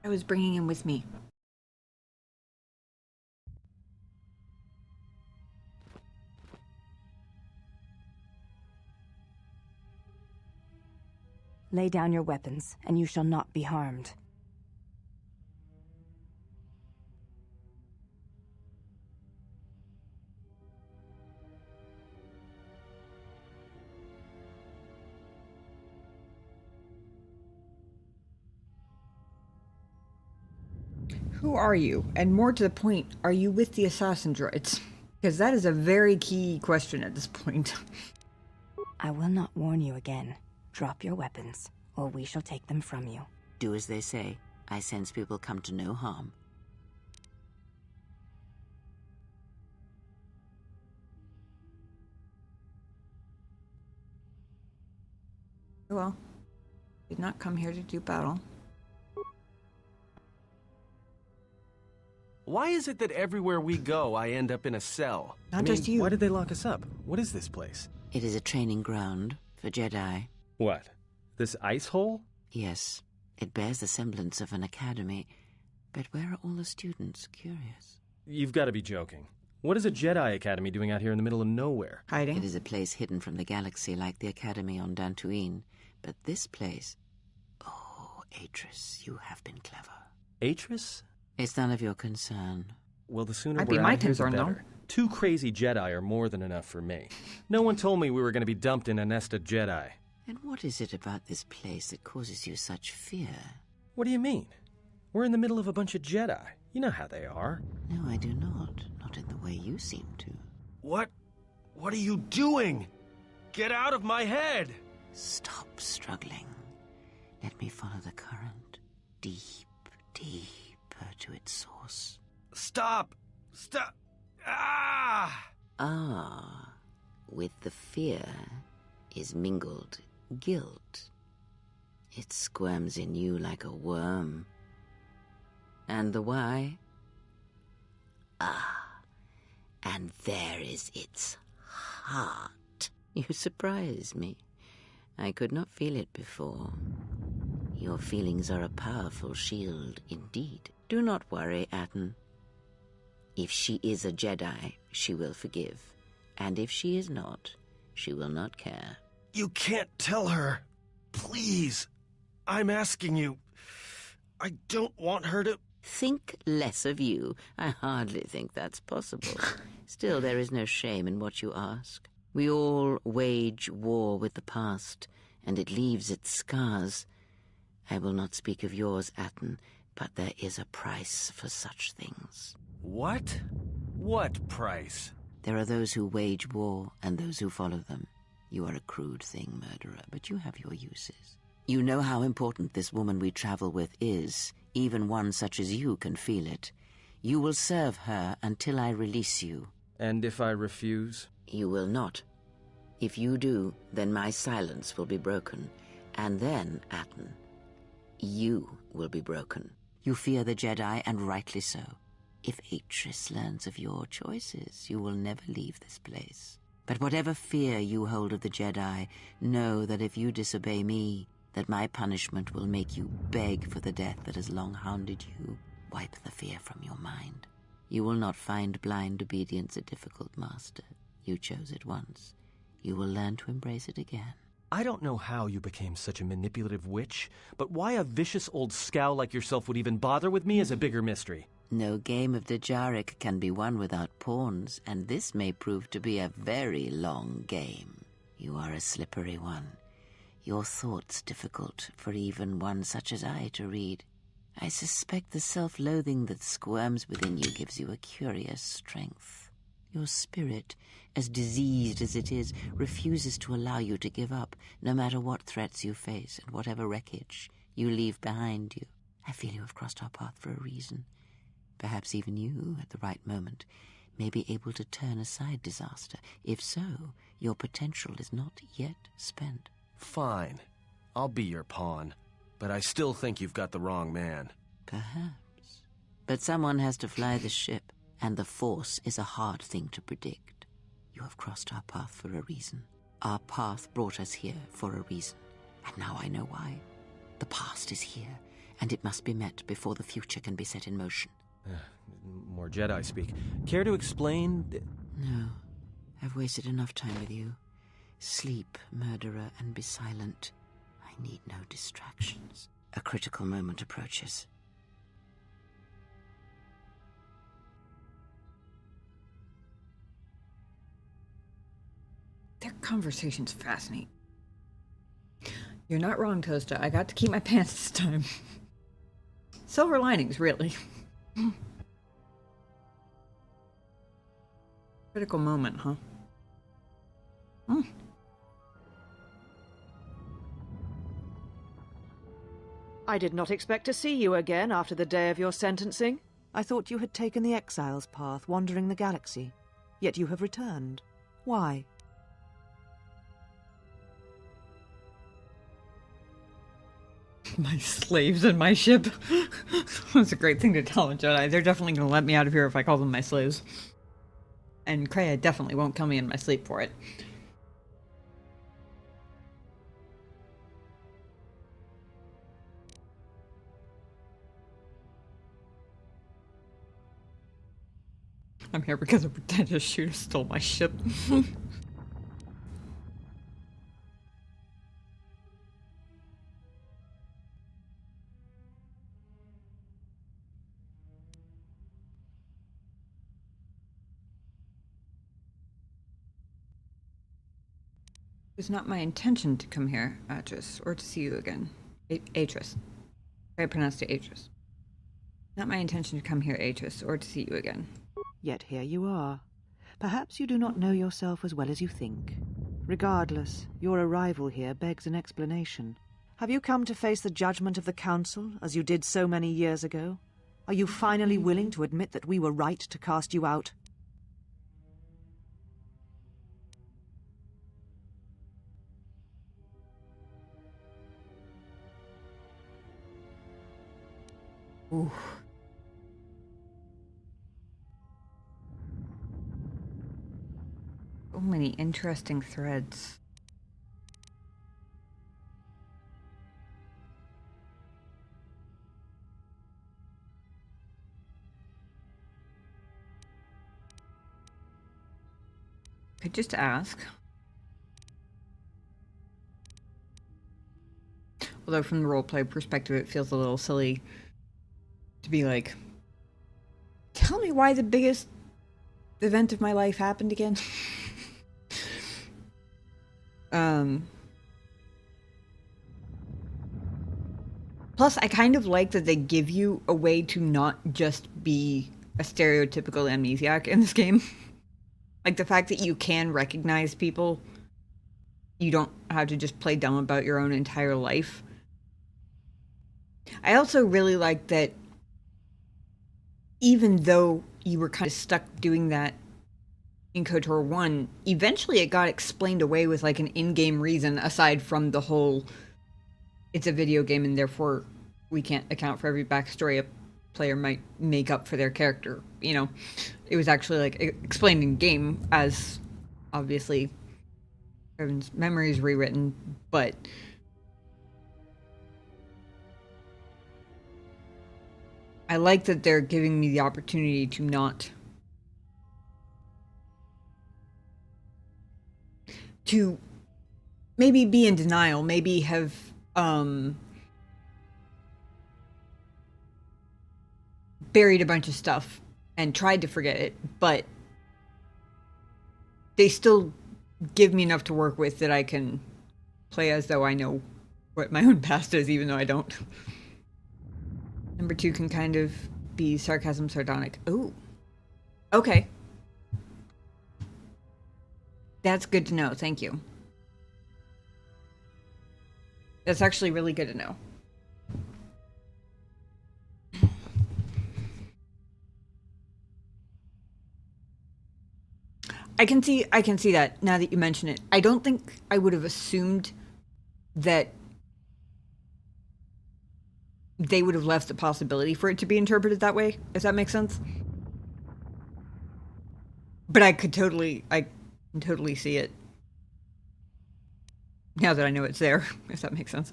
I was bringing him with me. Lay down your weapons, and you shall not be harmed. Who are you? And more to the point, are you with the assassin droids? Because that is a very key question at this point. I will not warn you again. Drop your weapons, or we shall take them from you. Do as they say. I sense we will come to no harm. Well, did not come here to do battle. Why is it that everywhere we go, I end up in a cell? Not just you. Why did they lock us up? What is this place? It is a training ground for Jedi. What? This ice hole? Yes, it bears the semblance of an academy. But where are all the students? Curious. You've got to be joking. What is a Jedi Academy doing out here in the middle of nowhere? Hiding? It is a place hidden from the galaxy like the academy on Dantooine. But this place... Oh, Atris, you have been clever. Atris? It's none of your concern. Well, the sooner Might be we're my out here, the concern, though. better. 2 crazy Jedi are more than enough for me. No one told me we were going to be dumped in a nest of Jedi. And what is it about this place that causes you such fear? What do you mean? We're in the middle of a bunch of Jedi. You know how they are. No, I do not. Not in the way you seem to. What are you doing? Get out of my head! Stop struggling. Let me follow the current. Deeper to its source. Stop! Stop! Ah! Ah, with the fear is mingled guilt. It squirms in you like a worm. And the why? Ah, and there is its heart. You surprise me. I could not feel it before. Your feelings are a powerful shield indeed. Do not worry, Atten. If she is a Jedi, she will forgive. And if she is not, she will not care. You can't tell her. Please. I'm asking you. I don't want her to... Think less of you. I hardly think that's possible. Still, there is no shame in what you ask. We all wage war with the past, and it leaves its scars. I will not speak of yours, Atten, but there is a price for such things. What? What price? There are those who wage war and those who follow them. You are a crude thing, murderer, but you have your uses. You know how important this woman we travel with is. Even one such as you can feel it. You will serve her until I release you. And if I refuse? You will not. If you do, then my silence will be broken. And then, Atten, you will be broken. You fear the Jedi, and rightly so. If Atris learns of your choices, you will never leave this place. But whatever fear you hold of the Jedi, know that if you disobey me, that my punishment will make you beg for the death that has long hounded you. Wipe the fear from your mind. You will not find blind obedience a difficult master. You chose it once. You will learn to embrace it again. I don't know how you became such a manipulative witch, but why a vicious old scowl like yourself would even bother with me is a bigger mystery. No game of Djarik can be won without pawns, and this may prove to be a very long game. You are a slippery one. Your thoughts difficult for even one such as I to read. I suspect the self-loathing that squirms within you gives you a curious strength. Your spirit, as diseased as it is, refuses to allow you to give up, no matter what threats you face and whatever wreckage you leave behind you. I feel you have crossed our path for a reason. Perhaps even you, at the right moment, may be able to turn aside disaster. If so, your potential is not yet spent. Fine. I'll be your pawn. But I still think you've got the wrong man. Perhaps. But someone has to fly the ship, and the Force is a hard thing to predict. You have crossed our path for a reason. Our path brought us here for a reason. And now I know why. The past is here, and it must be met before the future can be set in motion. More Jedi speak. Care to explain? No, I've wasted enough time with you. Sleep, murderer, and be silent. I need no distractions. A critical moment approaches. Their conversations fascinate. You're not wrong, Toasta. I got to keep my pants this time. Silver linings, really. Critical moment, huh? I did not expect to see you again after the day of your sentencing. I thought you had taken the exile's path, wandering the galaxy. Yet you have returned. Why? My slaves and my ship. That's a great thing to tell a Jedi. They're definitely going to let me out of here if I call them my slaves. And Kreia definitely won't kill me in my sleep for it. I'm here because a pretentious shooter stole my ship. It's not my intention to come here, Atris, or to see you again. Atris. I pronounced it Atris. Not my intention to come here, Atris, or to see you again. Yet here you are. Perhaps you do not know yourself as well as you think. Regardless, your arrival here begs an explanation. Have you come to face the judgment of the Council, as you did so many years ago? Are you finally willing to admit that we were right to cast you out? Ooh. So many interesting threads. Could just ask. Although from the roleplay perspective, it feels a little silly to be like, tell me why the biggest event of my life happened again. Plus, I kind of like that they give you a way to not just be a stereotypical amnesiac in this game. Like the fact that you can recognize people. You don't have to just play dumb about your own entire life. I also really like that even though you were kind of stuck doing that in KOTOR 1, eventually it got explained away with like an in-game reason aside from the whole it's a video game and therefore we can't account for every backstory a player might make up for their character. You know, it was actually like explained in game as obviously everyone's memory is rewritten, but I like that they're giving me the opportunity to not to maybe be in denial, maybe have buried a bunch of stuff and tried to forget it, but they still give me enough to work with that I can play as though I know what my own past is, even though I don't. Number 2 can kind of be sarcasm, sardonic. Ooh. Okay. That's good to know. Thank you. That's actually really good to know. I can see that now that you mention it. I don't think I would have assumed that they would have left the possibility for it to be interpreted that way, if that makes sense. But I can totally see it now that I know it's there, if that makes sense.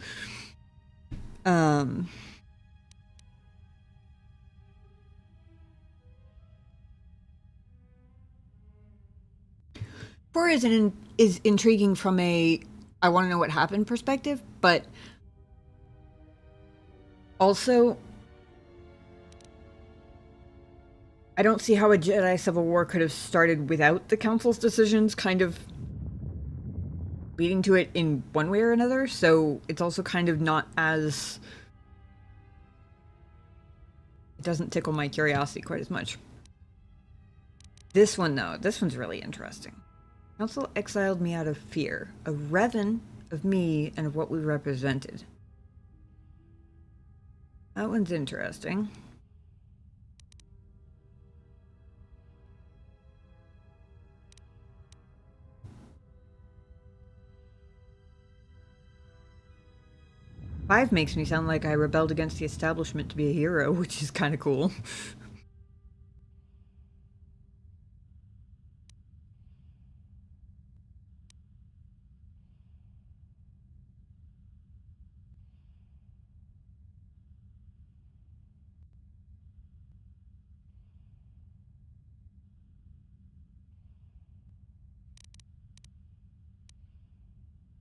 4 is intriguing from a I want to know what happened perspective, but also I don't see how a Jedi Civil War could have started without the Council's decisions kind of leading to it in one way or another, so it's also kind of not as... It doesn't tickle my curiosity quite as much. This one, though, this one's really interesting. Council exiled me out of fear, a Revan of me and of what we represented. That one's interesting. Five makes me sound like I rebelled against the establishment to be a hero, which is kind of cool.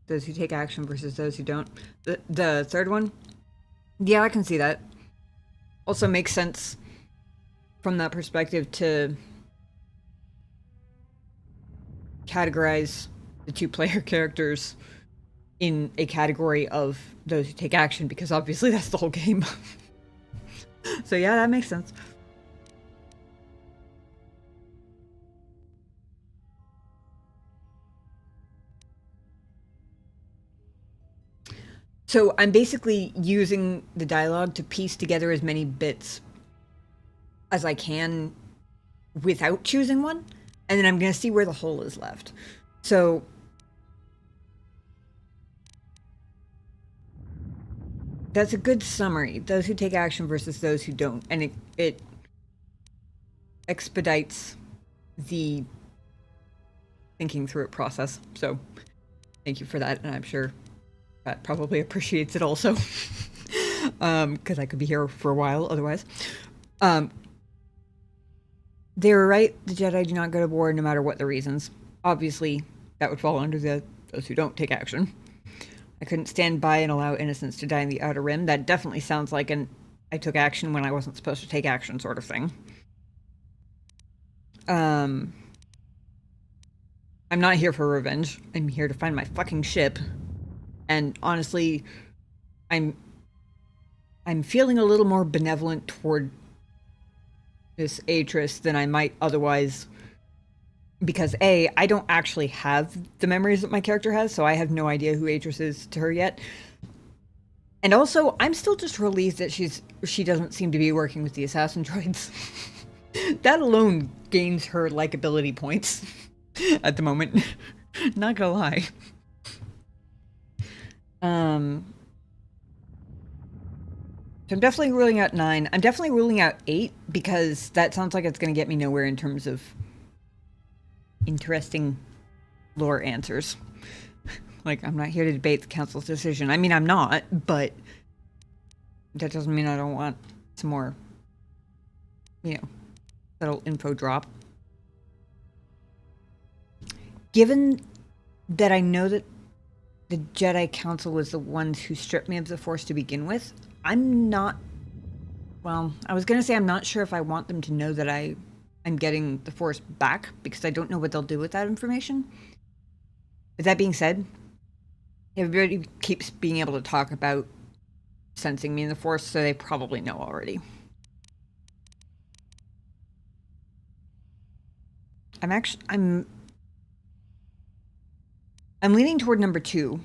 Those who take action versus those who don't. The third one? Yeah, I can see that. Also makes sense from that perspective to categorize the two-player characters in a category of those who take action, because obviously that's the whole game. So yeah, that makes sense. So I'm basically using the dialogue to piece together as many bits as I can without choosing one, and then I'm going to see where the hole is left. So that's a good summary. Those who take action versus those who don't. And it expedites the thinking through it process. So thank you for that, and I'm sure Pat probably appreciates it also. Because I could be here for a while otherwise. They were right. The Jedi do not go to war no matter what the reasons. Obviously, that would fall under those who don't take action. I couldn't stand by and allow innocents to die in the Outer Rim. That definitely sounds like an I took action when I wasn't supposed to take action sort of thing. I'm not here for revenge. I'm here to find my fucking ship. And honestly, I'm feeling a little more benevolent toward this Atris than I might otherwise, because A, I don't actually have the memories that my character has, so I have no idea who Atris is to her yet. And also, I'm still just relieved that she doesn't seem to be working with the assassin droids. That alone gains her likability points at the moment. Not gonna lie. So I'm definitely ruling out 9. I'm definitely ruling out 8, because that sounds like it's going to get me nowhere in terms of interesting lore answers. Like, I'm not here to debate the council's decision. I mean, I'm not, but that doesn't mean I don't want some more, subtle info drop. Given that I know that the Jedi Council was the ones who stripped me of the Force to begin with, I'm not... Well, I was going to say I'm not sure if I want them to know that I'm getting the Force back, because I don't know what they'll do with that information. But that being said, everybody keeps being able to talk about sensing me in the Force, so they probably know already. I'm leaning toward number 2.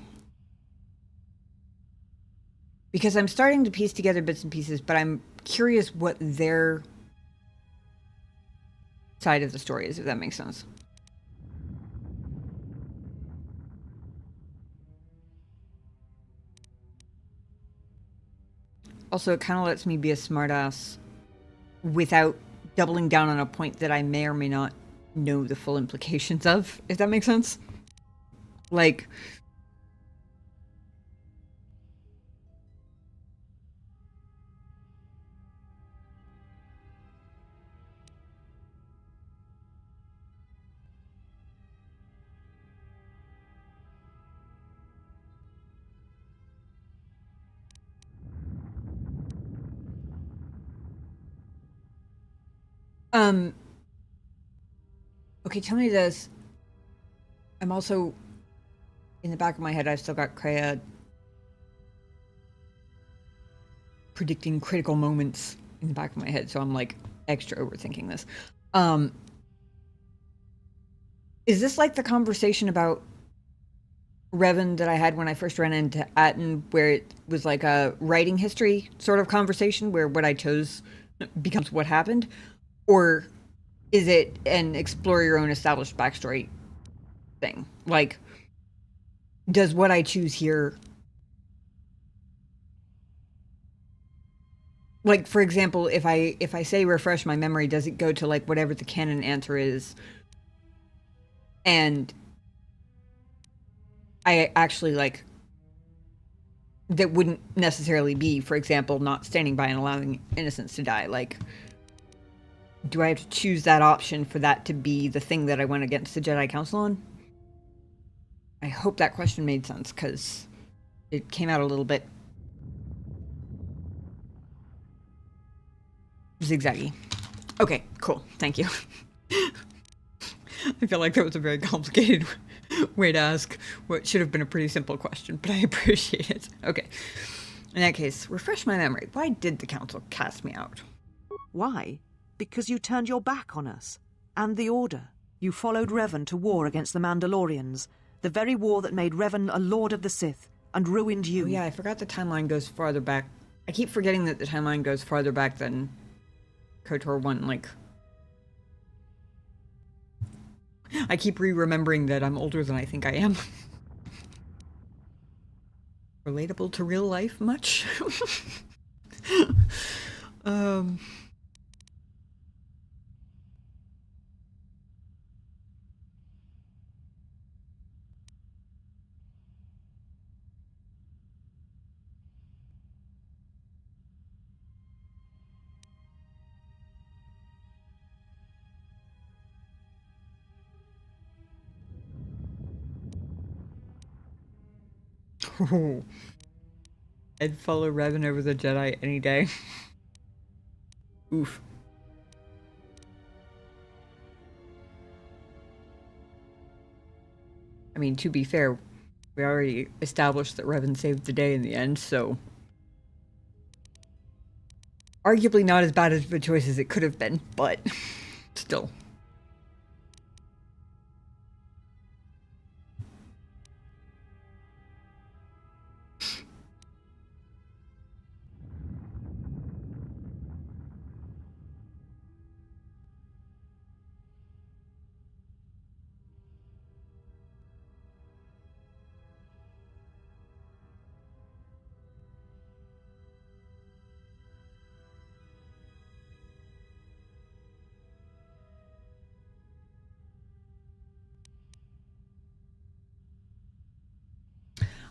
Because I'm starting to piece together bits and pieces, but I'm curious what their side of the story is, if that makes sense. Also, it kind of lets me be a smartass without doubling down on a point that I may or may not know the full implications of, if that makes sense. Like... Um. Okay, tell me this. I'm also in the back of my head. I've still got Kreia predicting critical moments in the back of my head, so I'm like extra overthinking this. Is this like the conversation about Revan that I had when I first ran into Atten, where it was like a writing history sort of conversation where what I chose becomes what happened? Or is it an explore your own established backstory thing? Like, does what I choose here, like, for example, if I say refresh my memory, does it go to like whatever the canon answer is, and I actually like that wouldn't necessarily be, for example, not standing by and allowing innocents to die? Like, do I have to choose that option for that to be the thing that I went against the Jedi Council on? I hope that question made sense, because it came out a little bit zigzaggy. Okay, cool. Thank you. I feel like that was a very complicated way to ask what should have been a pretty simple question, but I appreciate it. Okay. In that case, refresh my memory. Why did the council cast me out? Why? Because you turned your back on us. And the Order. You followed Revan to war against the Mandalorians. The very war that made Revan a Lord of the Sith and ruined you. Oh yeah, I forgot the timeline goes farther back. I keep forgetting that the timeline goes farther back than KOTOR 1, like... I keep remembering that I'm older than I think I am. Relatable to real life much? Oh. I'd follow Revan over the Jedi any day. Oof. I mean, to be fair, we already established that Revan saved the day in the end, so... arguably not as bad of a choice as it could have been, but still.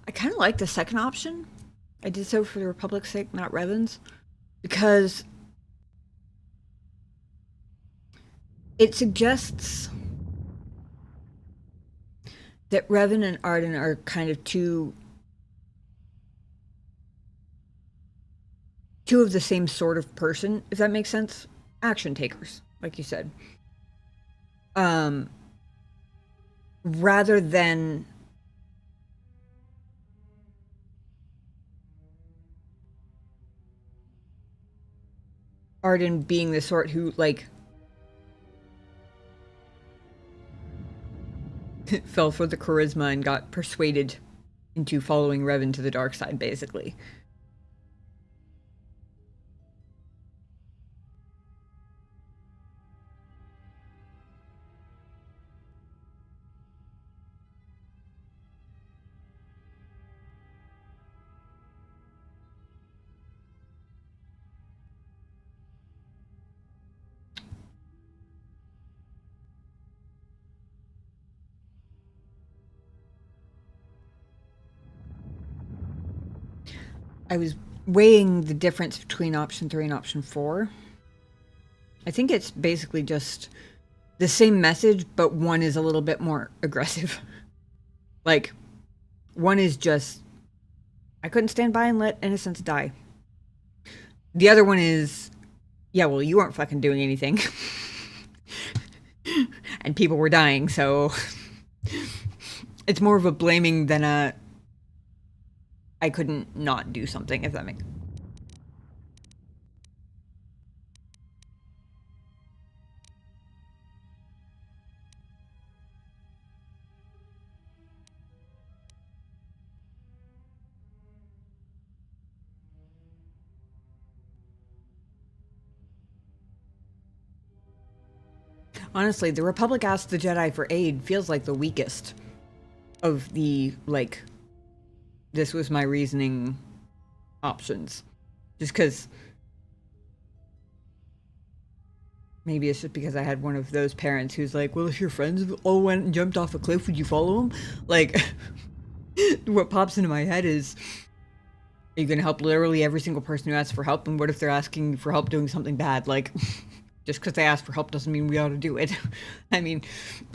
I kind of like the second option. I did so for the Republic's sake, not Revan's, because it suggests that Revan and Arden are kind of two of the same sort of person, if that makes sense. Action takers, like you said. Rather than Arden being the sort who, like, fell for the charisma and got persuaded into following Revan to the dark side, basically. I was weighing the difference between option 3 and option 4. I think it's basically just the same message, but one is a little bit more aggressive. Like, one is just, I couldn't stand by and let innocents die. The other one is, yeah, well, you weren't fucking doing anything. and people were dying, so it's more of a blaming than a I couldn't not do something, if that makes sense. Honestly, the Republic asked the Jedi for aid feels like the weakest of the, like, this was my reasoning options. Just because maybe it's just because I had one of those parents who's like, well, if your friends all went and jumped off a cliff, would you follow them? Like, what pops into my head is, are you going to help literally every single person who asks for help? And what if they're asking for help doing something bad? Like, just because they ask for help doesn't mean we ought to do it. I mean,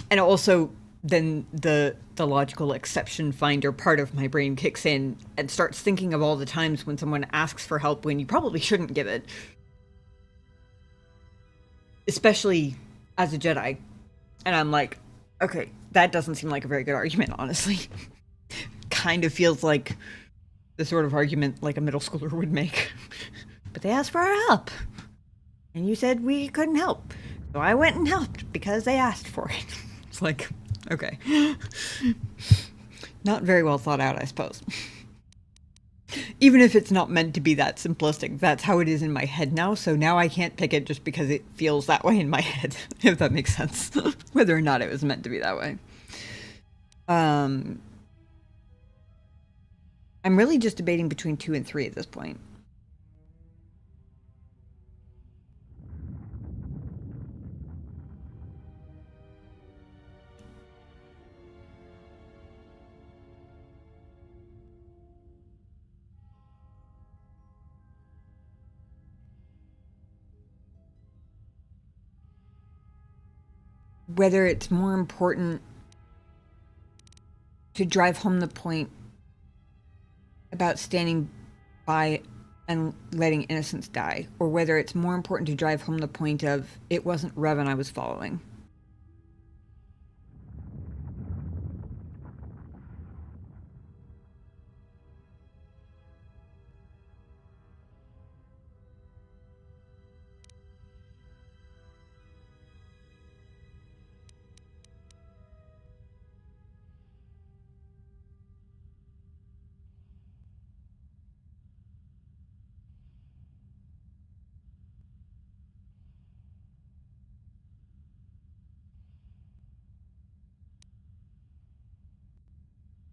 and also then the logical exception finder part of my brain kicks in and starts thinking of all the times when someone asks for help when you probably shouldn't give it. Especially as a Jedi. And I'm like, okay, that doesn't seem like a very good argument, honestly. Kind of feels like the sort of argument like a middle schooler would make. But they asked for our help. And you said we couldn't help. So I went and helped because they asked for it. It's like, okay. Not very well thought out, I suppose. Even if it's not meant to be that simplistic, that's how it is in my head now. So now I can't pick it just because it feels that way in my head, if that makes sense. Whether or not it was meant to be that way. I'm really just debating between 2 and 3 at this point. Whether it's more important to drive home the point about standing by and letting innocents die, or whether it's more important to drive home the point of it wasn't Revan I was following.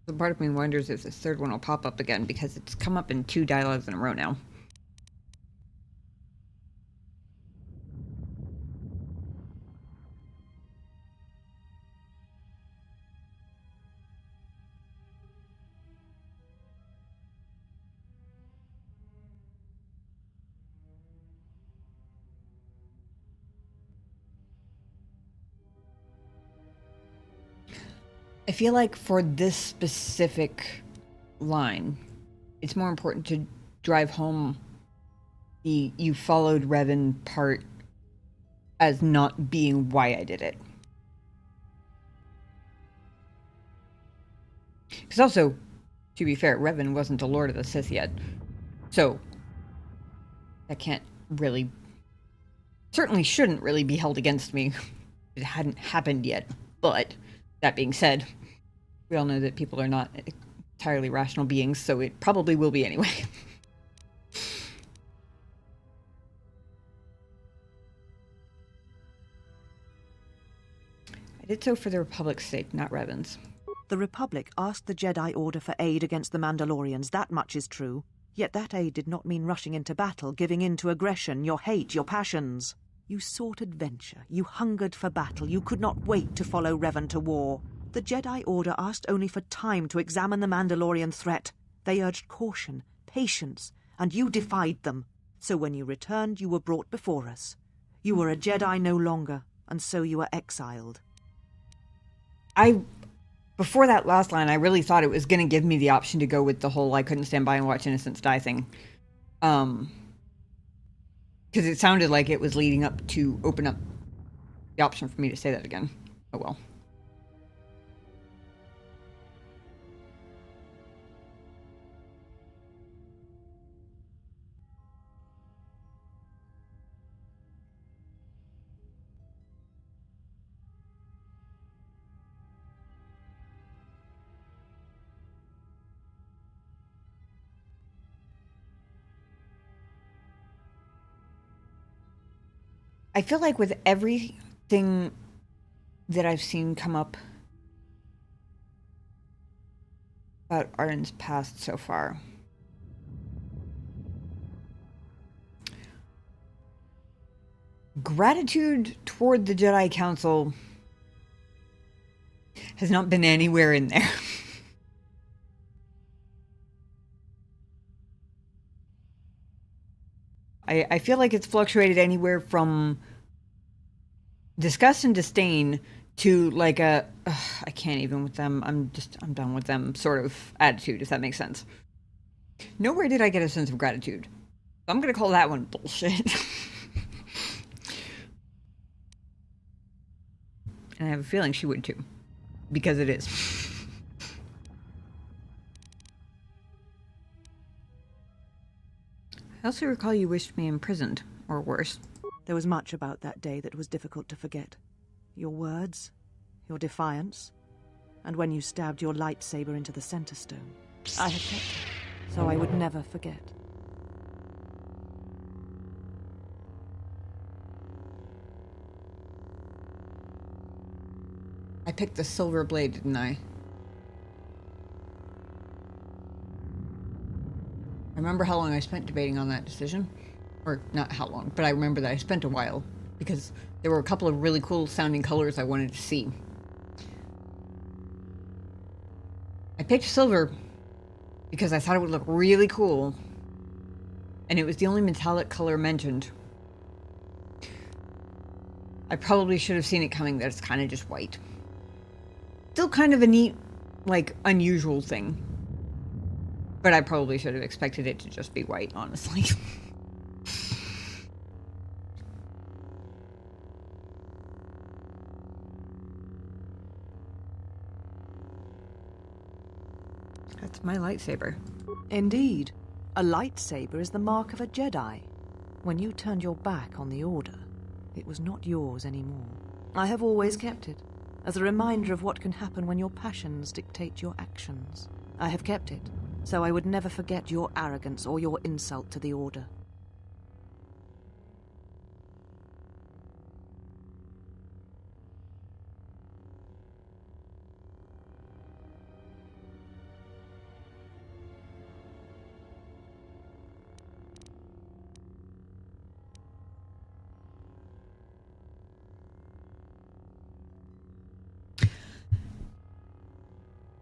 The part of me wonders if this third one will pop up again, because it's come up in 2 dialogues in a row now. I feel like for this specific line, it's more important to drive home the you followed Revan part as not being why I did it. Because also, to be fair, Revan wasn't a Lord of the Sith yet. So, that can't really, certainly shouldn't really be held against me. It hadn't happened yet. But, that being said, we all know that people are not entirely rational beings, so it probably will be anyway. I did so for the Republic's sake, not Revan's. The Republic asked the Jedi Order for aid against the Mandalorians, that much is true. Yet that aid did not mean rushing into battle, giving in to aggression, your hate, your passions. You sought adventure, you hungered for battle, you could not wait to follow Revan to war. The Jedi Order asked only for time to examine the Mandalorian threat. They urged caution, patience, and you defied them. So when you returned, you were brought before us. You were a Jedi no longer, and so you were exiled. Before that last line, I really thought it was going to give me the option to go with the whole I couldn't stand by and watch innocents die thing. Because it sounded like it was leading up to open up the option for me to say that again. Oh well. I feel like with everything that I've seen come up about Arden's past so far, gratitude toward the Jedi Council has not been anywhere in there. I feel like it's fluctuated anywhere from disgust and disdain to like a I can't even with them. I'm done with them sort of attitude, if that makes sense. Nowhere did I get a sense of gratitude. So I'm gonna call that one bullshit. And I have a feeling she would too. Because it is. I also recall you wished me imprisoned, or worse. There was much about that day that was difficult to forget. Your words, your defiance, and when you stabbed your lightsaber into the center stone. I had kept it, so I would never forget. I picked the silver blade, didn't I? I remember how long I spent debating on that decision. Or not how long, but I remember that I spent a while because there were a couple of really cool sounding colors I wanted to see. I picked silver because I thought it would look really cool, and it was the only metallic color mentioned. I probably should have seen it coming that it's kind of just white. Still kind of a neat, like, unusual thing. But I probably should have expected it to just be white, honestly. That's my lightsaber. Indeed. A lightsaber is the mark of a Jedi. When you turned your back on the Order, it was not yours anymore. I have always kept it, as a reminder of what can happen when your passions dictate your actions. I have kept it, so I would never forget your arrogance or your insult to the Order.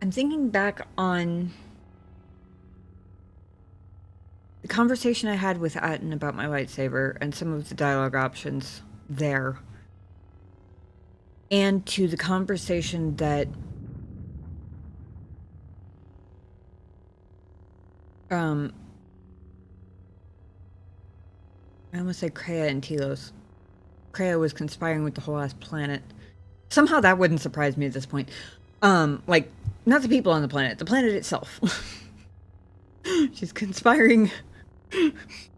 I'm thinking back on the conversation I had with Atten about my lightsaber and some of the dialogue options there. And to the conversation that I almost said Kreia and Telos. Kreia was conspiring with the whole ass planet. Somehow that wouldn't surprise me at this point. Like, not the people on the planet itself. She's conspiring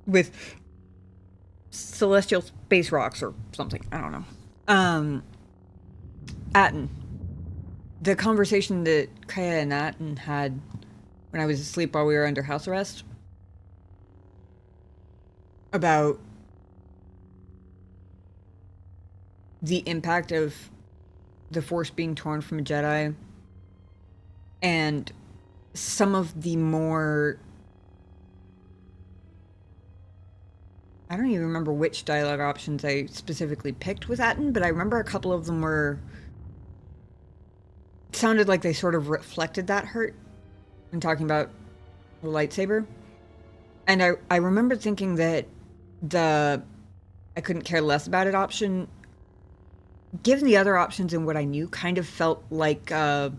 with celestial space rocks or something. I don't know. Atten. The conversation that Kreia and Atten had when I was asleep while we were under house arrest about the impact of the Force being torn from a Jedi and some of the more... I don't even remember which dialogue options I specifically picked with Atten, but I remember a couple of them were... It sounded like they sort of reflected that hurt when talking about the lightsaber. And I remember thinking that the I couldn't care less about it option, given the other options and what I knew, kind of felt like I'm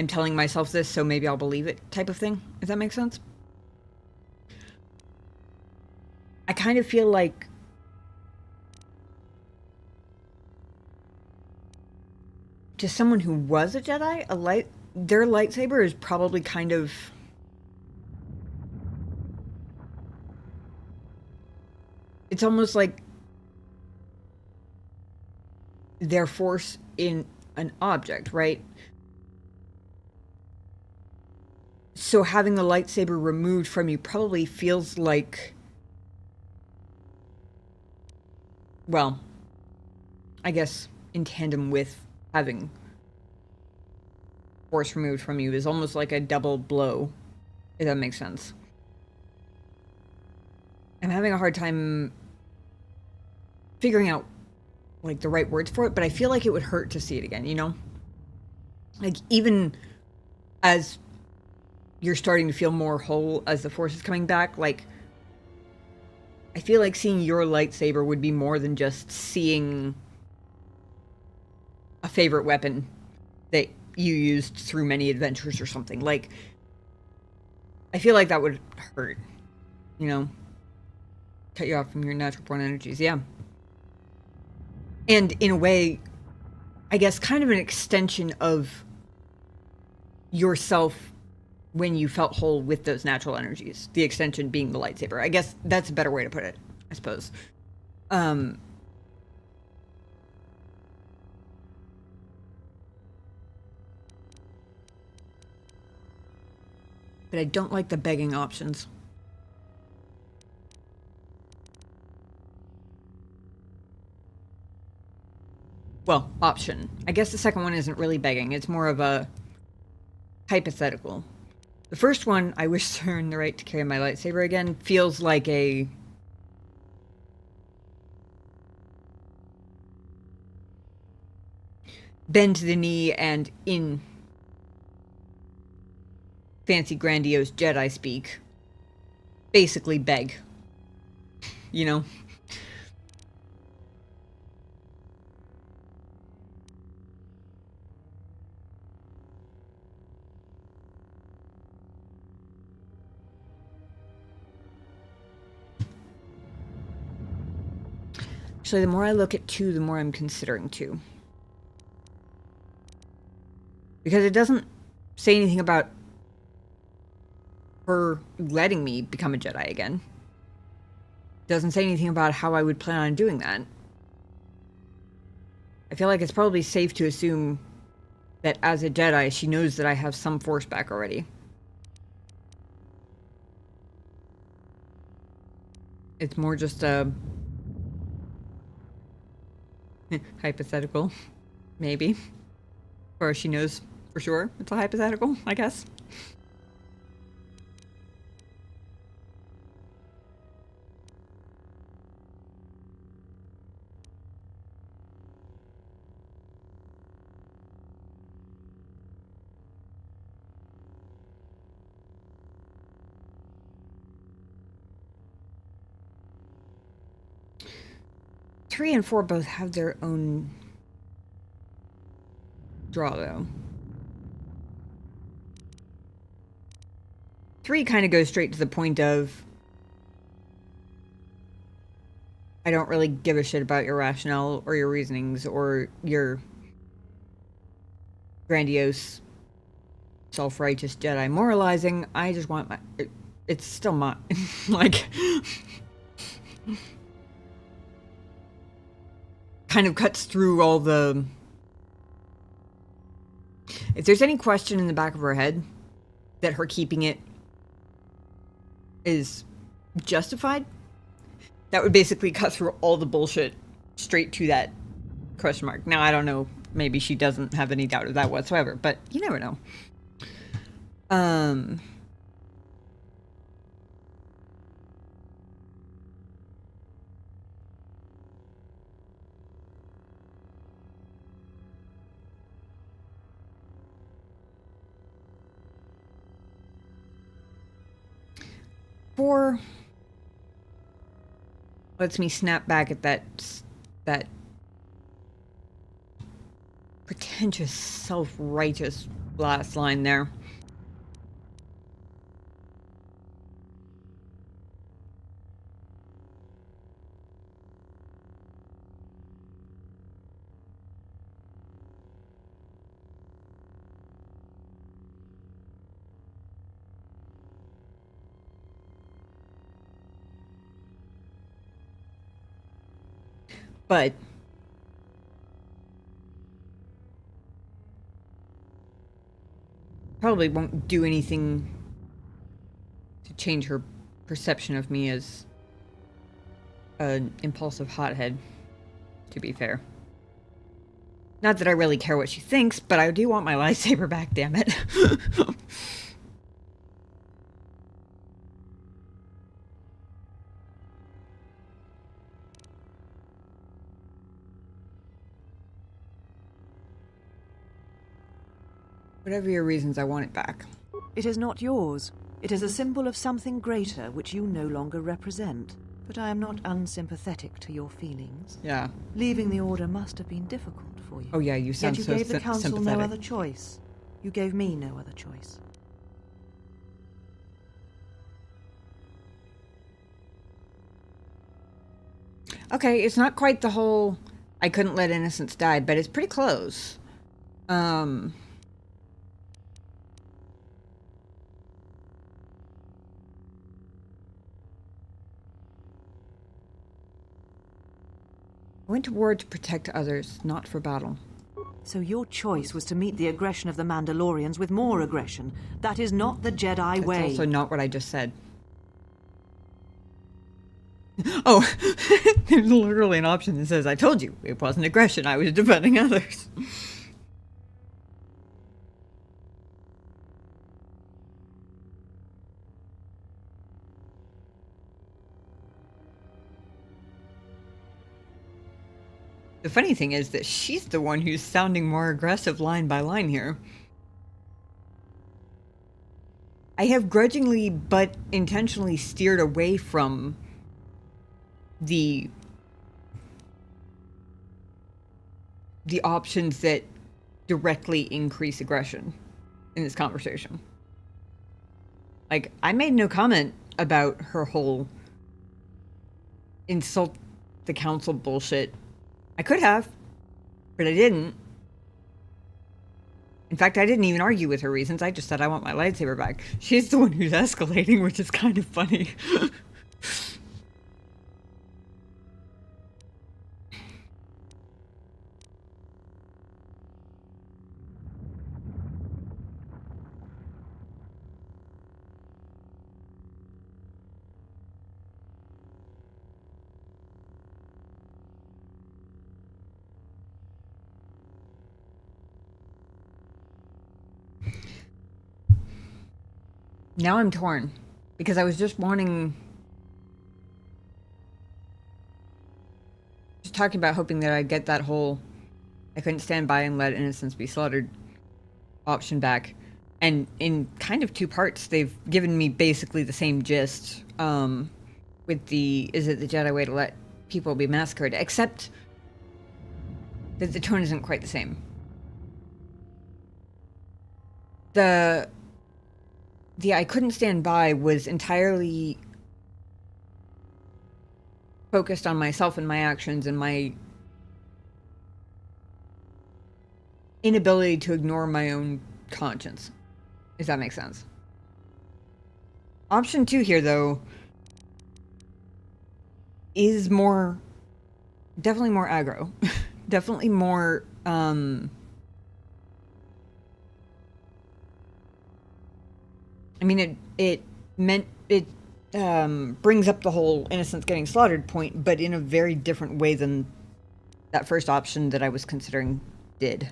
telling myself this, so maybe I'll believe it type of thing, if that makes sense. I kind of feel like to someone who was a Jedi, their lightsaber is probably kind of it's almost like their force in an object, right? So having the lightsaber removed from you probably feels like, well, I guess in tandem with having force removed from you is almost like a double blow, if that makes sense. I'm having a hard time figuring out like the right words for it, but I feel like it would hurt to see it again, you know? Like even as you're starting to feel more whole as the force is coming back, like I feel like seeing your lightsaber would be more than just seeing a favorite weapon that you used through many adventures or something. Like I feel like that would hurt, you know? Cut you off from your natural born energies, yeah. And in a way, I guess kind of an extension of yourself when you felt whole with those natural energies. The extension being the lightsaber. I guess that's a better way to put it, I suppose. But I don't like the begging options. Well, option. I guess the second one isn't really begging. It's more of a hypothetical. The first one, I wish to earn the right to carry my lightsaber again, feels like a bend to the knee and in fancy grandiose Jedi speak, basically beg. You know? Actually, the more I look at 2, the more I'm considering 2. Because it doesn't say anything about her letting me become a Jedi again. It doesn't say anything about how I would plan on doing that. I feel like it's probably safe to assume that as a Jedi, she knows that I have some force back already. It's more just a hypothetical, maybe. Or she knows for sure it's a hypothetical, I guess. Three and 4 both have their own draw, though. 3 kind of goes straight to the point of, I don't really give a shit about your rationale or your reasonings or your grandiose, self-righteous Jedi moralizing. I just want my... It's still my... like... kind of cuts through all the... If there's any question in the back of her head that her keeping it is justified, that would basically cut through all the bullshit straight to that question mark. Now, I don't know. Maybe she doesn't have any doubt of that whatsoever, but you never know. 4 lets me snap back at that pretentious, self-righteous last line there. But probably won't do anything to change her perception of me as an impulsive hothead, to be fair. Not that I really care what she thinks, but I do want my lightsaber back, damn it. Whatever your reasons, I want it back. It is not yours. It is a symbol of something greater which you no longer represent. But I am not unsympathetic to your feelings. Yeah. Leaving the Order must have been difficult for you. Oh yeah, you sound Yet you so gave the Council sympathetic. no other choice. You gave me no other choice. Okay, it's not quite the whole I couldn't let innocents die, but it's pretty close. I went to war to protect others, not for battle. So your choice was to meet the aggression of the Mandalorians with more aggression. That is not the Jedi way. That's also not what I just said. Oh, there's literally an option that says, I told you, it wasn't aggression, I was defending others. The funny thing is that she's the one who's sounding more aggressive line by line here. I have grudgingly but intentionally steered away from the options that directly increase aggression in this conversation. Like, I made no comment about her whole insult the council bullshit. I could have, but I didn't. In fact, I didn't even argue with her reasons. I just said I want my lightsaber back. She's the one who's escalating, which is kind of funny. Now I'm torn, because I was just talking about hoping that I'd get that whole I couldn't stand by and let innocents be slaughtered option back. And in kind of two parts, they've given me basically the same gist, with the, is it the Jedi way to let people be massacred, except that the tone isn't quite the same. The I couldn't stand by was entirely focused on myself and my actions and my inability to ignore my own conscience, if that makes sense. Option 2 here, though, is definitely more aggro. Definitely more, I mean, it brings up the whole innocents getting slaughtered point, but in a very different way than that first option that I was considering did.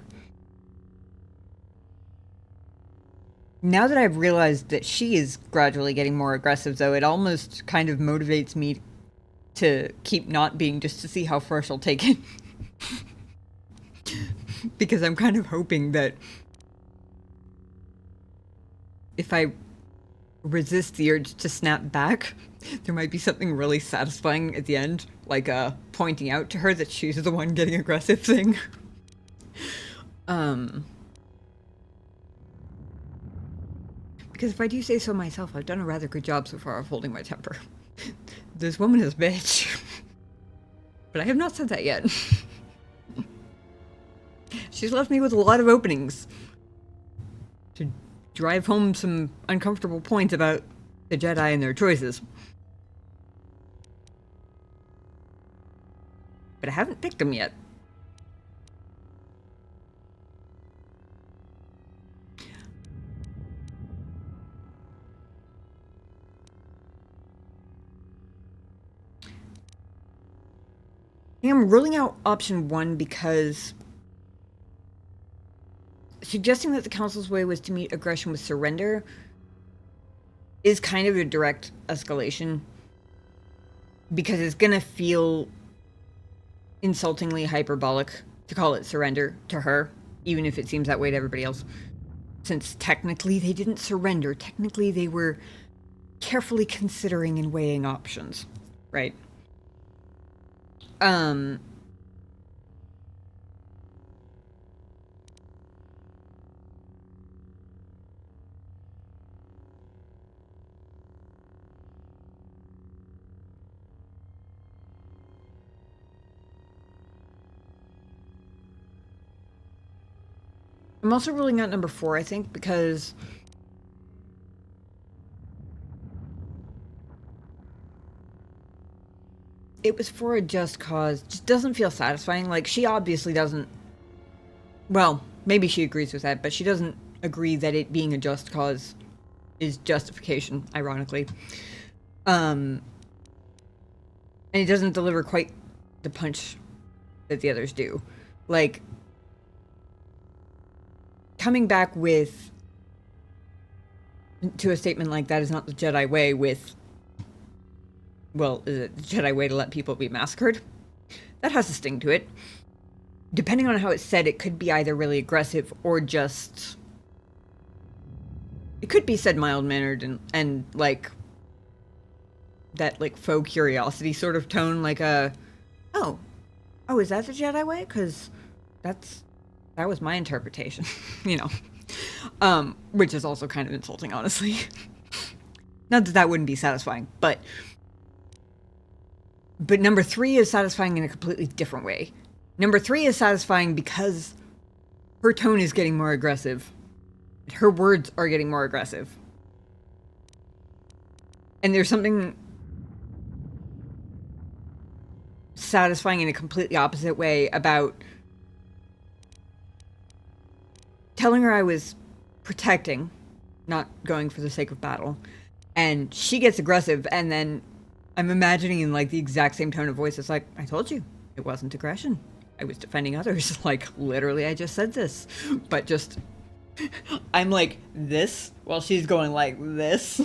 Now that I've realized that she is gradually getting more aggressive, though, it almost kind of motivates me to keep not being, just to see how far she'll take it. Because I'm kind of hoping that if I resist the urge to snap back, there might be something really satisfying at the end, like pointing out to her that she's the one getting aggressive thing. Because if I do say so myself, I've done a rather good job so far of holding my temper. This woman is a bitch. But I have not said that yet. She's left me with a lot of openings to drive home some uncomfortable points about the Jedi and their choices. but I haven't picked them yet. I'm ruling out option 1 because suggesting that the Council's way was to meet aggression with surrender is kind of a direct escalation, because it's gonna feel insultingly hyperbolic to call it surrender to her, even if it seems that way to everybody else. Since technically they didn't surrender, technically they were carefully considering and weighing options, right? I'm also ruling out number 4, I think, because it was for a just cause. Just doesn't feel satisfying. Like, she obviously doesn't... Well, maybe she agrees with that, but she doesn't agree that it being a just cause is justification, ironically. And it doesn't deliver quite the punch that the others do. Like, coming back with... to a statement like that is not the Jedi way with... Well, is it the Jedi way to let people be massacred? That has a sting to it. Depending on how it's said, it could be either really aggressive or just... It could be said mild-mannered and like... that, like, faux curiosity sort of tone, like a... Oh, is that the Jedi way? Because that was my interpretation, you know. Which is also kind of insulting, honestly. Not that that wouldn't be satisfying, but number 3 is satisfying in a completely different way. Number 3 is satisfying because her tone is getting more aggressive. Her words are getting more aggressive. And there's something satisfying in a completely opposite way about telling her I was protecting, not going for the sake of battle. And she gets aggressive, and then I'm imagining in, like, the exact same tone of voice. It's like, I told you, it wasn't aggression. I was defending others. Like, literally, I just said this. But just, I'm like this, while she's going like this.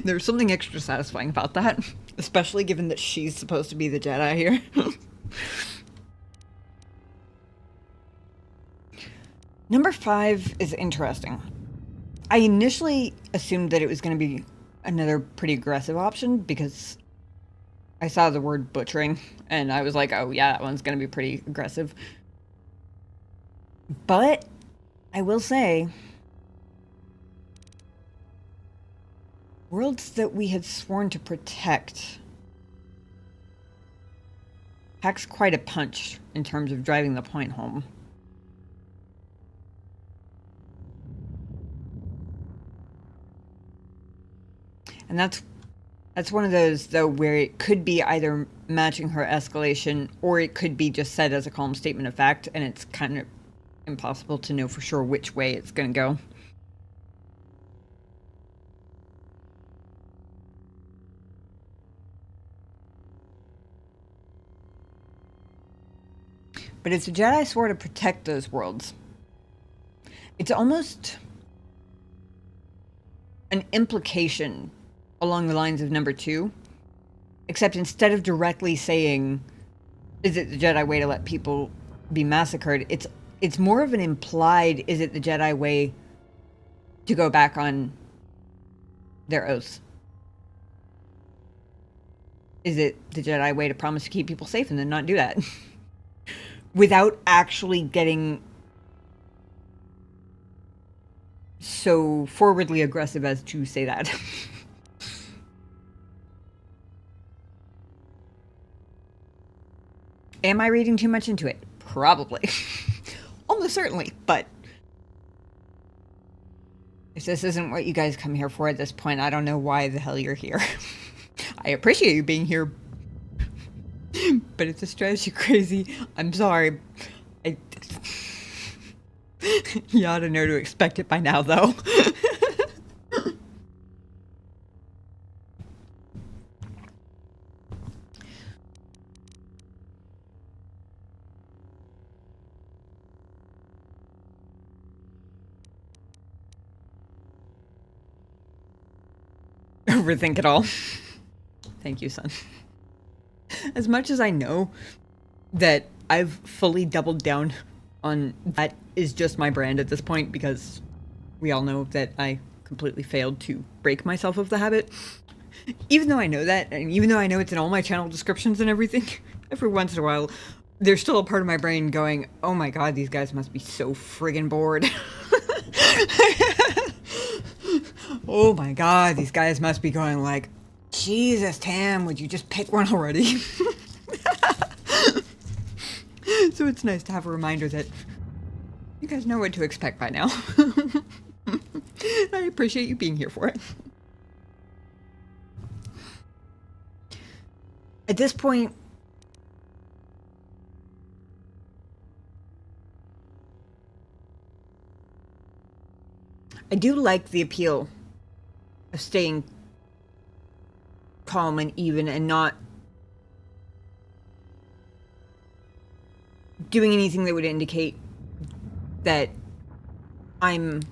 There's something extra satisfying about that. Especially given that she's supposed to be the Jedi here. Number 5 is interesting. I initially assumed that it was going to be another pretty aggressive option because I saw the word butchering and I was like, oh yeah, that one's going to be pretty aggressive. But I will say, worlds that we had sworn to protect packs quite a punch in terms of driving the point home. And that's one of those, though, where it could be either matching her escalation or it could be just said as a calm statement of fact, and it's kind of impossible to know for sure which way it's going to go. But if the Jedi swore to protect those worlds, it's almost an implication along the lines of number 2, except instead of directly saying, is it the Jedi way to let people be massacred, it's more of an implied, is it the Jedi way to go back on their oaths? Is it the Jedi way to promise to keep people safe and then not do that? Without actually getting so forwardly aggressive as to say that. Am I reading too much into it? Probably. Almost certainly, but if this isn't what you guys come here for at this point, I don't know why the hell you're here. I appreciate you being here, but if this drives you crazy, I'm sorry. You ought to know to expect it by now, though. Overthink it all. Thank you, son. As much as I know that I've fully doubled down on that is just my brand at this point, because we all know that I completely failed to break myself of the habit. Even though I know that, and even though I know it's in all my channel descriptions and everything, every once in a while, there's still a part of my brain going, oh my god, these guys must be so friggin' bored. Oh my god, these guys must be going like, Jesus, Tam, would you just pick one already? So it's nice to have a reminder that you guys know what to expect by now. I appreciate you being here for it. At this point, I do like the appeal of staying calm and even and not doing anything that would indicate that I'm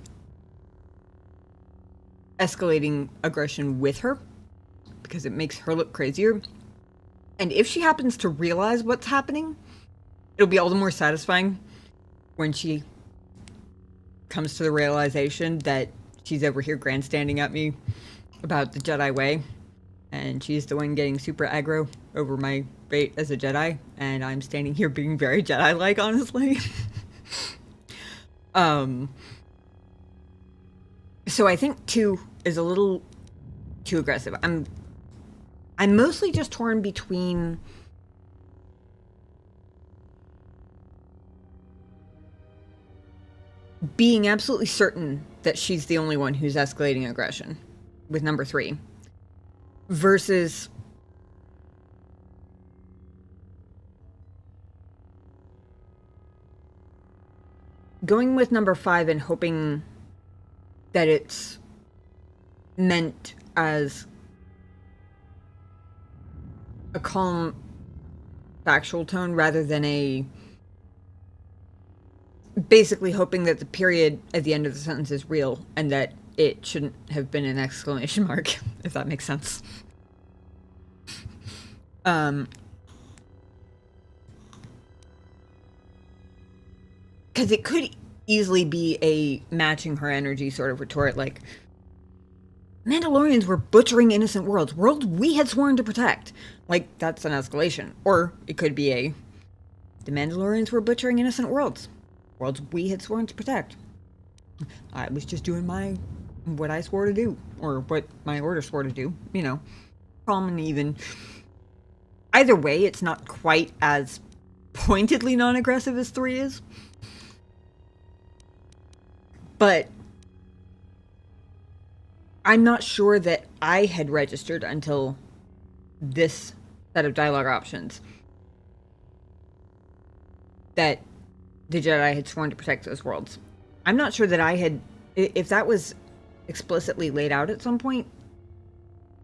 escalating aggression with her, because it makes her look crazier. And if she happens to realize what's happening, it'll be all the more satisfying when she comes to the realization that she's over here grandstanding at me about the Jedi way, and she's the one getting super aggro over my fate as a Jedi, and I'm standing here being very Jedi-like, honestly. So I think 2 is a little too aggressive. I'm mostly just torn between being absolutely certain that she's the only one who's escalating aggression with number 3 versus going with number 5 and hoping that it's meant as a calm, factual tone rather than a basically hoping that the period at the end of the sentence is real and that it shouldn't have been an exclamation mark, if that makes sense. Because it could easily be a matching her energy sort of retort, like, Mandalorians were butchering innocent worlds we had sworn to protect. Like, that's an escalation. Or it could be the Mandalorians were butchering innocent worlds we had sworn to protect. I was just doing what I swore to do, or what my order swore to do, calm and even. Either way, it's not quite as pointedly non-aggressive as 3 is. But I'm not sure that I had registered until this set of dialogue options that the Jedi had sworn to protect those worlds. I'm not sure that I had, if that was explicitly laid out at some point,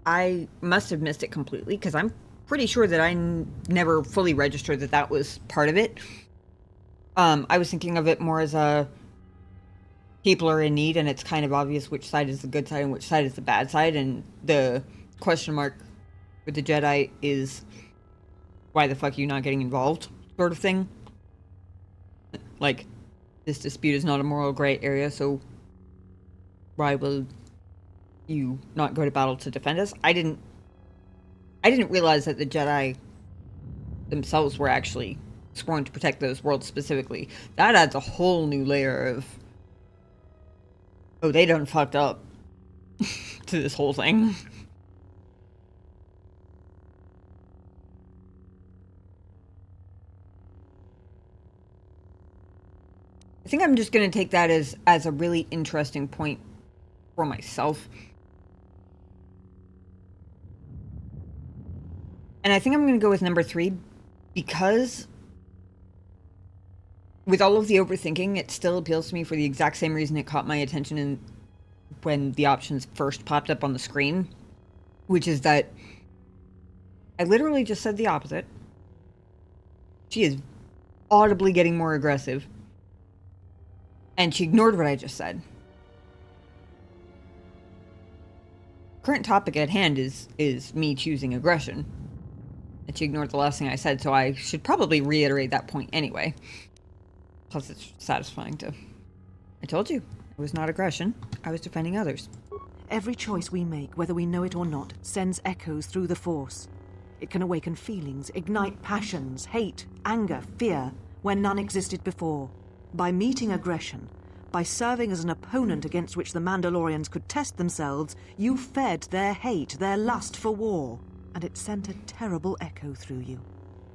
I must have missed it completely, because I'm pretty sure that I never fully registered that was part of it. I was thinking of it more as people are in need, and it's kind of obvious which side is the good side and which side is the bad side, and the question mark with the Jedi is, why the fuck are you not getting involved, sort of thing. Like, this dispute is not a moral gray area, so why will you not go to battle to defend us? I didn't realize that the Jedi themselves were actually sworn to protect those worlds specifically. That adds a whole new layer of, oh, they done fucked up to this whole thing. I think I'm just going to take that as a really interesting point for myself. And I think I'm going to go with number 3, because with all of the overthinking, it still appeals to me for the exact same reason it caught my attention when the options first popped up on the screen, which is that I literally just said the opposite. She is audibly getting more aggressive, and she ignored what I just said. Current topic at hand is me choosing aggression, and she ignored the last thing I said, so I should probably reiterate that point anyway. Plus, it's satisfying to... I told you, it was not aggression. I was defending others. Every choice we make, whether we know it or not, sends echoes through the Force. It can awaken feelings, ignite passions, hate, anger, fear, where none existed before. By meeting aggression, by serving as an opponent against which the Mandalorians could test themselves, you fed their hate, their lust for war, and it sent a terrible echo through you.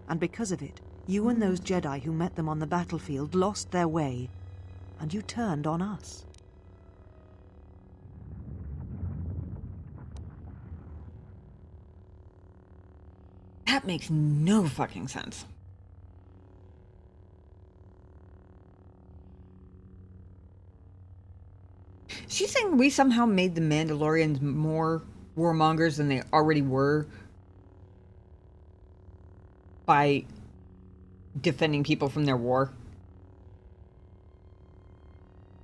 And because of it, you and those Jedi who met them on the battlefield lost their way, and you turned on us. That makes no fucking sense. She's saying we somehow made the Mandalorians more warmongers than they already were by defending people from their war.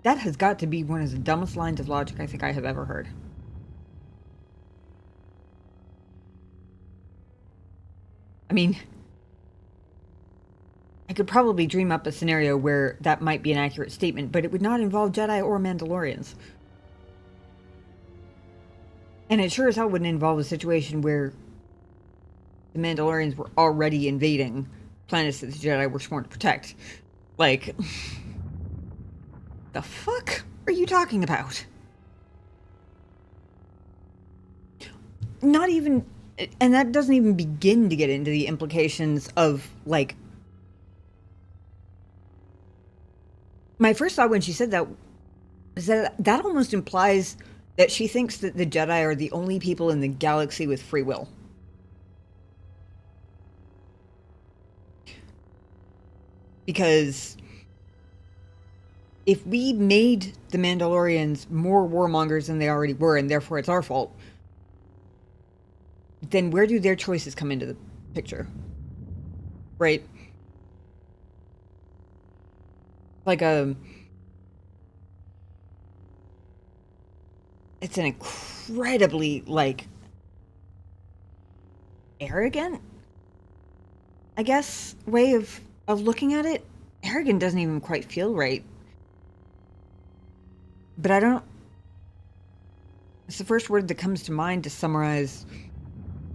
That has got to be one of the dumbest lines of logic I think I have ever heard. I mean, I could probably dream up a scenario where that might be an accurate statement, but it would not involve Jedi or Mandalorians. And it sure as hell wouldn't involve a situation where the Mandalorians were already invading planets that the Jedi were sworn to protect. Like, the fuck are you talking about? Not even... And that doesn't even begin to get into the implications of, like... My first thought when she said that is that almost implies that she thinks that the Jedi are the only people in the galaxy with free will. Because if we made the Mandalorians more warmongers than they already were, and therefore it's our fault, then where do their choices come into the picture? Right? Like it's an incredibly, like, arrogant, I guess, way of looking at it. Arrogant doesn't even quite feel right. But I don't... It's the first word that comes to mind to summarize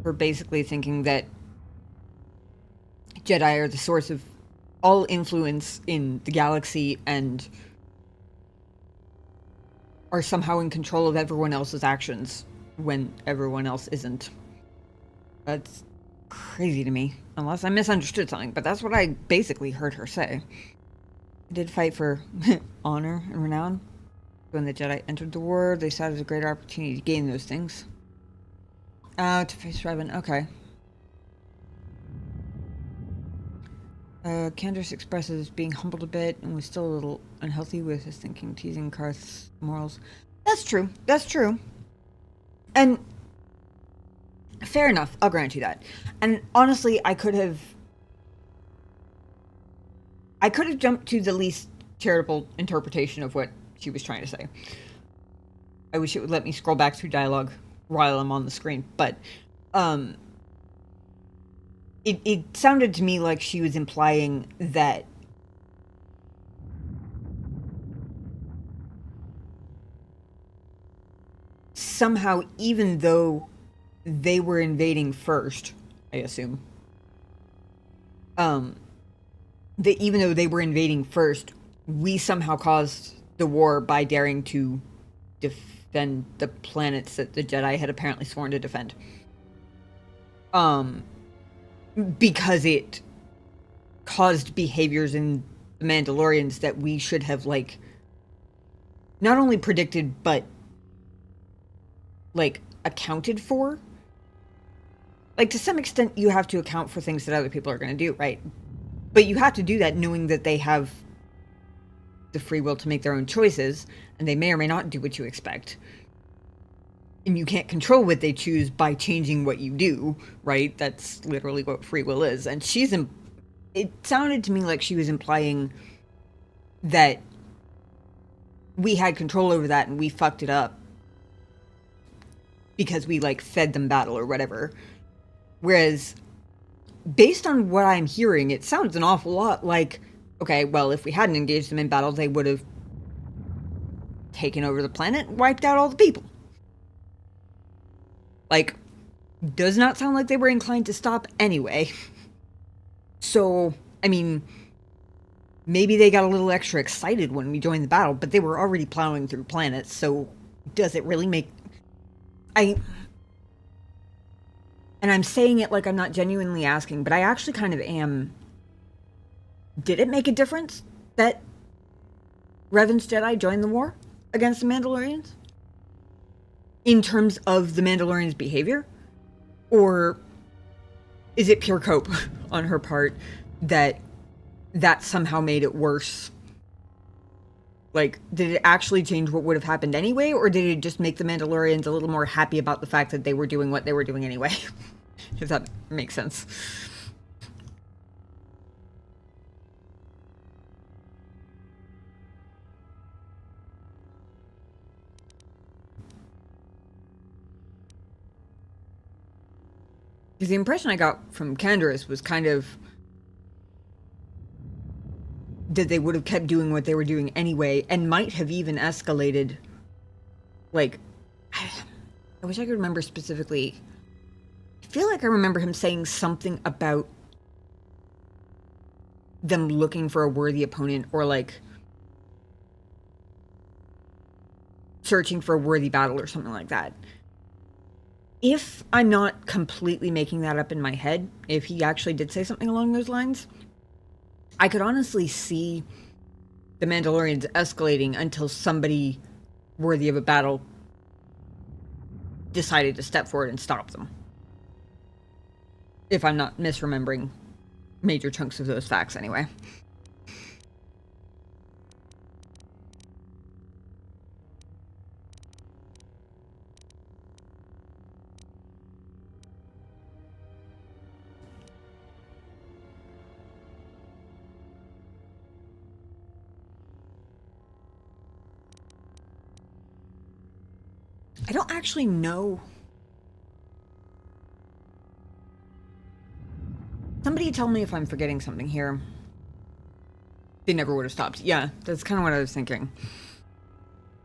her basically thinking that Jedi are the source of all influence in the galaxy and are somehow in control of everyone else's actions when everyone else isn't. That's crazy to me, unless I misunderstood something, but that's what I basically heard her say. I did fight for honor and renown. When the Jedi entered the war, they saw it as a great opportunity to gain those things. To face Revan, okay. Candace expresses being humbled a bit and was still a little unhealthy with his thinking, teasing Karth's morals. That's true. That's true. And fair enough. I'll grant you that. And honestly, I could have jumped to the least charitable interpretation of what she was trying to say. I wish it would let me scroll back through dialogue while I'm on the screen, but it sounded to me like she was implying that somehow, even though they were invading first, I assume, that even though they were invading first, we somehow caused the war by daring to defend the planets that the Jedi had apparently sworn to defend. Because it caused behaviors in the Mandalorians that we should have, like, not only predicted, but, like, accounted for. like, to some extent, you have to account for things that other people are going to do, right? But you have to do that knowing that they have the free will to make their own choices, and they may or may not do what you expect. And you can't control what they choose by changing what you do, right? That's literally what free will is. And it sounded to me like she was implying that we had control over that and we fucked it up because we, like, fed them battle or whatever. Whereas, based on what I'm hearing, it sounds an awful lot like, okay, well, if we hadn't engaged them in battle, they would have taken over the planet and wiped out all the people. Like, does not sound like they were inclined to stop anyway. So, I mean, maybe they got a little extra excited when we joined the battle, but they were already plowing through planets, so does it really make... And I'm saying it like I'm not genuinely asking, but I actually kind of am. Did it make a difference that Revan's Jedi joined the war against the Mandalorians? In terms of the Mandalorians' behavior? Or is it pure cope on her part that somehow made it worse? Like, did it actually change what would have happened anyway, or did it just make the Mandalorians a little more happy about the fact that they were doing what they were doing anyway? If that makes sense. Because the impression I got from Candace was kind of that they would have kept doing what they were doing anyway, and might have even escalated. Like, I wish I could remember specifically. I feel like I remember him saying something about them looking for a worthy opponent, or like searching for a worthy battle or something like that. If I'm not completely making that up in my head, if he actually did say something along those lines, I could honestly see the Mandalorians escalating until somebody worthy of a battle decided to step forward and stop them. If I'm not misremembering major chunks of those facts anyway. I don't actually know. Somebody tell me if I'm forgetting something here. They never would have stopped. Yeah, that's kind of what I was thinking.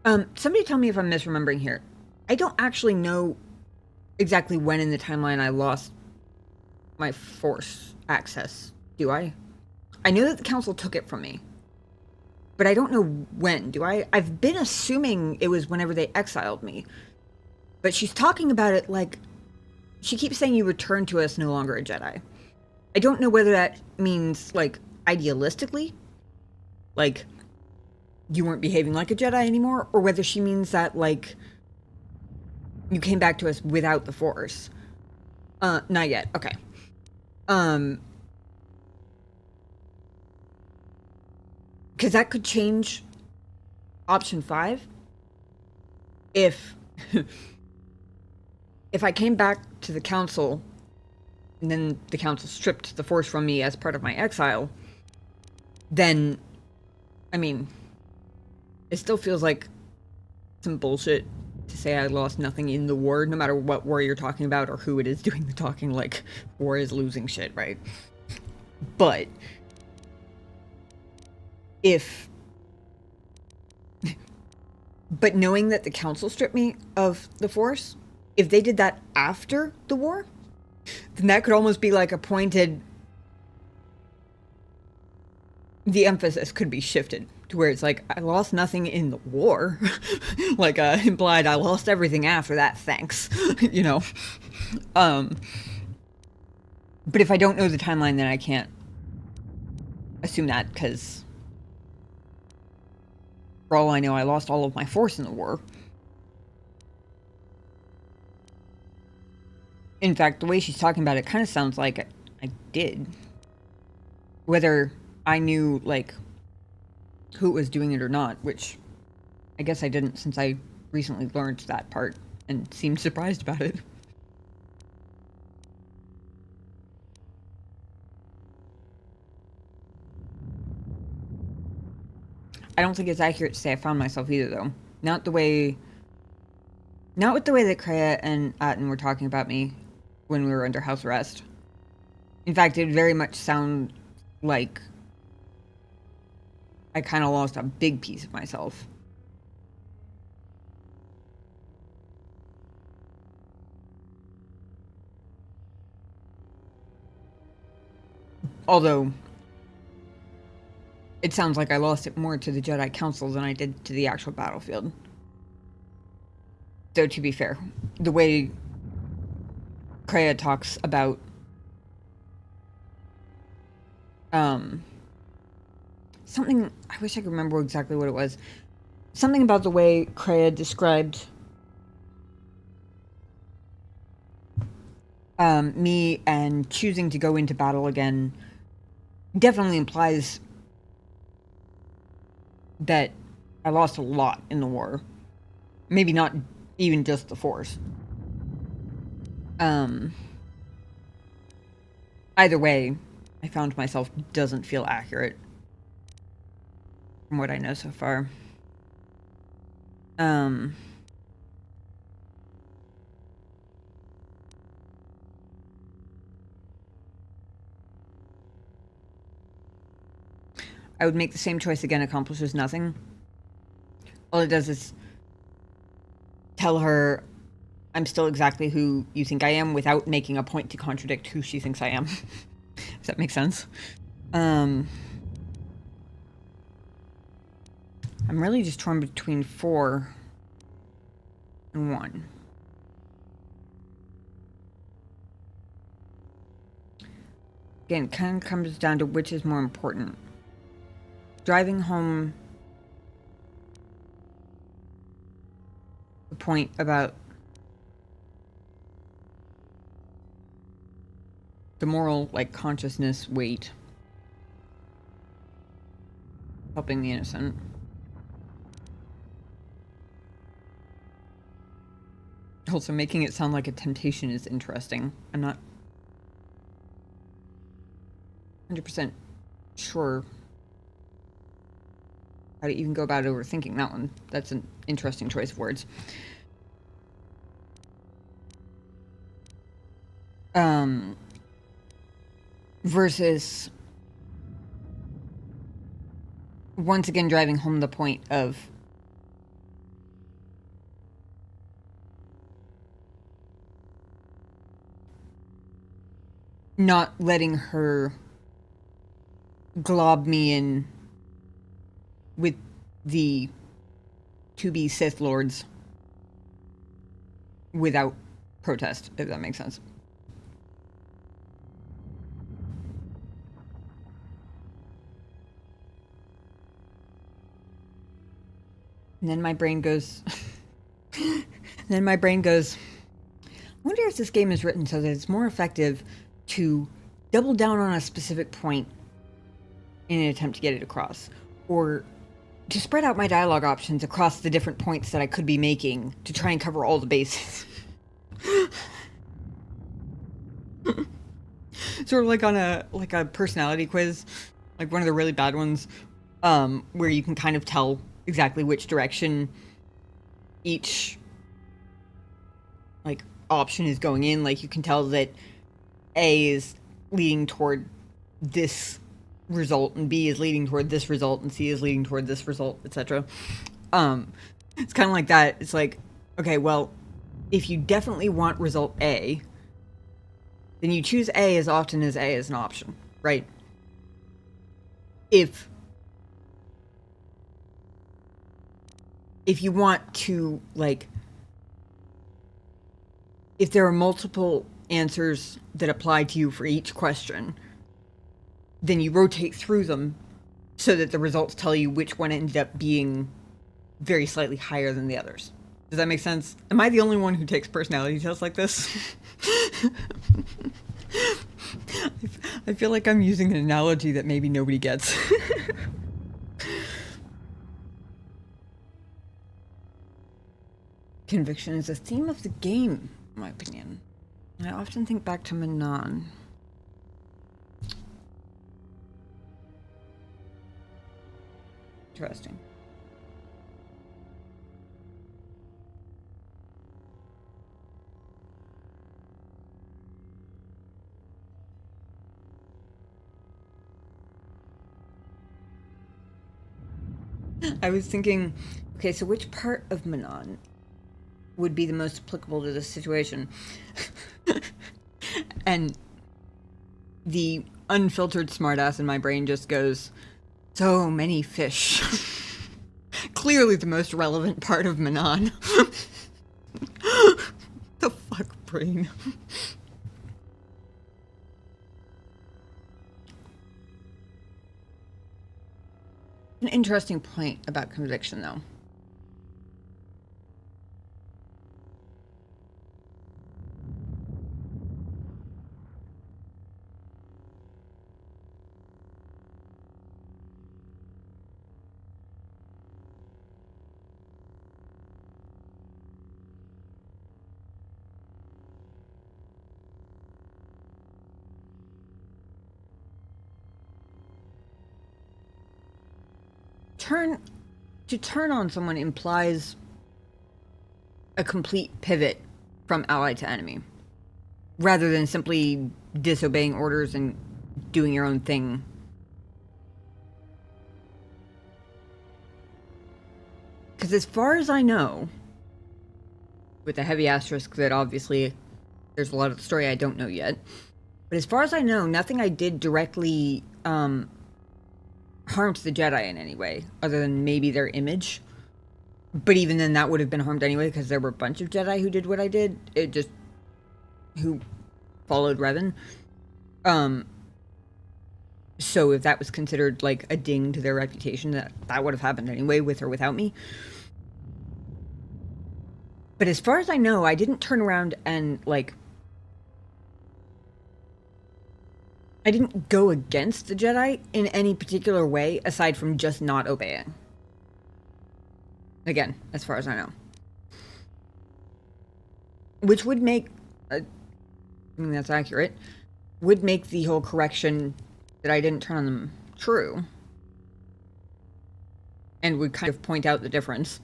Somebody tell me if I'm misremembering here. I don't actually know exactly when in the timeline I lost my Force access, do I? I know that the Council took it from me. But I don't know when, do I? I've been assuming it was whenever they exiled me. But she's talking about it like... She keeps saying you return to us no longer a Jedi. I don't know whether that means, like, idealistically, like, you weren't behaving like a Jedi anymore, or whether she means that, like, you came back to us without the Force. Not yet. Okay. Because that could change option 5. If I came back to the Council, and then the Council stripped the Force from me as part of my exile, then, I mean, it still feels like some bullshit to say I lost nothing in the war, no matter what war you're talking about or who it is doing the talking. Like, war is losing shit, right? But but knowing that the Council stripped me of the Force, if they did that after the war, then that could almost be like a pointed... The emphasis could be shifted to where it's like, I lost nothing in the war. Like, implied I lost everything after that, thanks. You know? But if I don't know the timeline, then I can't assume that, because for all I know, I lost all of my Force in the war. In fact, the way she's talking about it kind of sounds like I did. Whether I knew, like, who was doing it or not, which I guess I didn't, since I recently learned that part and seemed surprised about it. I don't think it's accurate to say I found myself either, though. Not with the way that Kreia and Atten were talking about me when we were under house arrest. In fact, it very much sound like I kind of lost a big piece of myself. Although, it sounds like I lost it more to the Jedi Council than I did to the actual battlefield. Though, to be fair, the way Kreia talks about something, I wish I could remember exactly what it was. Something about the way Kreia described me and choosing to go into battle again definitely implies that I lost a lot in the war. Maybe not even just the Force. Either way, I found myself doesn't feel accurate from what I know so far. I would make the same choice again, accomplishes nothing. All it does is tell her I'm still exactly who you think I am without making a point to contradict who she thinks I am. Does that make sense? I'm really just torn between 4 and 1. Again, it kind of comes down to which is more important. Driving home the point about the moral, like, consciousness weight. Helping the innocent. Also, making it sound like a temptation is interesting. I'm not 100% sure how to even go about overthinking that one. That's an interesting choice of words. Versus once again driving home the point of not letting her glob me in with the to-be Sith Lords without protest, if that makes sense. And then my brain goes... I wonder if this game is written so that it's more effective to double down on a specific point in an attempt to get it across. Or to spread out my dialogue options across the different points that I could be making to try and cover all the bases. Sort of like on a personality quiz, like one of the really bad ones, where you can kind of tell exactly which direction each like option is going in. Like you can tell that A is leading toward this result and B is leading toward this result and C is leading toward this result, etc. It's kind of like that. It's like, okay, well, if you definitely want result A, then you choose A as often as A is an option, right? If you want to, like, if there are multiple answers that apply to you for each question, then you rotate through them so that the results tell you which one ended up being very slightly higher than the others. Does that make sense? Am I the only one who takes personality tests like this? I feel like I'm using an analogy that maybe nobody gets. Conviction is a theme of the game, in my opinion. I often think back to Manon. Interesting. I was thinking, okay, so which part of Manon would be the most applicable to this situation? And the unfiltered smartass in my brain just goes, so many fish. Clearly the most relevant part of Manon. The fuck, brain. An interesting point about conviction, though. To turn on someone implies a complete pivot from ally to enemy, rather than simply disobeying orders and doing your own thing. Because as far as I know, with a heavy asterisk that obviously there's a lot of the story I don't know yet, but as far as I know, nothing I did directly harmed the Jedi in any way, other than maybe their image. But even then, that would have been harmed anyway, because there were a bunch of Jedi who did what I did. Who followed Revan. So if that was considered like a ding to their reputation, that would have happened anyway, with or without me. But as far as I know, I didn't turn around and like, I didn't go against the Jedi in any particular way, aside from just not obeying. Again, as far as I know. Which would make, I mean, that's accurate, would make the whole correction that I didn't turn on them true. And would kind of point out the difference.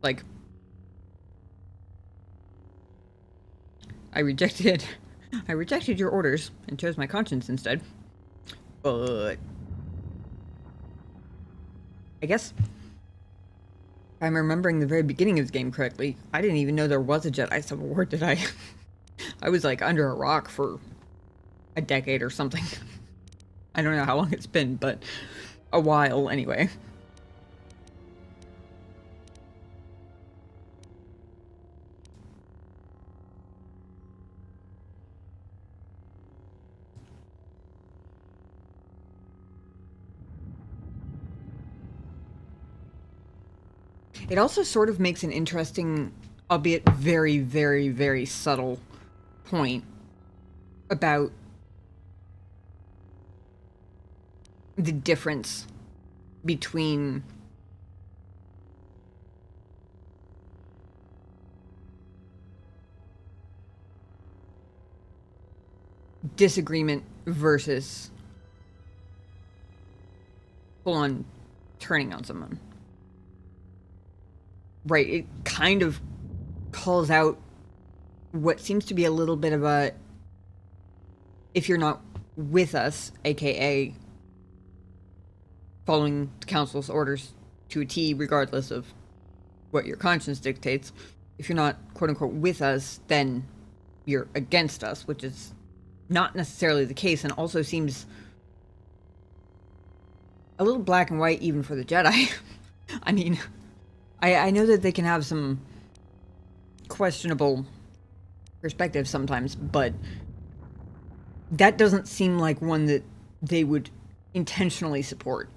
Like, I rejected your orders and chose my conscience instead. But I guess if I'm remembering the very beginning of the game correctly, I didn't even know there was a Jedi Civil War, did I? I was like under a rock for a decade or something. I don't know how long it's been, but a while anyway. It also sort of makes an interesting, albeit very, very, very subtle point about the difference between disagreement versus full-on turning on someone. Right, it kind of calls out what seems to be a little bit of a, if you're not with us, aka following the council's orders to a T, regardless of what your conscience dictates, if you're not quote-unquote with us, then you're against us, which is not necessarily the case, and also seems a little black and white even for the Jedi. I mean, I know that they can have some questionable perspectives sometimes, but that doesn't seem like one that they would intentionally support,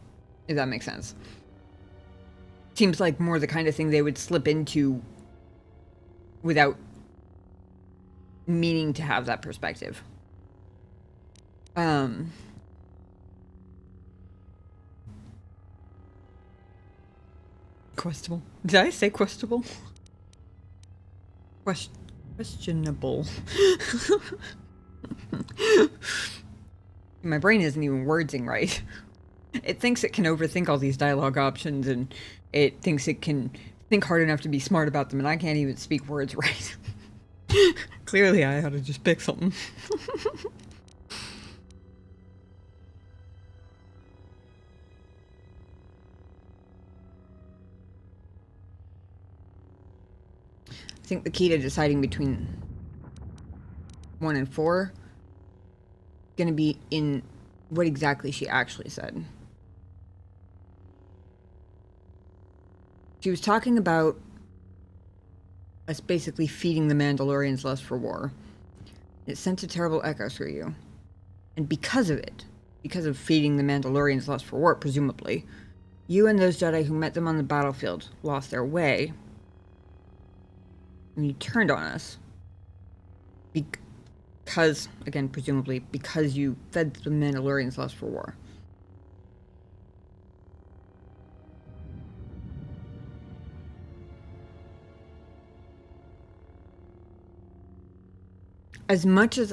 if that makes sense. seems like more the kind of thing they would slip into without meaning to have that perspective. Questionable. Did I say questionable? Questionable. My brain isn't even wordsing right. It thinks it can overthink all these dialogue options, and it thinks it can think hard enough to be smart about them, and I can't even speak words right. Clearly, I ought to just pick something. I think the key to deciding between 1 and 4 is going to be in what exactly she actually said. She was talking about us basically feeding the Mandalorians lust for war. It sent a terrible echo through you. And because of it, because of feeding the Mandalorians lust for war, presumably, you and those Jedi who met them on the battlefield lost their way. And you turned on us. Because, again, presumably, because you fed the Mandalorians lust for war. As much as...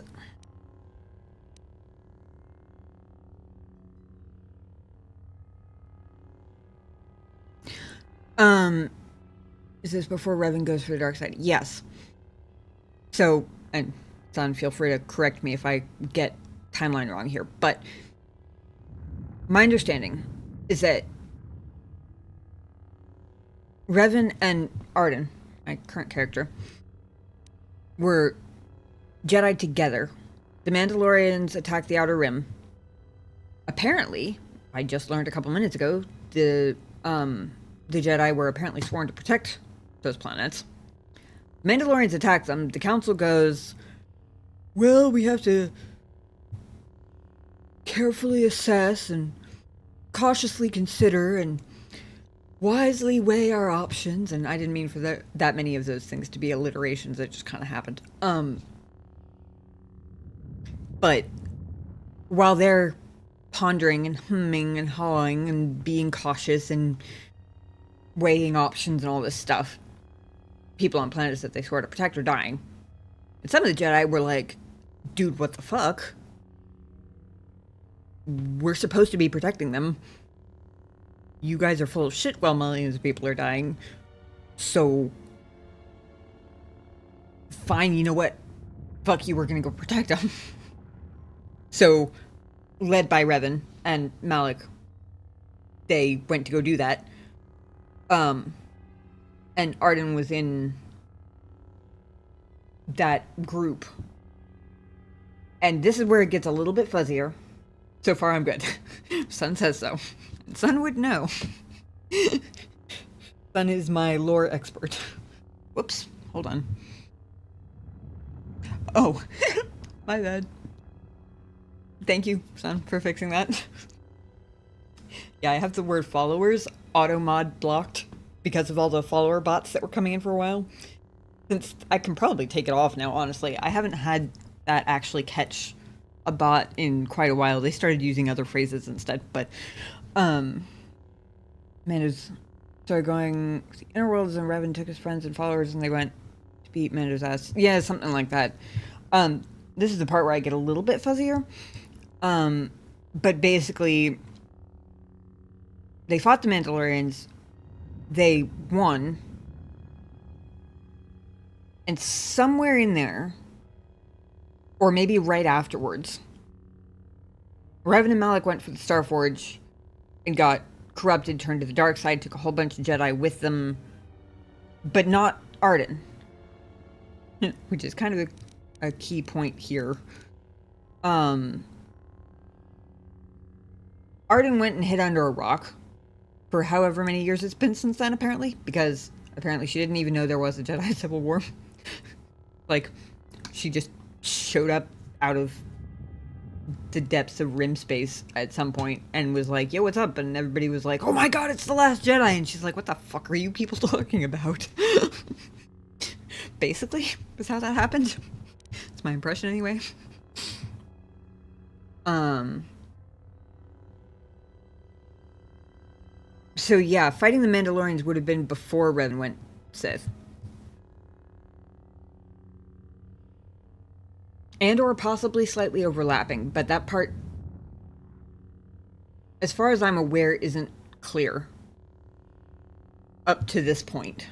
Is this before Revan goes for the dark side? Yes. So, and Son, feel free to correct me if I get timeline wrong here, but my understanding is that Revan and Arden, my current character, were Jedi together. The Mandalorians attacked the Outer Rim. Apparently, I just learned a couple minutes ago, the Jedi were apparently sworn to protect those planets. Mandalorians attack them. The Council goes, well, we have to carefully assess and cautiously consider and wisely weigh our options. And I didn't mean for that many of those things to be alliterations. That just kind of happened. But while they're pondering and humming and hawing and being cautious and weighing options and all this stuff, people on planets that they swore to protect are dying. And some of the Jedi were like, dude, what the fuck? We're supposed to be protecting them. You guys are full of shit while millions of people are dying. So, fine, you know what? Fuck you, we're gonna go protect them. So, led by Revan and Malik, they went to go do that. And Arden was in that group. And this is where it gets a little bit fuzzier. So far, I'm good. Son says so. Son would know. Son is my lore expert. Whoops. Hold on. Oh. My bad. Thank you, Son, for fixing that. Yeah, I have the word followers auto-mod blocked because of all the follower bots that were coming in for a while. Since I can probably take it off now, honestly. I haven't had that actually catch a bot in quite a while. They started using other phrases instead, but Mando's started going, the inner worlds, and Revan took his friends and followers and they went to beat Mando's ass. Yeah, something like that. This is the part where I get a little bit fuzzier. But basically, they fought the Mandalorians, they won, and somewhere in there, or maybe right afterwards, Revan and Malik went for the Starforge and got corrupted, turned to the dark side, took a whole bunch of Jedi with them, but not Arden. Which is kind of a key point here. Arden went and hid under a rock for however many years it's been since then, apparently, because apparently she didn't even know there was a Jedi Civil War. Like, she just showed up out of the depths of rim space at some point and was like, yo, what's up? And everybody was like, oh my god, it's the Last Jedi. And she's like, what the fuck are you people talking about? Basically, was how that happened. It's my impression anyway. So yeah, fighting the Mandalorians would have been before Revan went Sith. And or possibly slightly overlapping, but that part, as far as I'm aware, isn't clear. Up to this point.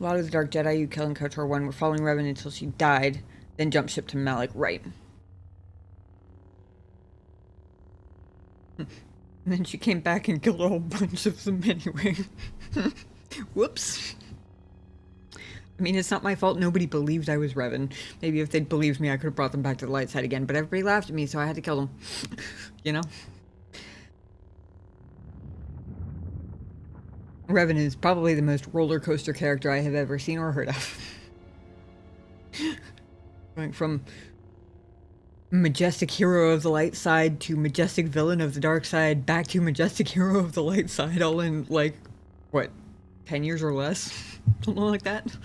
A lot of the Dark Jedi you kill in KOTOR 1 were following Revan until she died, then jumped ship to Malak, right. And then she came back and killed a whole bunch of them anyway. Whoops. I mean, it's not my fault nobody believed I was Revan. Maybe if they'd believed me, I could have brought them back to the light side again, but everybody laughed at me, so I had to kill them. You know? Revan is probably the most roller coaster character I have ever seen or heard of. Going from majestic hero of the light side to majestic villain of the dark side, back to majestic hero of the light side, all in, like, what, 10 years or less? Something like that.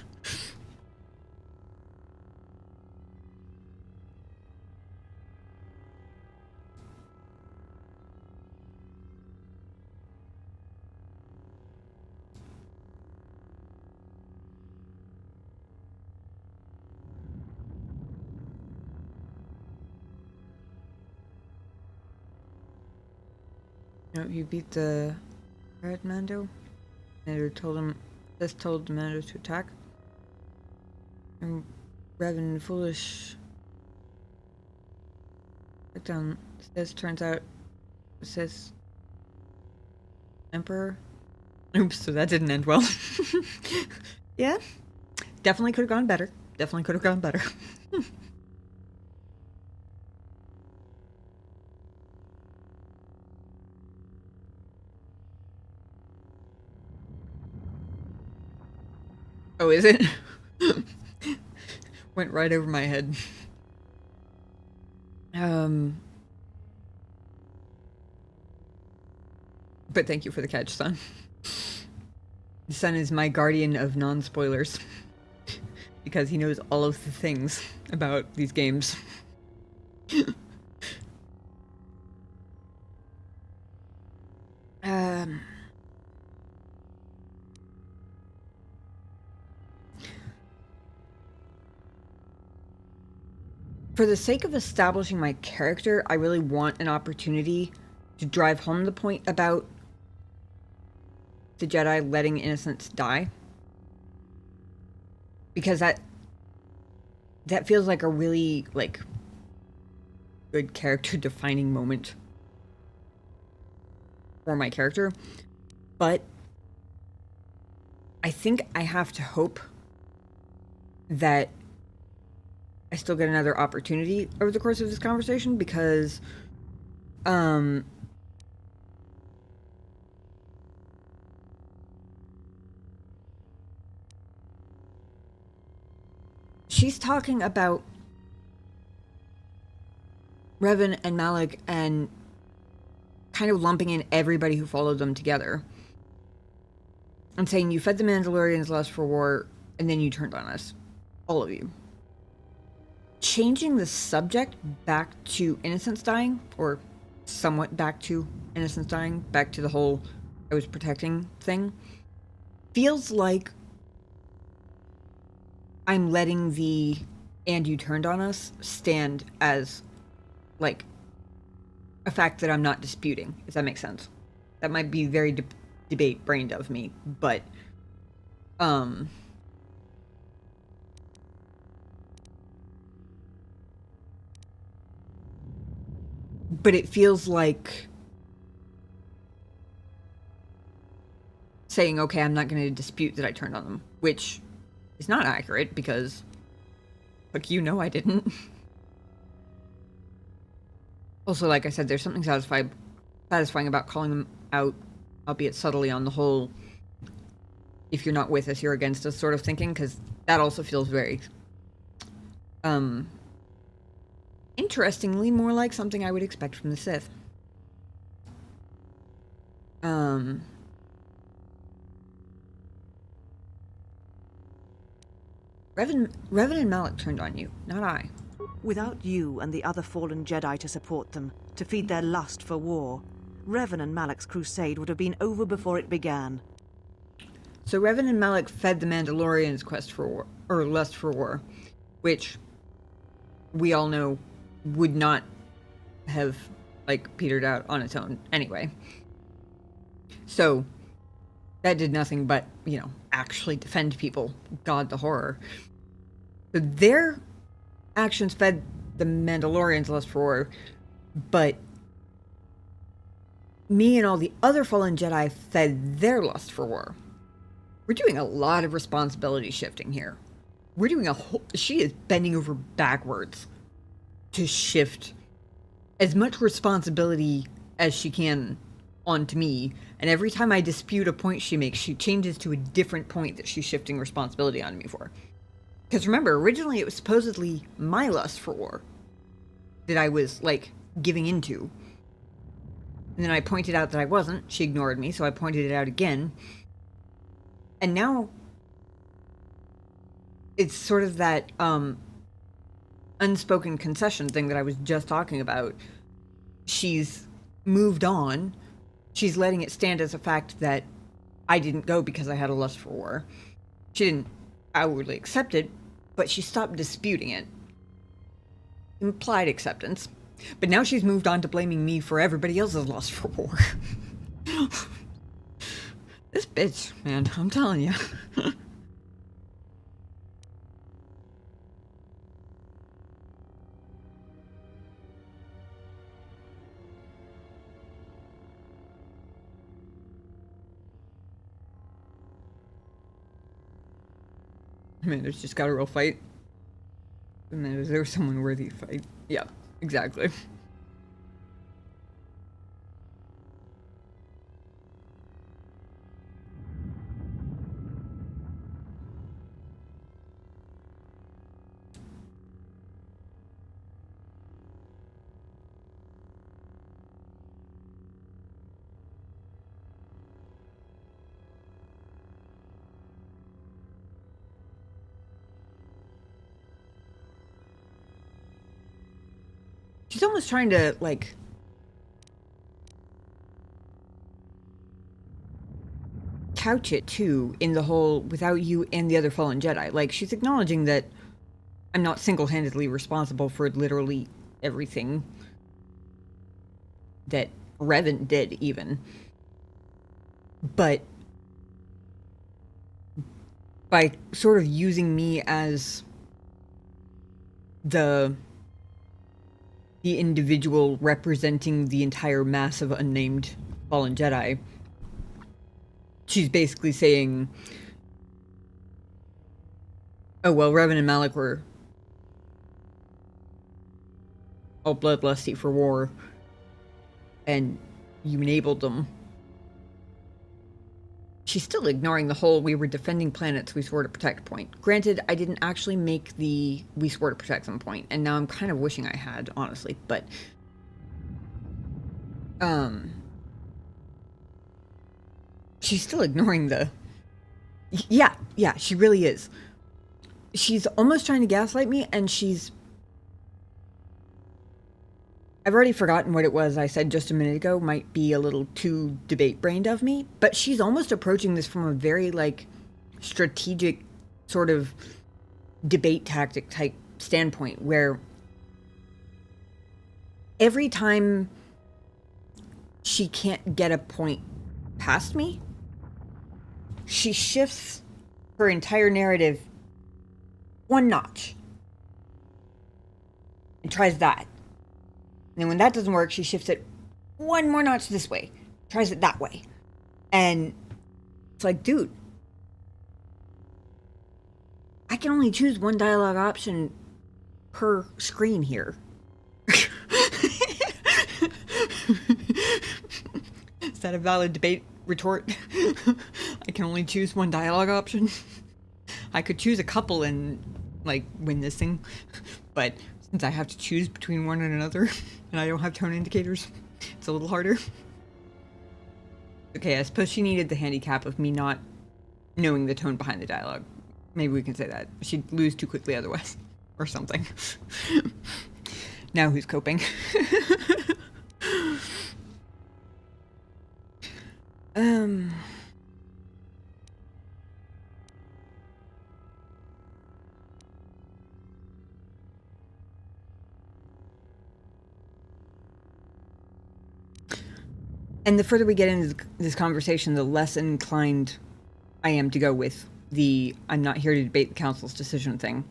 No, you beat the Red Mando? And told him, this told the Mando to attack. And Revan, foolish. Look down. This turns out, Sith Emperor. Oops, so that didn't end well. Yeah, definitely could have gone better. Definitely could have gone better. Oh, is it? Went right over my head. But thank you for the catch, son. The son is my guardian of non-spoilers. Because he knows all of the things about these games. For the sake of establishing my character, I really want an opportunity to drive home the point about the Jedi letting innocents die. Because that feels like a really, like, good character defining moment for my character. But I think I have to hope that I still get another opportunity over the course of this conversation, because she's talking about Revan and Malak and kind of lumping in everybody who followed them together and saying, you fed the Mandalorians lust for war and then you turned on us, all of you. Changing the subject back to innocents dying, or somewhat back to innocents dying, back to the whole I was protecting thing, feels like I'm letting the and you turned on us stand as, like, a fact that I'm not disputing, if that makes sense. That might be very debate-brained of me, but but it feels like saying, okay, I'm not going to dispute that I turned on them, which is not accurate because, look, you know I didn't. Also, like I said, there's something satisfying about calling them out, albeit subtly, on the whole, if you're not with us, you're against us sort of thinking, because that also feels very Interestingly, more like something I would expect from the Sith. Revan and Malik turned on you, not I. Without you and the other fallen Jedi to support them, to feed their lust for war, Revan and Malik's crusade would have been over before it began. So Revan and Malik fed the Mandalorians' quest for war, or lust for war, which we all know would not have, like, petered out on its own anyway. So that did nothing but, you know, actually defend people. God, the horror. So their actions fed the Mandalorians' lust for war, but me and all the other fallen Jedi fed their lust for war. We're doing a lot of responsibility shifting here. We're doing a whole... She is bending over backwards to shift as much responsibility as she can onto me. And every time I dispute a point she makes, she changes to a different point that she's shifting responsibility on me for. Because remember, originally it was supposedly my lust for war that I was, like, giving into. And then I pointed out that I wasn't. She ignored me, so I pointed it out again. And now it's sort of that unspoken concession thing that I was just talking about. She's moved on. She's letting it stand as a fact that I didn't go because I had a lust for war. She didn't outwardly accept it, but she stopped disputing it. Implied acceptance. But now she's moved on to blaming me for everybody else's lust for war. This bitch, man, I'm telling you. Man, there's just got a real fight. And then is there someone worthy to fight? Yeah, exactly. She's almost trying to, like, couch it, too, in the whole without you and the other fallen Jedi. Like, she's acknowledging that I'm not single-handedly responsible for literally everything that Revan did, even. But by sort of using me as the individual representing the entire mass of unnamed fallen Jedi, she's basically saying, oh, well, Revan and Malik were all bloodlusty for war, and you enabled them. She's still ignoring the whole we were defending planets we swore to protect point. Granted, I didn't actually make the we swore to protect them point, and now I'm kind of wishing I had, honestly, but she's still ignoring the... Yeah, she really is. She's almost trying to gaslight me, and she's... I've already forgotten what it was I said just a minute ago. Might be a little too debate-brained of me, but she's almost approaching this from a very, like, strategic sort of debate tactic type standpoint, where every time she can't get a point past me, she shifts her entire narrative one notch and tries that. And then when that doesn't work, she shifts it one more notch this way, tries it that way. And it's like, dude, I can only choose one dialogue option per screen here. Is that a valid debate retort? I can only choose one dialogue option. I could choose a couple and, like, win this thing, but Since I have to choose between one and another, and I don't have tone indicators, it's a little harder. Okay, I suppose she needed the handicap of me not knowing the tone behind the dialogue. Maybe we can say that. She'd lose too quickly otherwise. Or something. Now who's coping? And the further we get into this conversation, the less inclined I am to go with the I'm not here to debate the council's decision thing.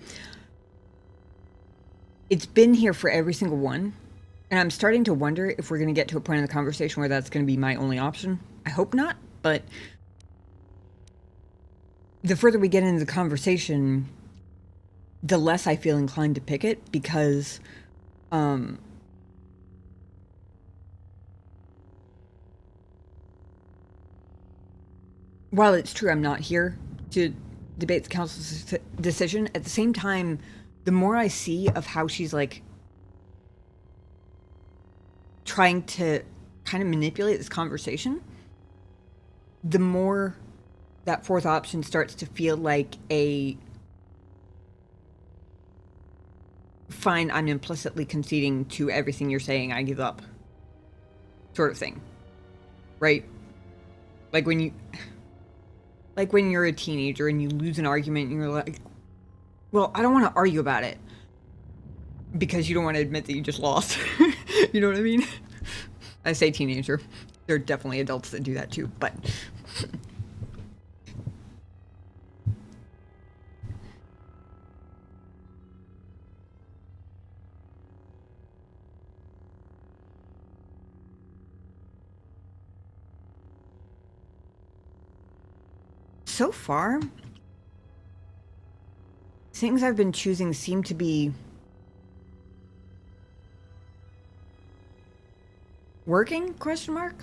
It's been here for every single one, and I'm starting to wonder if we're going to get to a point in the conversation where that's going to be my only option. I hope not, but the further we get into the conversation, the less I feel inclined to pick it, because while it's true I'm not here to debate the council's decision, at the same time, the more I see of how she's like trying to kind of manipulate this conversation, the more that fourth option starts to feel like a fine, I'm implicitly conceding to everything you're saying, I give up sort of thing. Right? Like when you're a teenager and you lose an argument and you're like, well, I don't want to argue about it because you don't want to admit that you just lost. You know what I mean? I say teenager. There are definitely adults that do that too, but so far, things I've been choosing seem to be working, question mark?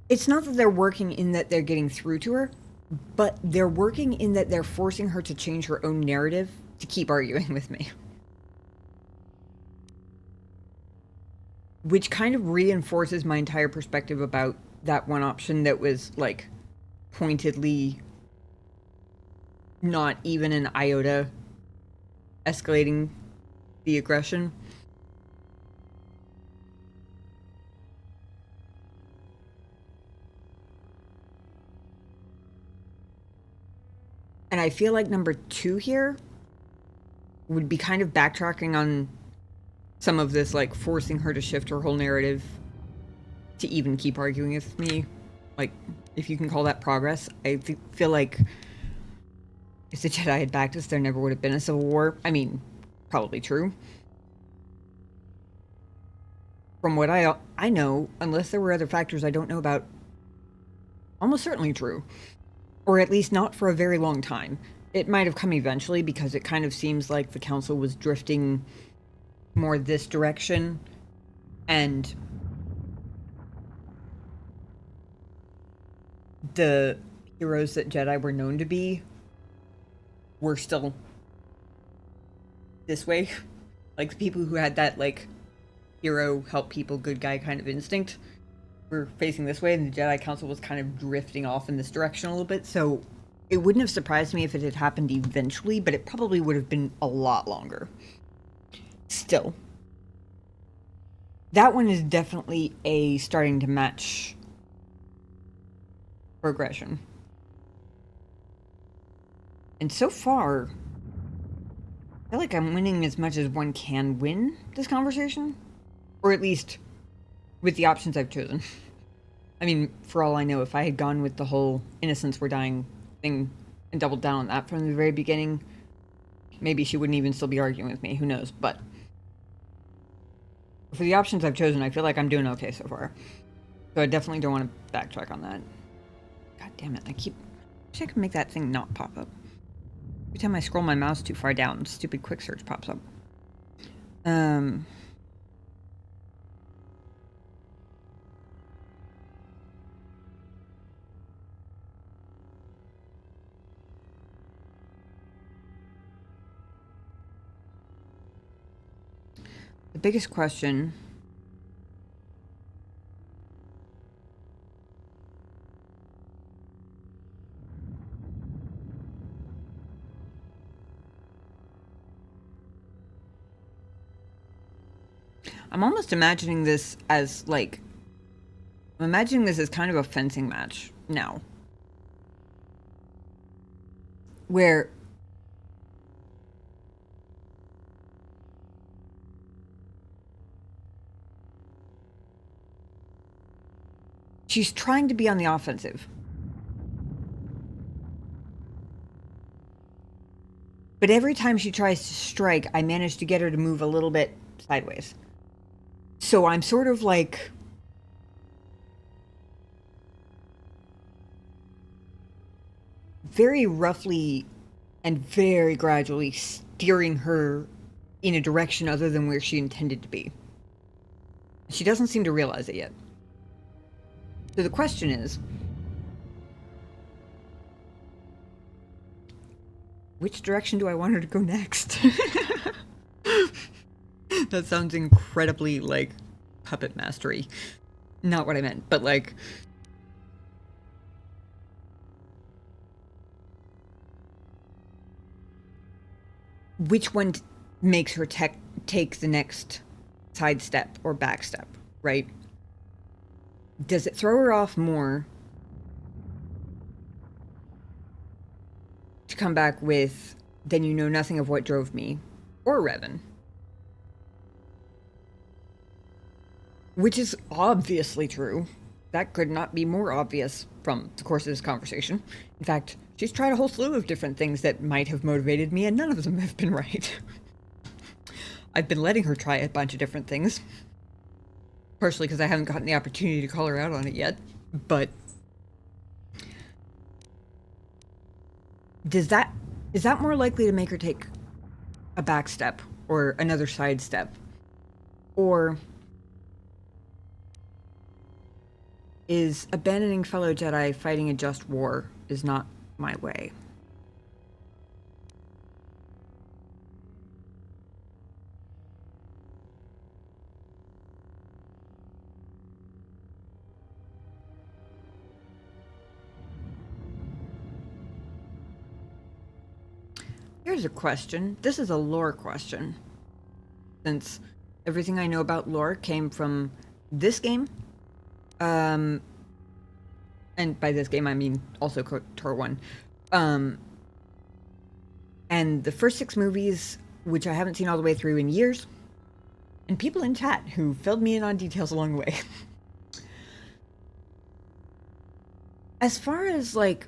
It's not that they're working in that they're getting through to her, but they're working in that they're forcing her to change her own narrative to keep arguing with me. Which kind of reinforces my entire perspective about that one option that was, like, pointedly not even an iota escalating the aggression. And I feel like number 2 here would be kind of backtracking on some of this, like, forcing her to shift her whole narrative to even keep arguing with me. Like, if you can call that progress. I feel like if the Jedi had backed us, there never would have been a civil war. I mean, probably true. From what I know, unless there were other factors I don't know about, almost certainly true. Or at least not for a very long time. It might have come eventually, because it kind of seems like the council was drifting more this direction, and the heroes that Jedi were known to be were still this way. Like, the people who had that, like, hero, help people, good guy kind of instinct were facing this way, and the Jedi Council was kind of drifting off in this direction a little bit, so it wouldn't have surprised me if it had happened eventually, but it probably would have been a lot longer. Still, that one is definitely a starting to match progression. And so far, I feel like I'm winning as much as one can win this conversation. Or at least with the options I've chosen. I mean, for all I know, if I had gone with the whole innocents were dying thing and doubled down on that from the very beginning, maybe she wouldn't even still be arguing with me. Who knows? But for the options I've chosen, I feel like I'm doing okay so far. So I definitely don't want to backtrack on that. God damn it. I wish I could make that thing not pop up. Every time I scroll my mouse too far down, stupid quick search pops up. The biggest question... I'm almost imagining this as, like... I'm imagining this as kind of a fencing match now. Where... she's trying to be on the offensive. But every time she tries to strike, I manage to get her to move a little bit sideways. So I'm sort of like... very roughly and very gradually steering her in a direction other than where she intended to be. She doesn't seem to realize it yet. So the question is, which direction do I want her to go next? That sounds incredibly, like, puppet mastery. Not what I meant, but, like... which one makes her take the next sidestep or backstep, right? Does it throw her off more to come back with, then you know nothing of what drove me, or Revan? Which is obviously true. That could not be more obvious from the course of this conversation. In fact, she's tried a whole slew of different things that might have motivated me, and none of them have been right. I've been letting her try a bunch of different things. Partially because I haven't gotten the opportunity to call her out on it yet, but... is that more likely to make her take a back step, or another side step? Or... is abandoning fellow Jedi fighting a just war is not my way? Here's a question. This is a lore question. Since everything I know about lore came from this game, and by this game I mean also KOTOR 1, and the first 6 movies, which I haven't seen all the way through in years, and people in chat who filled me in on details along the way. As far as, like,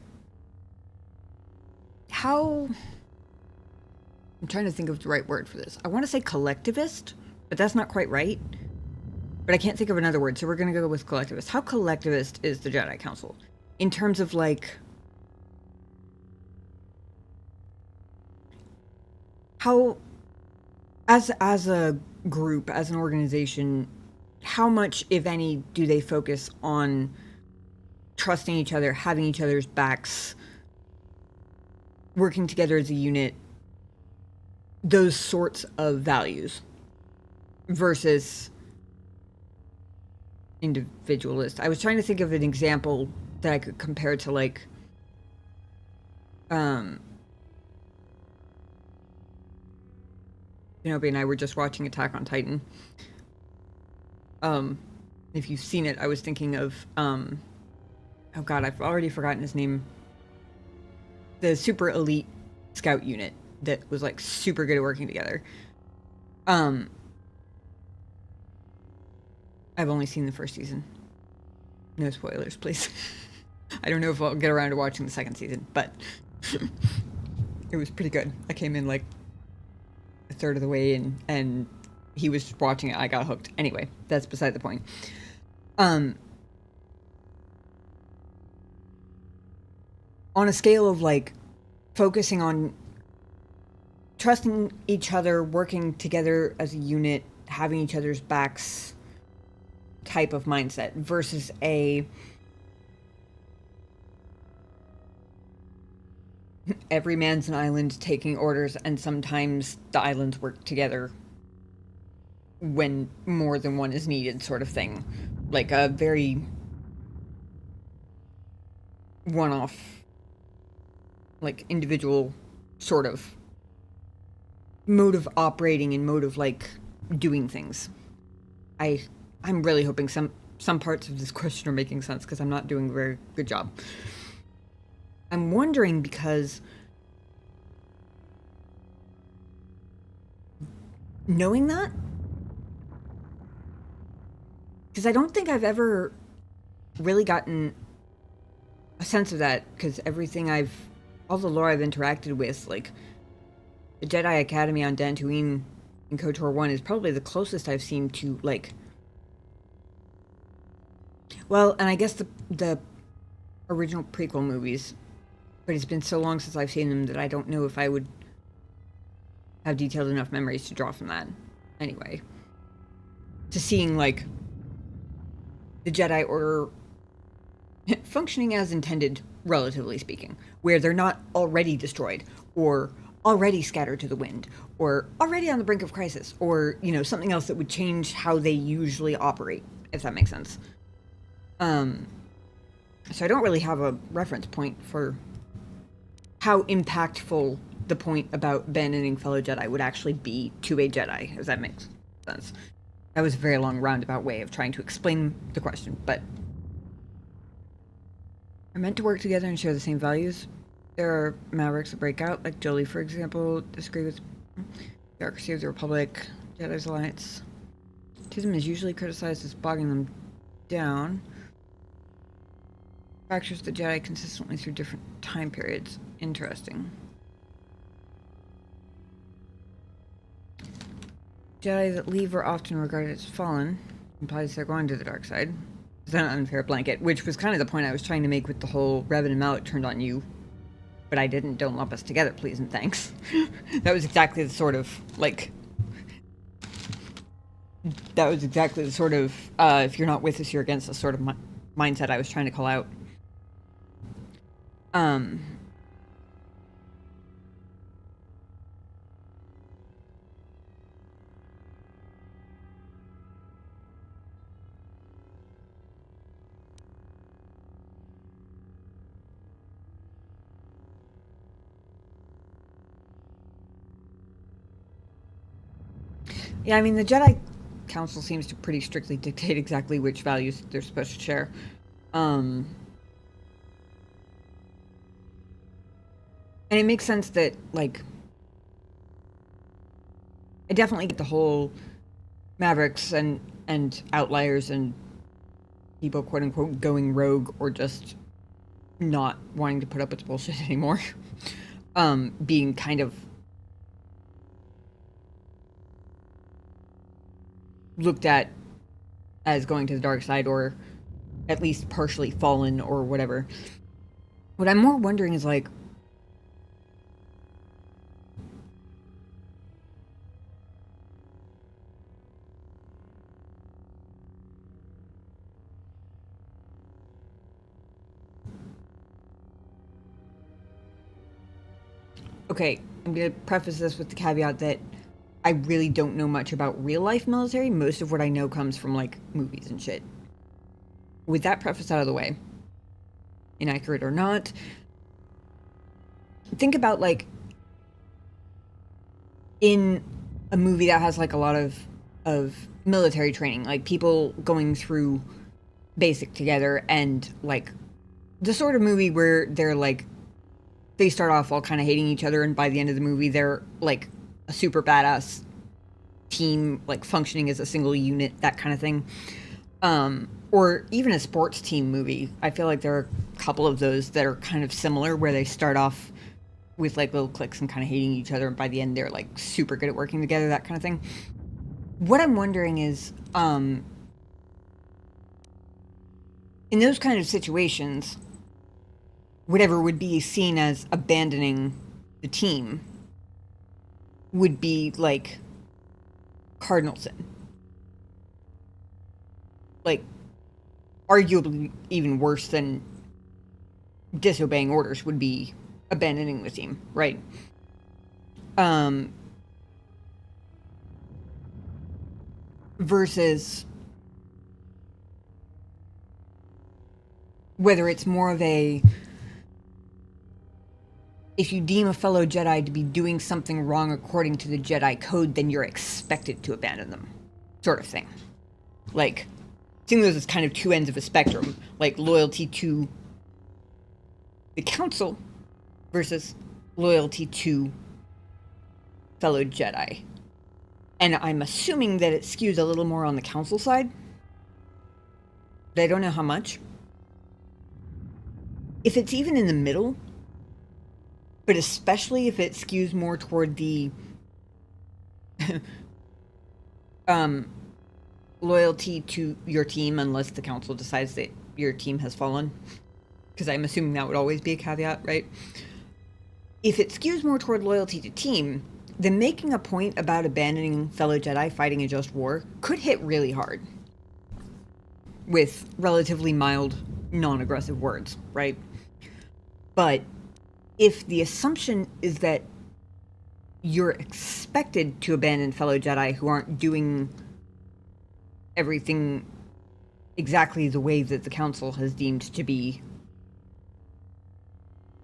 how... I'm trying to think of the right word for this. I want to say collectivist, but that's not quite right. But I can't think of another word, so we're going to go with collectivist. How collectivist is the Jedi Council? In terms of, like... how... as a group, as an organization, how much, if any, do they focus on trusting each other, having each other's backs, working together as a unit, those sorts of values, versus individualist? I was trying to think of an example that I could compare to, like, Kenobi and I were just watching Attack on Titan. If you've seen it, I was thinking of, oh god, I've already forgotten his name. The super elite scout unit that was, like, super good at working together. I've only seen the first season. No spoilers, please. I don't know if I'll get around to watching the second season, but it was pretty good. I came in, like, a third of the way in, and he was watching it. I got hooked. Anyway, that's beside the point. On a scale of, like, focusing on trusting each other, working together as a unit, having each other's backs type of mindset, versus a every man's an island taking orders, and sometimes the islands work together when more than one is needed, sort of thing. Like a very one-off, like individual sort of mode of operating and mode of like doing things. I'm really hoping some parts of this question are making sense, because I'm not doing a very good job. I'm wondering because knowing that, because I don't think I've ever really gotten a sense of that, because all the lore I've interacted with, like the Jedi Academy on Dantooine in KOTOR 1 is probably the closest I've seen to, like, well, and I guess the original prequel movies, but it's been so long since I've seen them that I don't know if I would have detailed enough memories to draw from that. Anyway, to seeing, like, the Jedi Order functioning as intended, relatively speaking, where they're not already destroyed, or already scattered to the wind, or already on the brink of crisis, or, you know, something else that would change how they usually operate, if that makes sense. So I don't really have a reference point for how impactful the point about abandoning fellow Jedi would actually be to a Jedi, if that makes sense. That was a very long roundabout way of trying to explain the question, but are meant to work together and share the same values. There are mavericks that break out, like Jolie, for example, disagree with the Archy of the Republic, Jedi's Alliance. Tism is usually criticized as bogging them down. Fractures the Jedi consistently through different time periods. Interesting. Jedi that leave are often regarded as fallen, implies they're going to the dark side. It's an unfair blanket, which was kind of the point I was trying to make with the whole Revan and Malak turned on you, but I didn't. Don't lump us together, please and thanks. That was exactly the sort of, like, if you're not with us, you're against us sort of mindset I was trying to call out. Yeah, I mean, the Jedi Council seems to pretty strictly dictate exactly which values they're supposed to share. And it makes sense that, like, I definitely get the whole mavericks and outliers and people, quote unquote, going rogue or just not wanting to put up with bullshit anymore. Being kind of looked at as going to the dark side, or at least partially fallen or whatever. What I'm more wondering is, like, okay, I'm going to preface this with the caveat that I really don't know much about real life military. Most of what I know comes from, like, movies and shit. With that preface out of the way, inaccurate or not, think about, like, in a movie that has, like, a lot of military training, like people going through basic together, and, like, the sort of movie where they're, like, they start off all kind of hating each other, and by the end of the movie they're, like, a super badass team, like, functioning as a single unit, that kind of thing. Or even a sports team movie. I feel like there are a couple of those that are kind of similar, where they start off with, like, little cliques and kind of hating each other, and by the end they're, like, super good at working together, that kind of thing. What I'm wondering is, in those kind of situations, whatever would be seen as abandoning the team would be, like, cardinal sin. Like, arguably even worse than disobeying orders would be abandoning the team, right? versus whether it's more of a, if you deem a fellow Jedi to be doing something wrong according to the Jedi Code, then you're expected to abandon them, sort of thing. Like, seeing those as kind of two ends of a spectrum, like loyalty to the Council versus loyalty to fellow Jedi. And I'm assuming that it skews a little more on the Council side. But I don't know how much. If it's even in the middle, but especially if it skews more toward the loyalty to your team, unless the Council decides that your team has fallen, because I'm assuming that would always be a caveat, right? If it skews more toward loyalty to team, then making a point about abandoning fellow Jedi fighting a just war could hit really hard with relatively mild, non-aggressive words, right? But if the assumption is that you're expected to abandon fellow Jedi who aren't doing everything exactly the way that the Council has deemed to be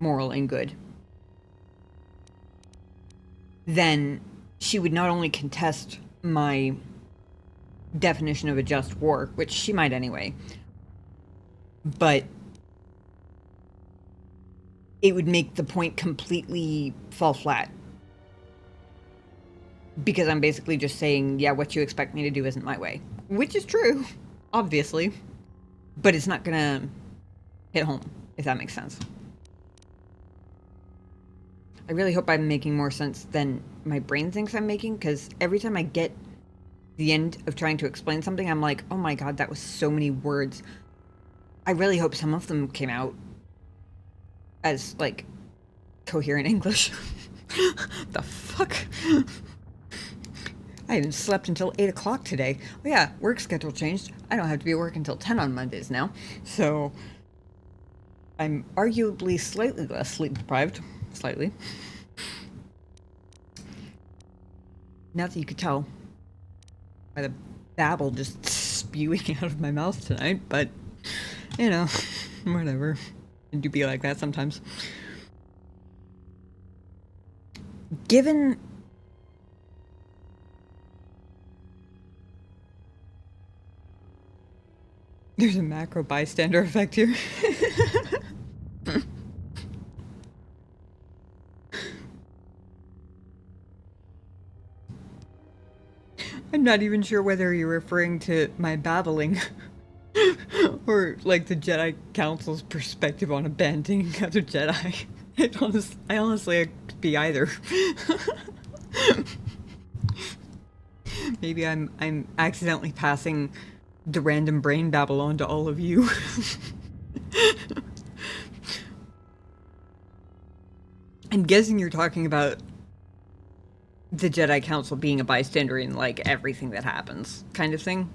moral and good, then she would not only contest my definition of a just war, which she might anyway, but it would make the point completely fall flat. Because I'm basically just saying, yeah, what you expect me to do isn't my way. Which is true, obviously. But it's not gonna hit home, if that makes sense. I really hope I'm making more sense than my brain thinks I'm making, because every time I get the end of trying to explain something, I'm like, oh my god, that was so many words. I really hope some of them came out as, like, coherent English. The fuck? I haven't slept until 8 o'clock today. Oh yeah, work schedule changed. I don't have to be at work until 10 on Mondays now. So I'm arguably slightly less sleep deprived. Slightly. Not that you could tell by the babble just spewing out of my mouth tonight, but, you know, whatever. I do be like that sometimes. Given there's a macro bystander effect here. I'm not even sure whether you're referring to my babbling or like the Jedi Council's perspective on abandoning other Jedi. I honestly could be either. Maybe I'm accidentally passing the random brain babble on to all of you. I'm guessing you're talking about the Jedi Council being a bystander in, like, everything that happens, kind of thing.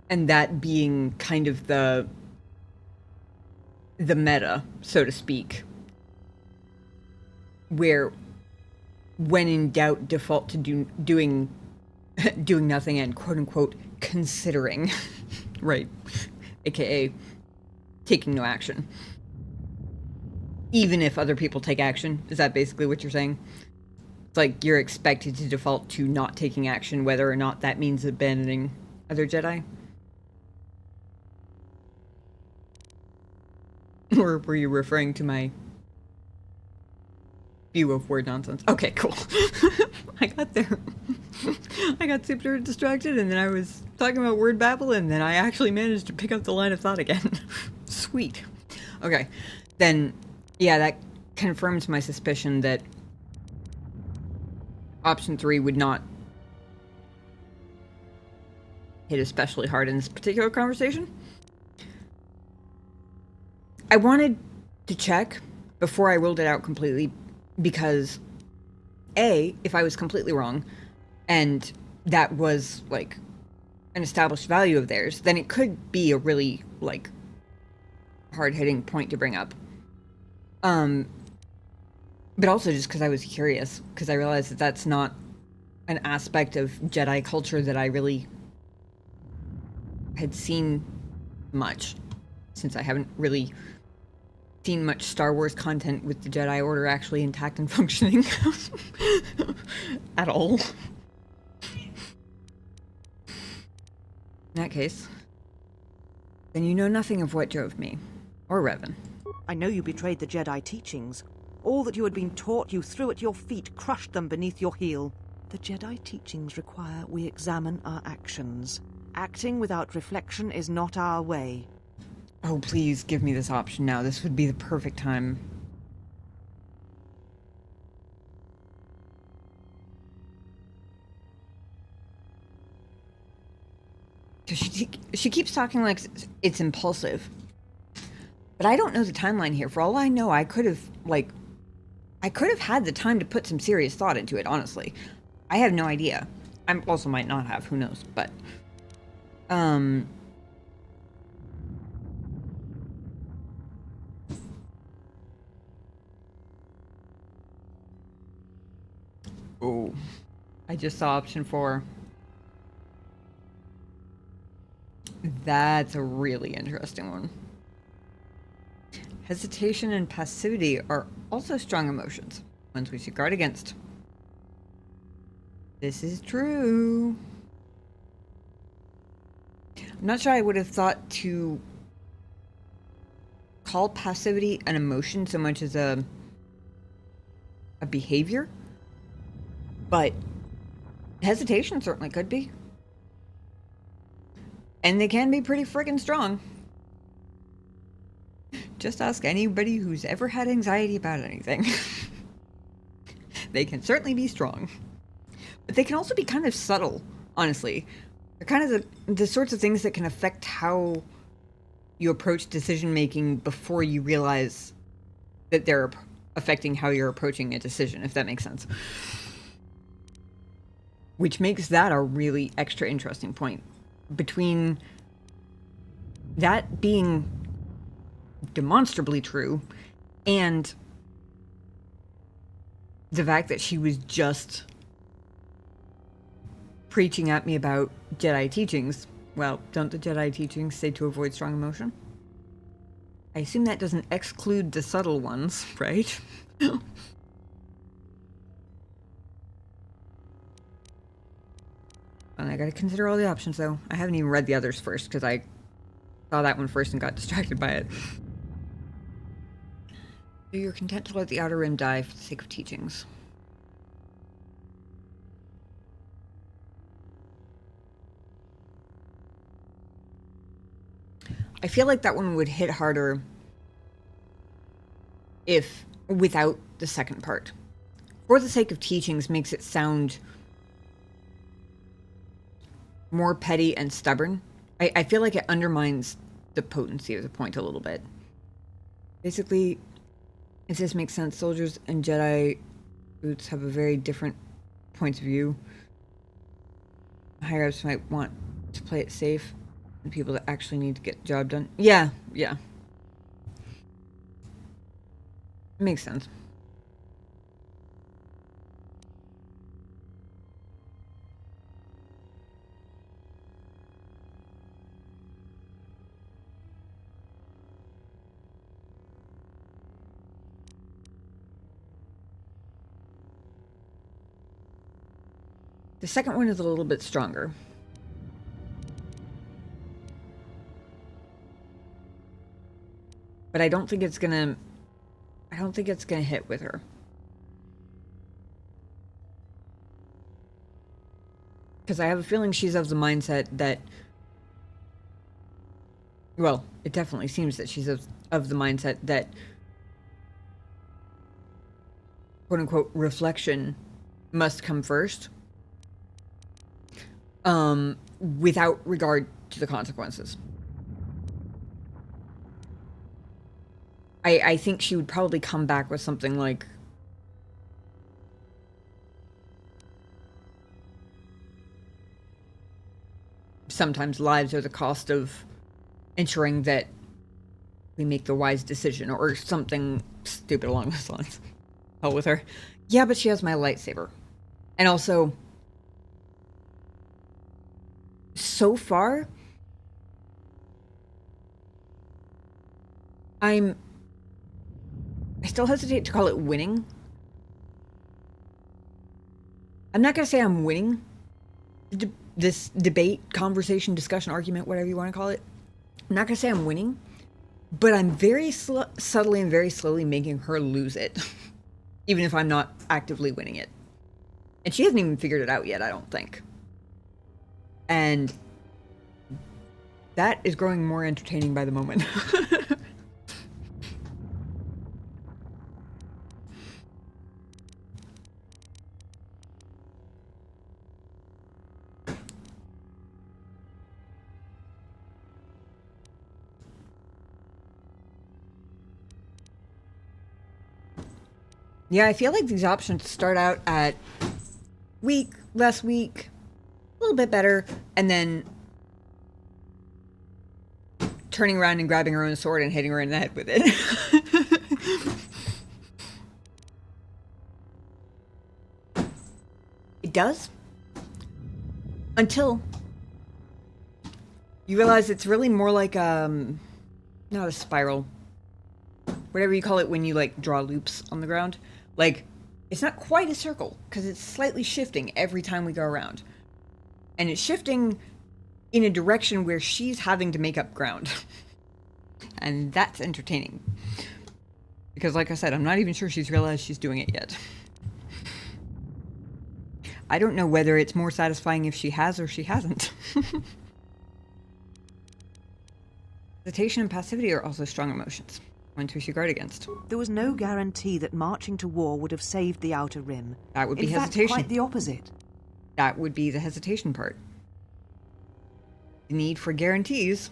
And that being kind of the meta, so to speak. Where, when in doubt, default to doing nothing and quote-unquote considering, right? AKA taking no action. Even if other people take action, is that basically what you're saying? It's like you're expected to default to not taking action, whether or not that means abandoning other Jedi? Or were you referring to my view of word nonsense? Okay, cool. I got there. I got super distracted, and then I was talking about word babble, and then I actually managed to pick up the line of thought again. Sweet. Okay, then, yeah, that confirms my suspicion that option 3 would not hit especially hard in this particular conversation. I wanted to check before I ruled it out completely, because A, if I was completely wrong, and that was, like, an established value of theirs, then it could be a really, like, hard-hitting point to bring up. But also just because I was curious, because I realized that that's not an aspect of Jedi culture that I really had seen much, since I haven't really seen much Star Wars content with the Jedi Order actually intact and functioning at all. In that case, then you know nothing of what drove me, or Revan. I know you betrayed the Jedi teachings. All that you had been taught, you threw at your feet, crushed them beneath your heel. The Jedi teachings require we examine our actions. Acting without reflection is not our way. Oh, please give me this option now. This would be the perfect time. She keeps talking like it's impulsive. But I don't know the timeline here. For all I know, I could have had the time to put some serious thought into it, honestly. I have no idea. I also might not have, who knows, but oh, I just saw option 4. That's a really interesting one. Hesitation and passivity are also strong emotions, ones we should guard against. This is true. I'm not sure I would have thought to call passivity an emotion so much as a behavior, but hesitation certainly could be. And they can be pretty friggin' strong. Just ask anybody who's ever had anxiety about anything. They can certainly be strong. But they can also be kind of subtle, honestly. They're kind of the sorts of things that can affect how you approach decision making before you realize that they're affecting how you're approaching a decision, if that makes sense. Which makes that a really extra interesting point. Between that being demonstrably true and the fact that she was just preaching at me about Jedi teachings. Well, don't the Jedi teachings say to avoid strong emotion? I assume that doesn't exclude the subtle ones, right? And I gotta consider all the options, though. I haven't even read the others first, because I saw that one first and got distracted by it. So you're content to let the Outer Rim die for the sake of teachings. I feel like that one would hit harder if without the second part. For the sake of teachings makes it sound more petty and stubborn. I feel like it undermines the potency of the point a little bit. Basically, if this makes sense, soldiers and Jedi boots have a very different points of view. Higher-ups might want to play it safe, and people that actually need to get the job done. Yeah. It makes sense. The second one is a little bit stronger. But I don't think it's gonna hit with her. Because I have a feeling she's of the mindset that, well, it definitely seems that she's of the mindset that, quote unquote, reflection must come first. Without regard to the consequences. I think she would probably come back with something like, sometimes lives are the cost of ensuring that we make the wise decision, or something stupid along those lines. Hell with her. Yeah, but she has my lightsaber. And also, so far, I still hesitate to call it winning. I'm not going to say I'm winning this debate, conversation, discussion, argument, whatever you want to call it. I'm not going to say I'm winning, but I'm very subtly and very slowly making her lose it, even if I'm not actively winning it. And she hasn't even figured it out yet, I don't think. And that is growing more entertaining by the moment. Yeah, I feel like these options start out at weak, less weak, a little bit better, and then turning around and grabbing her own sword and hitting her in the head with it. It does. Until you realize it's really more like, not a spiral. Whatever you call it when you, like, draw loops on the ground. Like, it's not quite a circle, because it's slightly shifting every time we go around. And it's shifting in a direction where she's having to make up ground. And that's entertaining. Because, like I said, I'm not even sure she's realized she's doing it yet. I don't know whether it's more satisfying if she has or she hasn't. Hesitation and passivity are also strong emotions. One to issue guard against. There was no guarantee that marching to war would have saved the Outer Rim. That would be In hesitation. fact, quite the opposite. That would be the hesitation part. The need for guarantees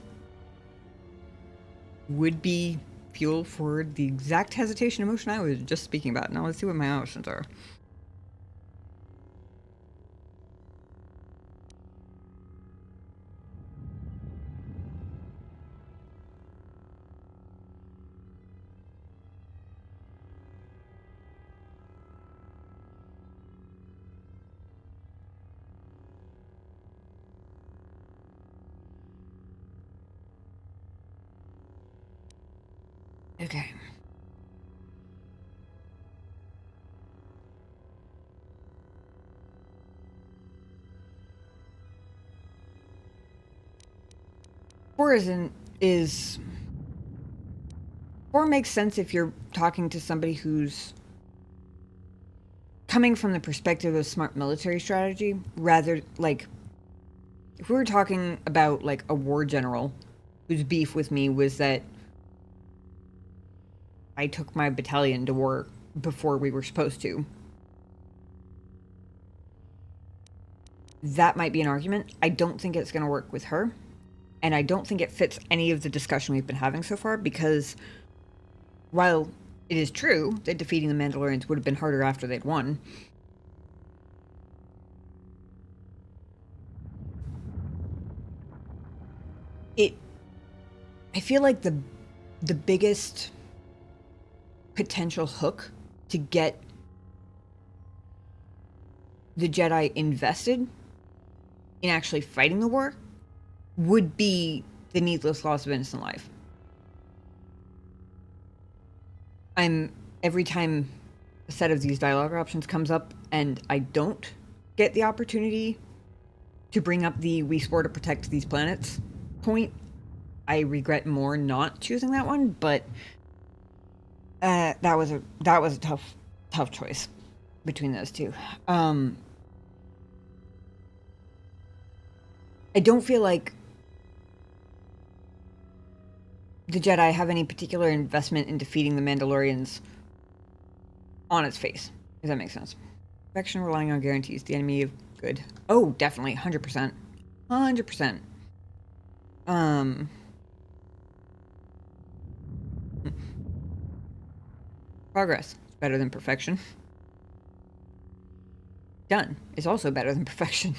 would be fuel for the exact hesitation emotion I was just speaking about. Now let's see what my emotions are. Okay. Four makes sense if you're talking to somebody who's coming from the perspective of smart military strategy, rather, like, if we were talking about, like, a war general whose beef with me was that I took my battalion to war before we were supposed to. That might be an argument. I don't think it's going to work with her. And I don't think it fits any of the discussion we've been having so far, because while it is true that defeating the Mandalorians would have been harder after they'd won, I feel like the biggest potential hook to get the Jedi invested in actually fighting the war would be the needless loss of innocent life. Every time a set of these dialogue options comes up and I don't get the opportunity to bring up the "we swore to protect these planets" point, I regret more not choosing that one, but that was a tough choice between those two. I don't feel like the Jedi have any particular investment in defeating the Mandalorians on its face, if that makes sense. Perfection relying on guarantees, the enemy of good. Oh, definitely, 100%. 100%. Progress is better than perfection. Done is also better than perfection.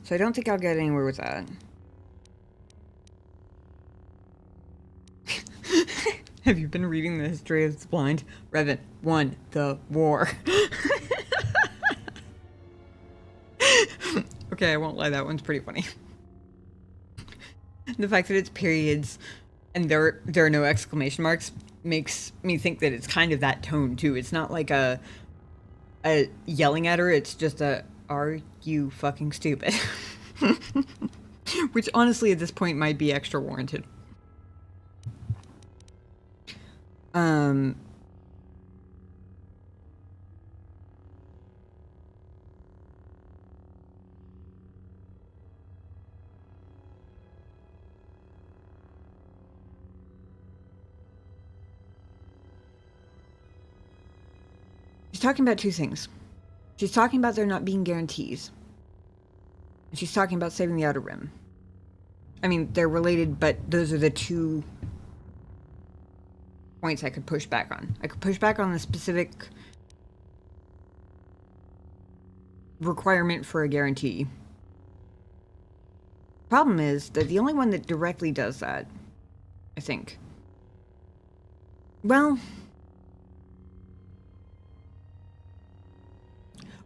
So I don't think I'll get anywhere with that. Have you been reading the history of the blind? Revan won the war. Okay, I won't lie, that one's pretty funny. The fact that it's periods and there are no exclamation marks makes me think that it's kind of that tone too. It's not like a yelling at her, it's just a, are you fucking stupid? Which honestly at this point might be extra warranted. She's talking about two things. She's talking about there not being guarantees. And she's talking about saving the Outer Rim. I mean, they're related, but those are the two points I could push back on. I could push back on the specific requirement for a guarantee. Problem is that the only one that directly does that, I think, well,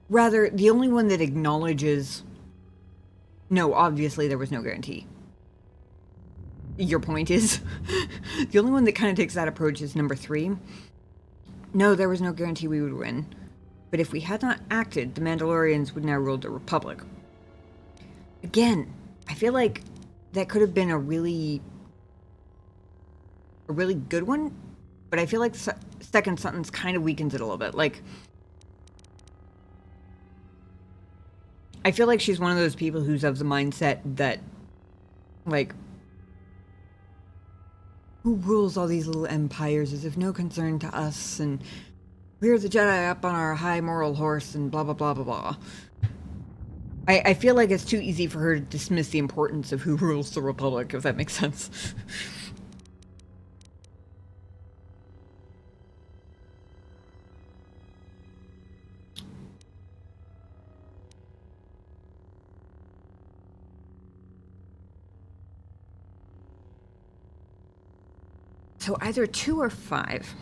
rather, the only one that acknowledges, no, obviously there was no guarantee. Your point is, the only one that kind of takes that approach is number 3. No, there was no guarantee we would win. But if we had not acted, the Mandalorians would now rule the Republic. Again, I feel like that could have been a really good one, but I feel like the second sentence kind of weakens it a little bit. Like, I feel like she's one of those people who's of the mindset that, like, who rules all these little empires is of no concern to us, and we're the Jedi up on our high moral horse, and blah, blah, blah, blah, blah. I feel like it's too easy for her to dismiss the importance of who rules the Republic, if that makes sense. So either 2 or 5.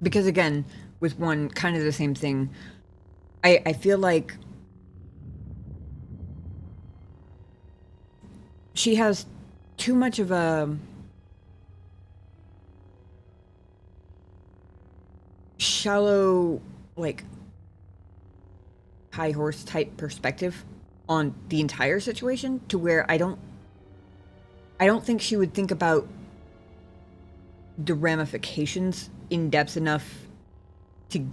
Because again, with 1, kind of the same thing. I feel like she has too much of a shallow, like, high horse type perspective on the entire situation, to where I don't think she would think about the ramifications in depth enough to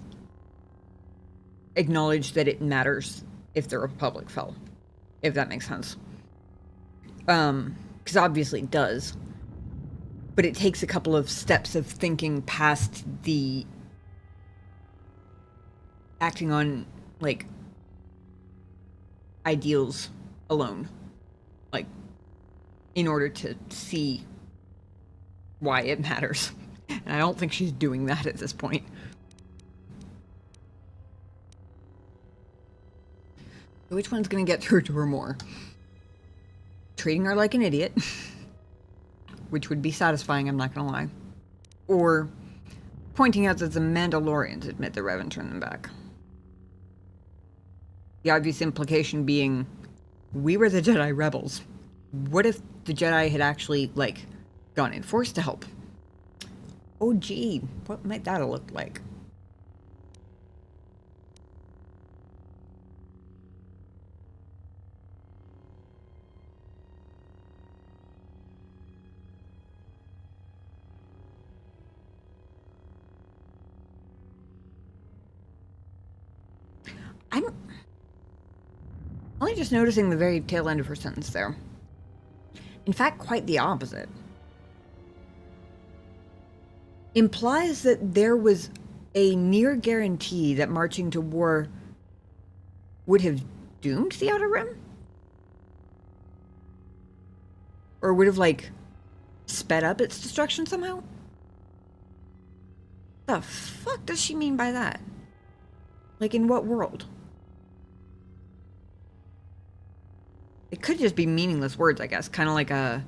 acknowledge that it matters if the Republic fell, if that makes sense. Because obviously it does, but it takes a couple of steps of thinking past the acting on, like, ideals alone, like, in order to see why it matters. And I don't think she's doing that at this point. So which one's gonna get through to her more? Treating her like an idiot, which would be satisfying, I'm not gonna lie, or pointing out that the Mandalorians admit that Revan turned them back. The obvious implication being, we were the Jedi rebels. What if the Jedi had actually, like, gone in force to help? Oh gee, what might that have looked like? I'm only just noticing the very tail end of her sentence there. In fact, quite the opposite. Implies that there was a near guarantee that marching to war would have doomed the Outer Rim? Or would have, like, sped up its destruction somehow? The fuck does she mean by that? Like, in what world? It could just be meaningless words, I guess. Kind of like I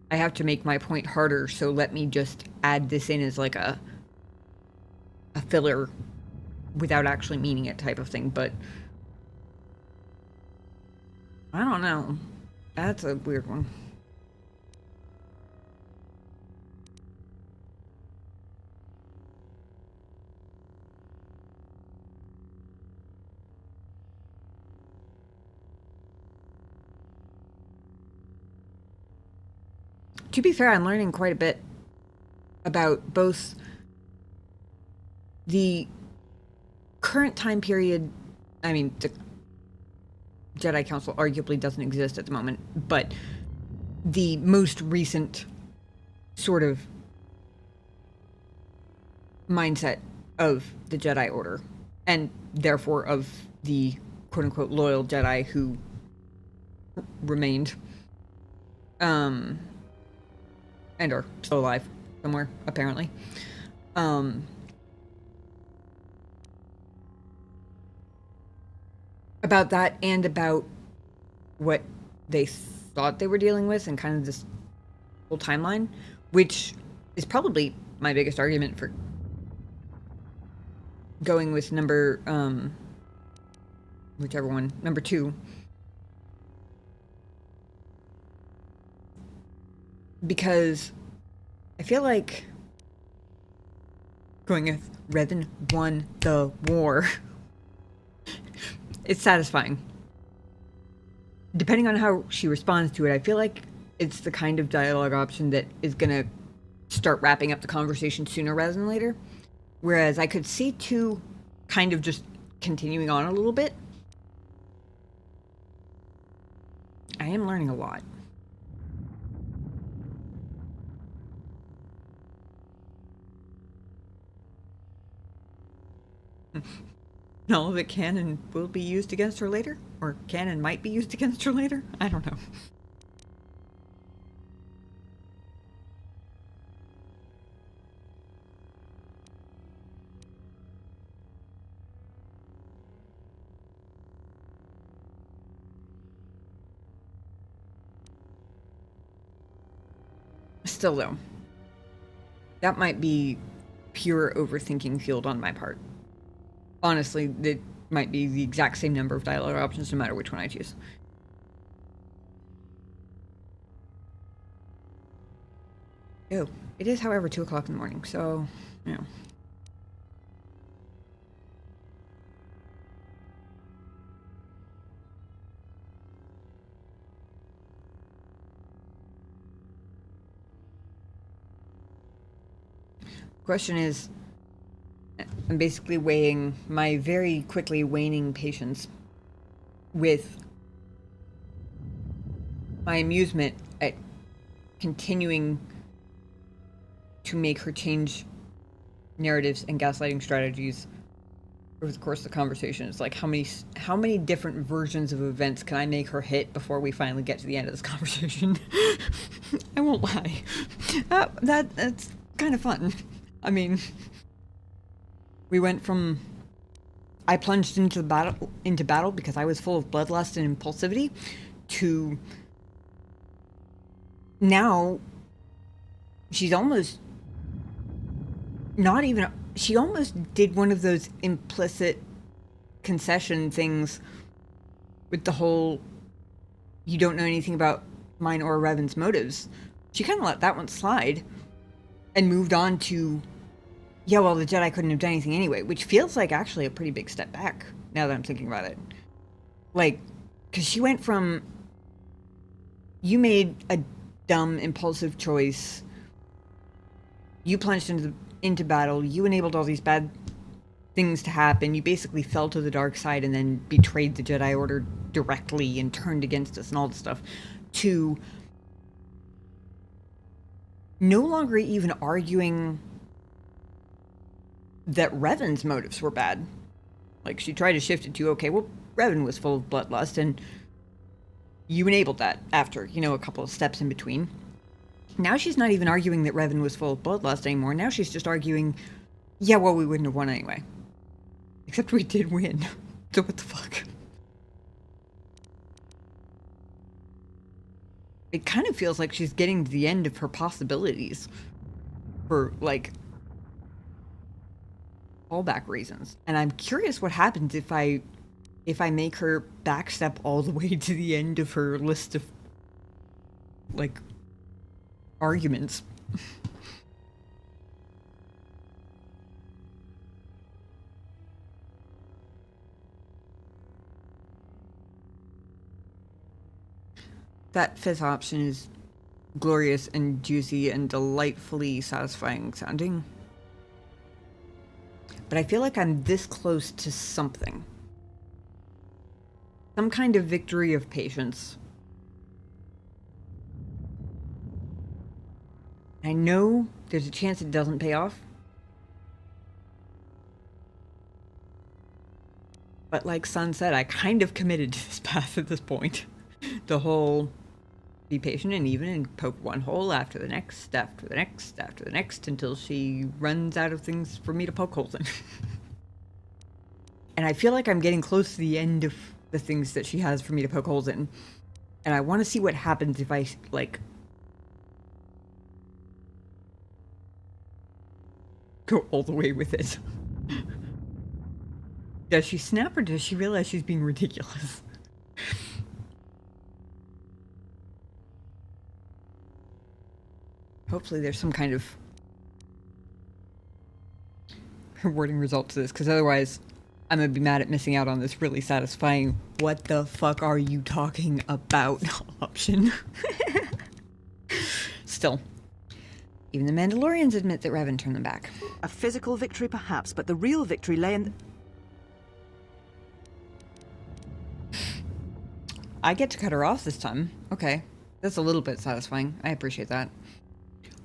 have to make my point harder, so let me just add this in as like a filler without actually meaning it type of thing. But I don't know. That's a weird one. To be fair, I'm learning quite a bit about both the current time period. I mean, the Jedi Council arguably doesn't exist at the moment, but the most recent sort of mindset of the Jedi Order, and therefore of the quote-unquote loyal Jedi who remained. And are still alive somewhere, apparently. About that and about what they thought they were dealing with and kind of this whole timeline, which is probably my biggest argument for going with whichever one, number 2. Because I feel like going with Revan won the war. It's satisfying. Depending on how she responds to it, I feel like it's the kind of dialogue option that is going to start wrapping up the conversation sooner rather than later. Whereas I could see 2 kind of just continuing on a little bit. I am learning a lot. No, the canon will be used against her later? Or canon might be used against her later? I don't know. Still, though, that might be pure overthinking fueled on my part. Honestly, it might be the exact same number of dialogue options no matter which one I choose. Oh, it is, however, 2 o'clock in the morning, so, you know. Question is, I'm basically weighing my very quickly waning patience with my amusement at continuing to make her change narratives and gaslighting strategies over the course of the conversation. It's like, how many different versions of events can I make her hit before we finally get to the end of this conversation? I won't lie. That's kind of fun. I mean, we went from I plunged into battle because I was full of bloodlust and impulsivity to now she's almost not even she almost did one of those implicit concession things with the whole you don't know anything about mine or Revan's motives. She kind of let that one slide and moved on to yeah, well, the Jedi couldn't have done anything anyway, which feels like actually a pretty big step back, now that I'm thinking about it. Like, because she went from, you made a dumb, impulsive choice, you plunged into battle, you enabled all these bad things to happen, you basically fell to the dark side and then betrayed the Jedi Order directly and turned against us and all this stuff, to no longer even arguing that Revan's motives were bad. Like, she tried to shift it to, okay, well, Revan was full of bloodlust, and you enabled that after, a couple of steps in between. Now she's not even arguing that Revan was full of bloodlust anymore. Now she's just arguing, yeah, well, we wouldn't have won anyway. Except we did win. So what the fuck? It kind of feels like she's getting to the end of her possibilities for, like, fallback reasons. And I'm curious what happens if I make her backstep all the way to the end of her list of, like, arguments. That fifth option is glorious and juicy and delightfully satisfying sounding. But I feel like I'm this close to something. Some kind of victory of patience. I know there's a chance it doesn't pay off. But like Sun said, I kind of committed to this path at this point. The whole be patient and even and poke one hole after the next, after the next, after the next, until she runs out of things for me to poke holes in. And I feel like I'm getting close to the end of the things that she has for me to poke holes in. And I want to see what happens if I, like, go all the way with it. Does she snap or does she realize she's being ridiculous? Hopefully there's some kind of rewarding result to this, because otherwise I'm going to be mad at missing out on this really satisfying what the fuck are you talking about option. Still, even the Mandalorians admit that Revan turned them back. A physical victory, perhaps, but the real victory lay in... I get to cut her off this time. Okay. That's a little bit satisfying. I appreciate that.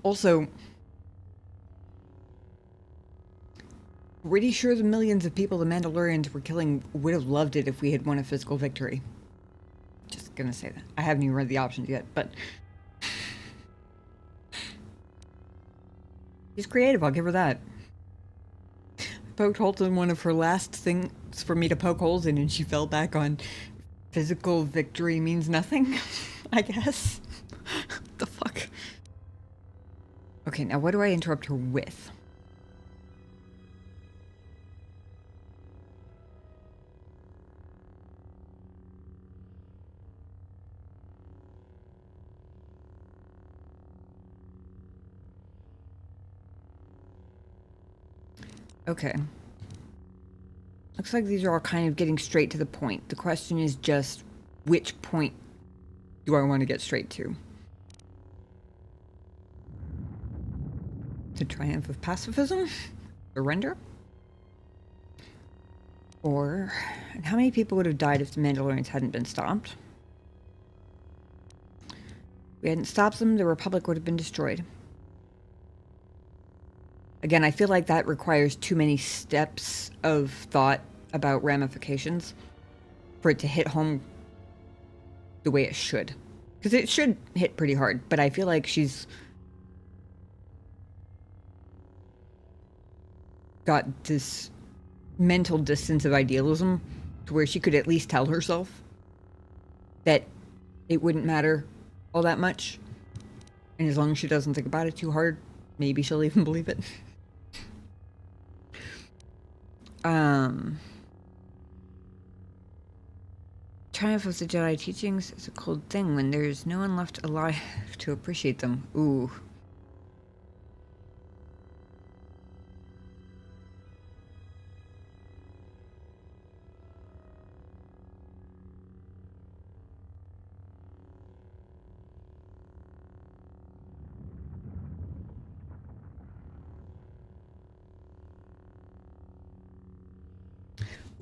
Also, pretty sure the millions of people the Mandalorians were killing would have loved it if we had won a physical victory. Just gonna say that. I haven't even read the options yet, but... she's creative, I'll give her that. I poked holes in one of her last things for me to poke holes in, and she fell back on physical victory means nothing, I guess. The fuck? Okay, now what do I interrupt her with? Okay. Looks like these are all kind of getting straight to the point. The question is just, which point do I want to get straight to? The triumph of pacifism? Surrender? Or, how many people would have died if the Mandalorians hadn't been stopped? If we hadn't stopped them, the Republic would have been destroyed. Again, I feel like that requires too many steps of thought about ramifications for it to hit home the way it should. Because it should hit pretty hard, but I feel like she's got this mental distance of idealism to where she could at least tell herself that it wouldn't matter all that much. And as long as she doesn't think about it too hard, maybe she'll even believe it. Triumph of the Jedi teachings is a cold thing when there's no one left alive to appreciate them. Ooh.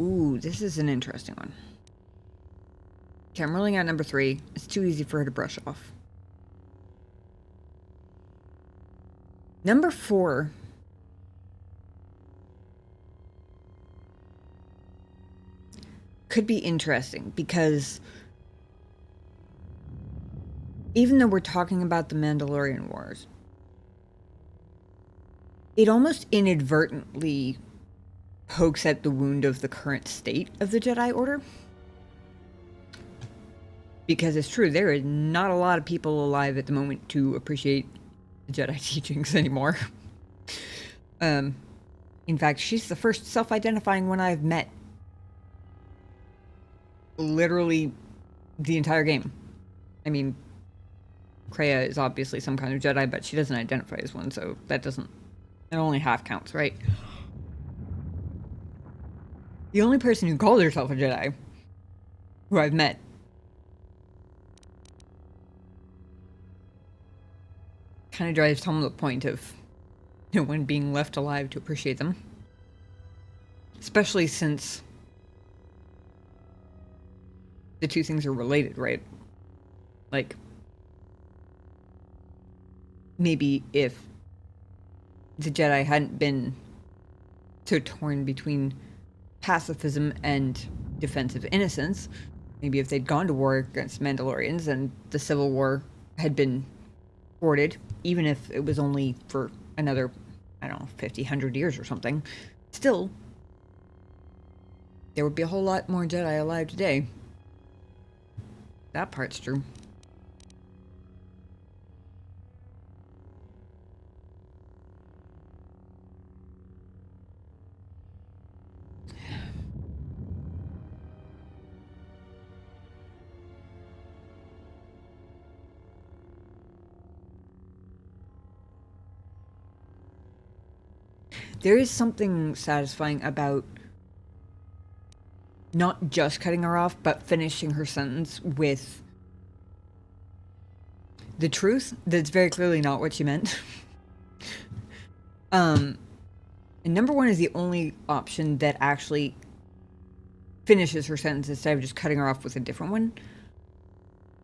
Ooh, this is an interesting one. Okay, I'm ruling out number 3. It's too easy for her to brush off. Number 4. Could be interesting because even though we're talking about the Mandalorian Wars, it almost inadvertently pokes at the wound of the current state of the Jedi Order. Because it's true, there is not a lot of people alive at the moment to appreciate the Jedi teachings anymore. In fact, she's the first self-identifying one I've met. Literally the entire game. I mean, Kreia is obviously some kind of Jedi, but she doesn't identify as one, so that only half counts, right? The only person who calls herself a Jedi, who I've met, kind of drives home the point of no one being left alive to appreciate them. Especially since the two things are related, right? Like, maybe if the Jedi hadn't been so torn between pacifism and defense of innocence, maybe if they'd gone to war against Mandalorians and the Civil War had been thwarted, even if it was only for another, I don't know, 50, 100 years or something, still, there would be a whole lot more Jedi alive today. That part's true. There is something satisfying about not just cutting her off, but finishing her sentence with the truth that's very clearly not what she meant. And number one is the only option that actually finishes her sentence instead of just cutting her off with a different one.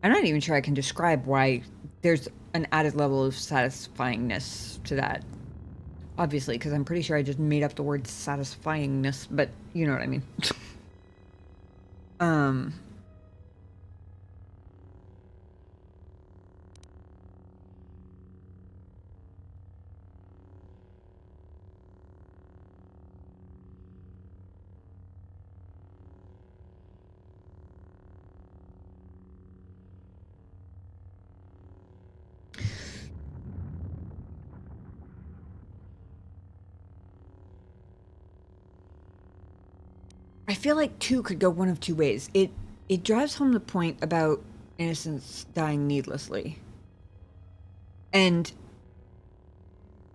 I'm not even sure I can describe why there's an added level of satisfyingness to that. Obviously, because I'm pretty sure I just made up the word satisfyingness, but you know what I mean. I feel like two could go one of two ways. It drives home the point about innocents dying needlessly. And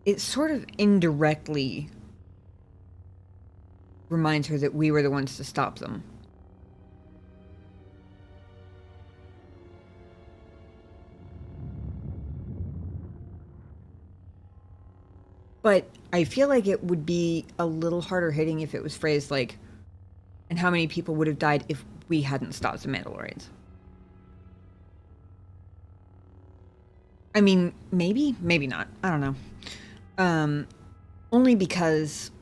it sort of indirectly reminds her that we were the ones to stop them. But I feel like it would be a little harder hitting if it was phrased like, and how many people would have died if we hadn't stopped the Mandalorians? I mean, maybe, maybe not. I don't know. Only because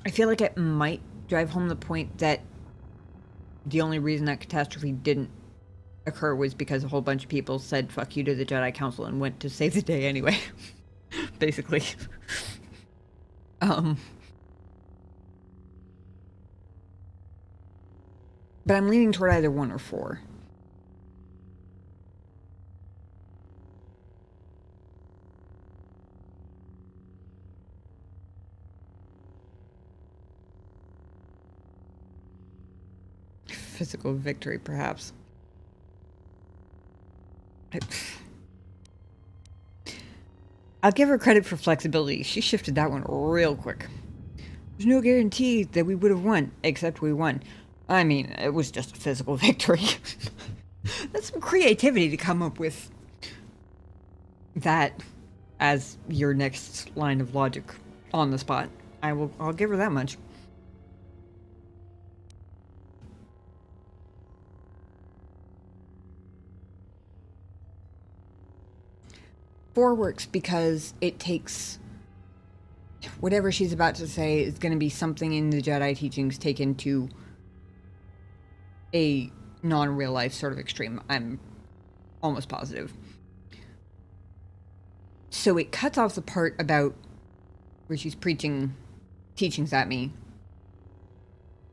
I feel like it might drive home the point that the only reason that catastrophe didn't occur was because a whole bunch of people said fuck you to the Jedi Council and went to save the day anyway. Basically. But I'm leaning toward either 1 or 4. Physical victory, perhaps. I'll give her credit for flexibility. She shifted that one real quick. There's no guarantee that we would have won, except we won. I mean, it was just a physical victory. That's some creativity to come up with that as your next line of logic on the spot. I'll give her that much. Four works because it takes whatever she's about to say is going to be something in the Jedi teachings taken to a non-real life sort of extreme. I'm almost positive. So it cuts off the part about where she's preaching teachings at me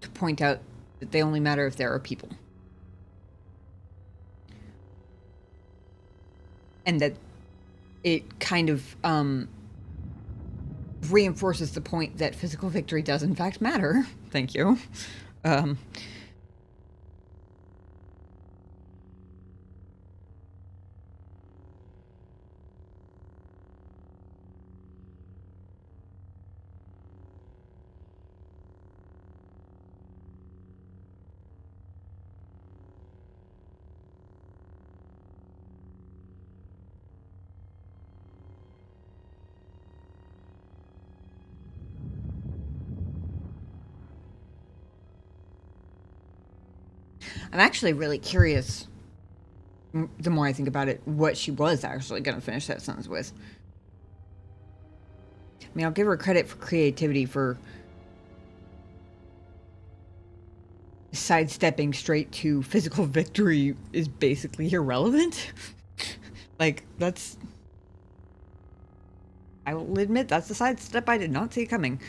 to point out that they only matter if there are people. And that it kind of reinforces the point that physical victory does in fact matter. Thank you. I'm actually really curious, the more I think about it, what she was actually going to finish that sentence with. I mean, I'll give her credit for creativity for sidestepping straight to physical victory is basically irrelevant. Like, that's... I will admit, that's a sidestep I did not see coming.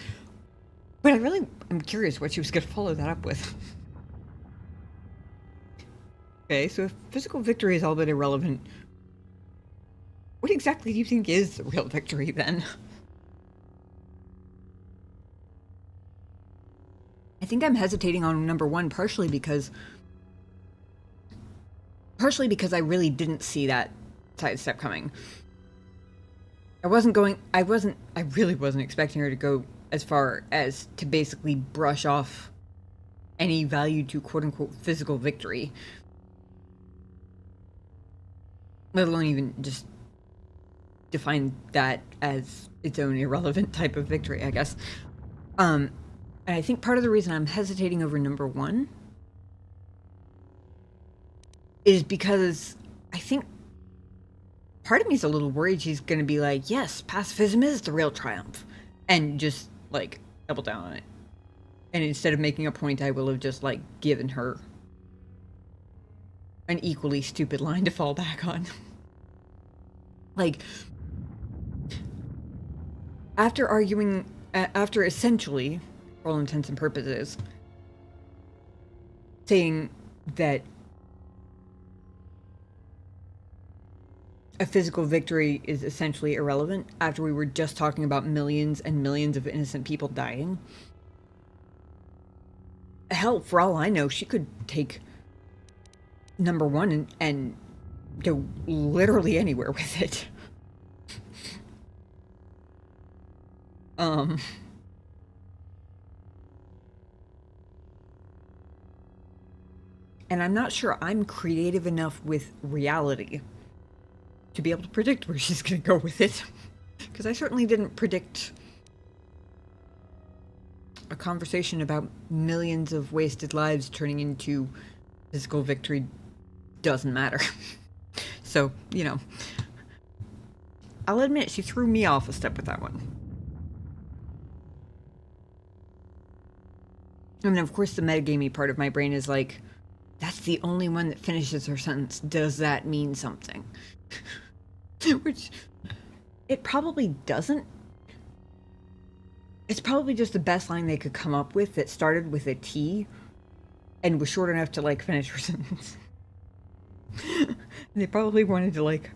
But I really am curious what she was going to follow that up with. Okay, so if physical victory is all but irrelevant, what exactly do you think is the real victory then? I think I'm hesitating on number one partially because I really didn't see that sidestep coming. I really wasn't expecting her to go as far as to basically brush off any value to quote-unquote physical victory. Let alone even just define that as its own irrelevant type of victory, I guess. And I think part of the reason I'm hesitating over number one is because I think part of me is a little worried she's going to be like, yes, pacifism is the real triumph. And just, like, double down on it. And instead of making a point, I will have just, like, given her an equally stupid line to fall back on. Like, after essentially, for all intents and purposes, saying that a physical victory is essentially irrelevant, after we were just talking about millions and millions of innocent people dying. Hell, for all I know, she could take number one and go literally anywhere with it. And I'm not sure I'm creative enough with reality to be able to predict where she's going to go with it. Because I certainly didn't predict a conversation about millions of wasted lives turning into physical victory doesn't matter. So, you know, I'll admit she threw me off a step with that one. And then, of course, the metagamey part of my brain is like, that's the only one that finishes her sentence. Does that mean something? Which, it probably doesn't. It's probably just the best line they could come up with that started with a T and was short enough to, like, finish her sentence. They probably wanted to, like,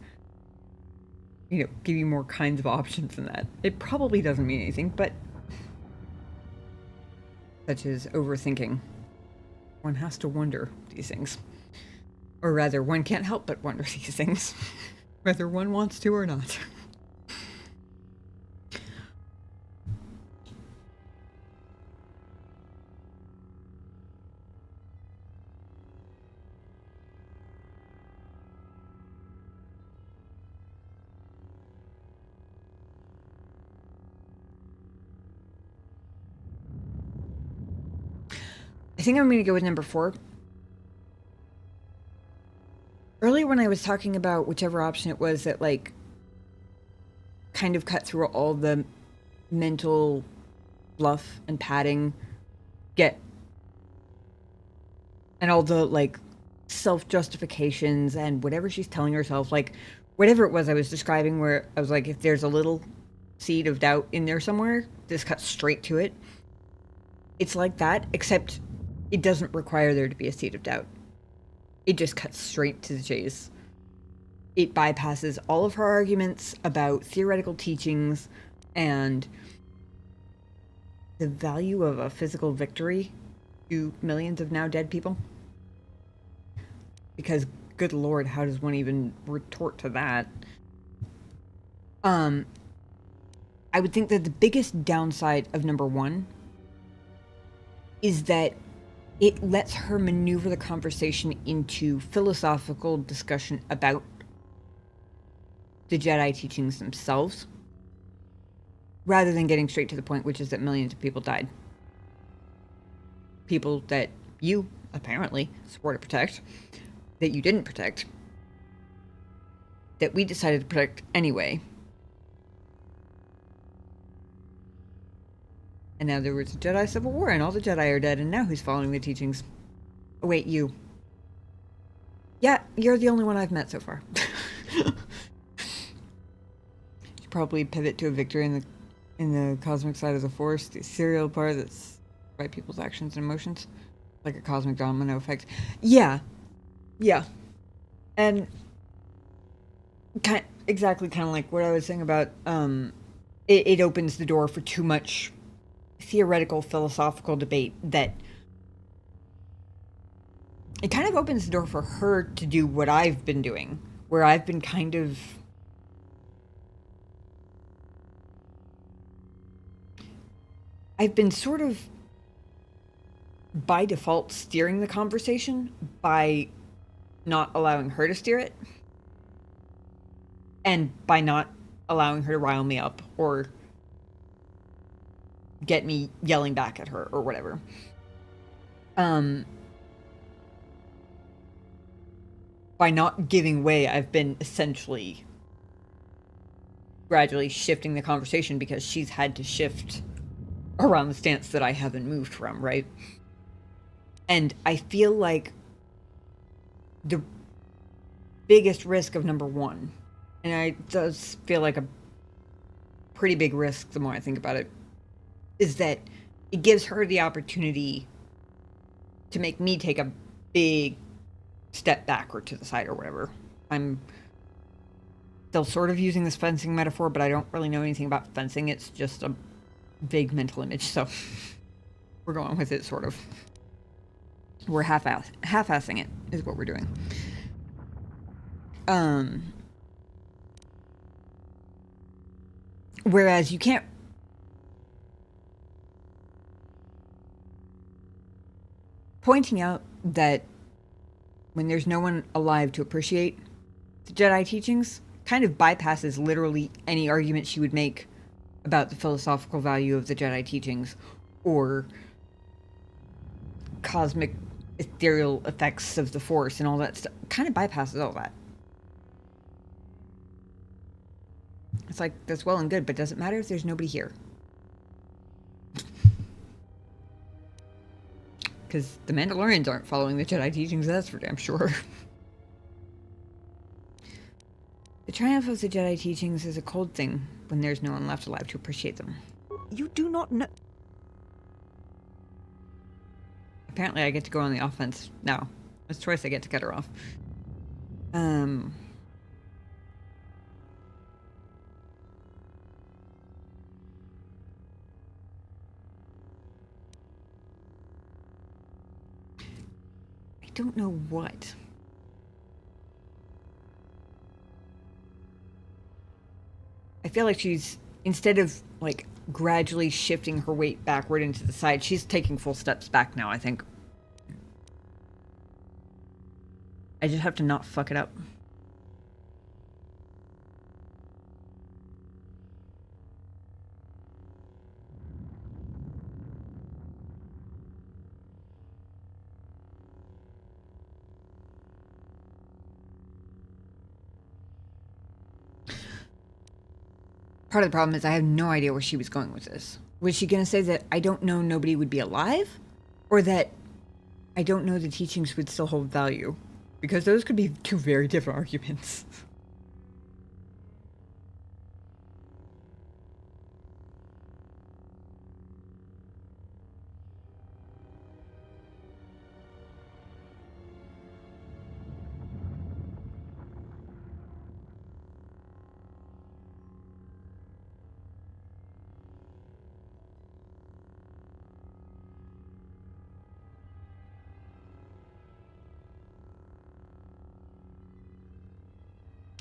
you know, give you more kinds of options than that. It probably doesn't mean anything, but such as overthinking. One has to wonder these things. Or rather, one can't help but wonder these things. Whether one wants to or not. I think I'm going to go with number 4. Earlier when I was talking about whichever option it was that, like, kind of cut through all the mental fluff and padding, and all the, like, self-justifications and whatever she's telling herself, like whatever it was I was describing, where I was like, if there's a little seed of doubt in there somewhere, this cuts straight to it. It's like that, except it doesn't require there to be a seed of doubt. It just cuts straight to the chase. It bypasses all of her arguments about theoretical teachings and the value of a physical victory to millions of now dead people. Because, good lord, how does one even retort to that? I would think that the biggest downside of number 1 is that it lets her maneuver the conversation into philosophical discussion about the Jedi teachings themselves, rather than getting straight to the point, which is that millions of people died. People that you, apparently, swore to protect, that you didn't protect, that we decided to protect anyway. And now there was a Jedi Civil War, and all the Jedi are dead, and now who's following the teachings? Oh, wait, you. Yeah, you're the only one I've met so far. You probably pivot to a victory in the cosmic side of the Force, the serial part that's by people's actions and emotions, like a cosmic domino effect. Yeah. And exactly kind of like what I was saying about it opens the door for too much theoretical philosophical debate, that it kind of opens the door for her to do what I've been doing, where I've been kind of sort of by default steering the conversation by not allowing her to steer it, and by not allowing her to rile me up or get me yelling back at her or whatever. By not giving way, I've been essentially gradually shifting the conversation, because she's had to shift around the stance that I haven't moved from, right? And I feel like the biggest risk of number 1, and it does feel like a pretty big risk the more I think about it, is that it gives her the opportunity to make me take a big step backward to the side or whatever. I'm still sort of using this fencing metaphor, but I don't really know anything about fencing. It's just a vague mental image, so we're going with it, sort of. We're half-assing it, is what we're doing. Whereas you can't pointing out that when there's no one alive to appreciate the Jedi teachings kind of bypasses literally any argument she would make about the philosophical value of the Jedi teachings or cosmic ethereal effects of the Force and all that stuff. Kind of bypasses all that. It's like, that's well and good, but does it matter if there's nobody here? Because the Mandalorians aren't following the Jedi teachings, that's for damn sure. The triumph of the Jedi teachings is a cold thing when there's no one left alive to appreciate them. You do not know... Apparently I get to go on the offense now. It's twice I get to cut her off. I don't know what. I feel like she's, instead of like gradually shifting her weight backward into the side, she's taking full steps back now, I think. I just have to not fuck it up. Part of the problem is I have no idea where she was going with this. Was she going to say that I don't know nobody would be alive? Or that I don't know the teachings would still hold value? Because those could be two very different arguments.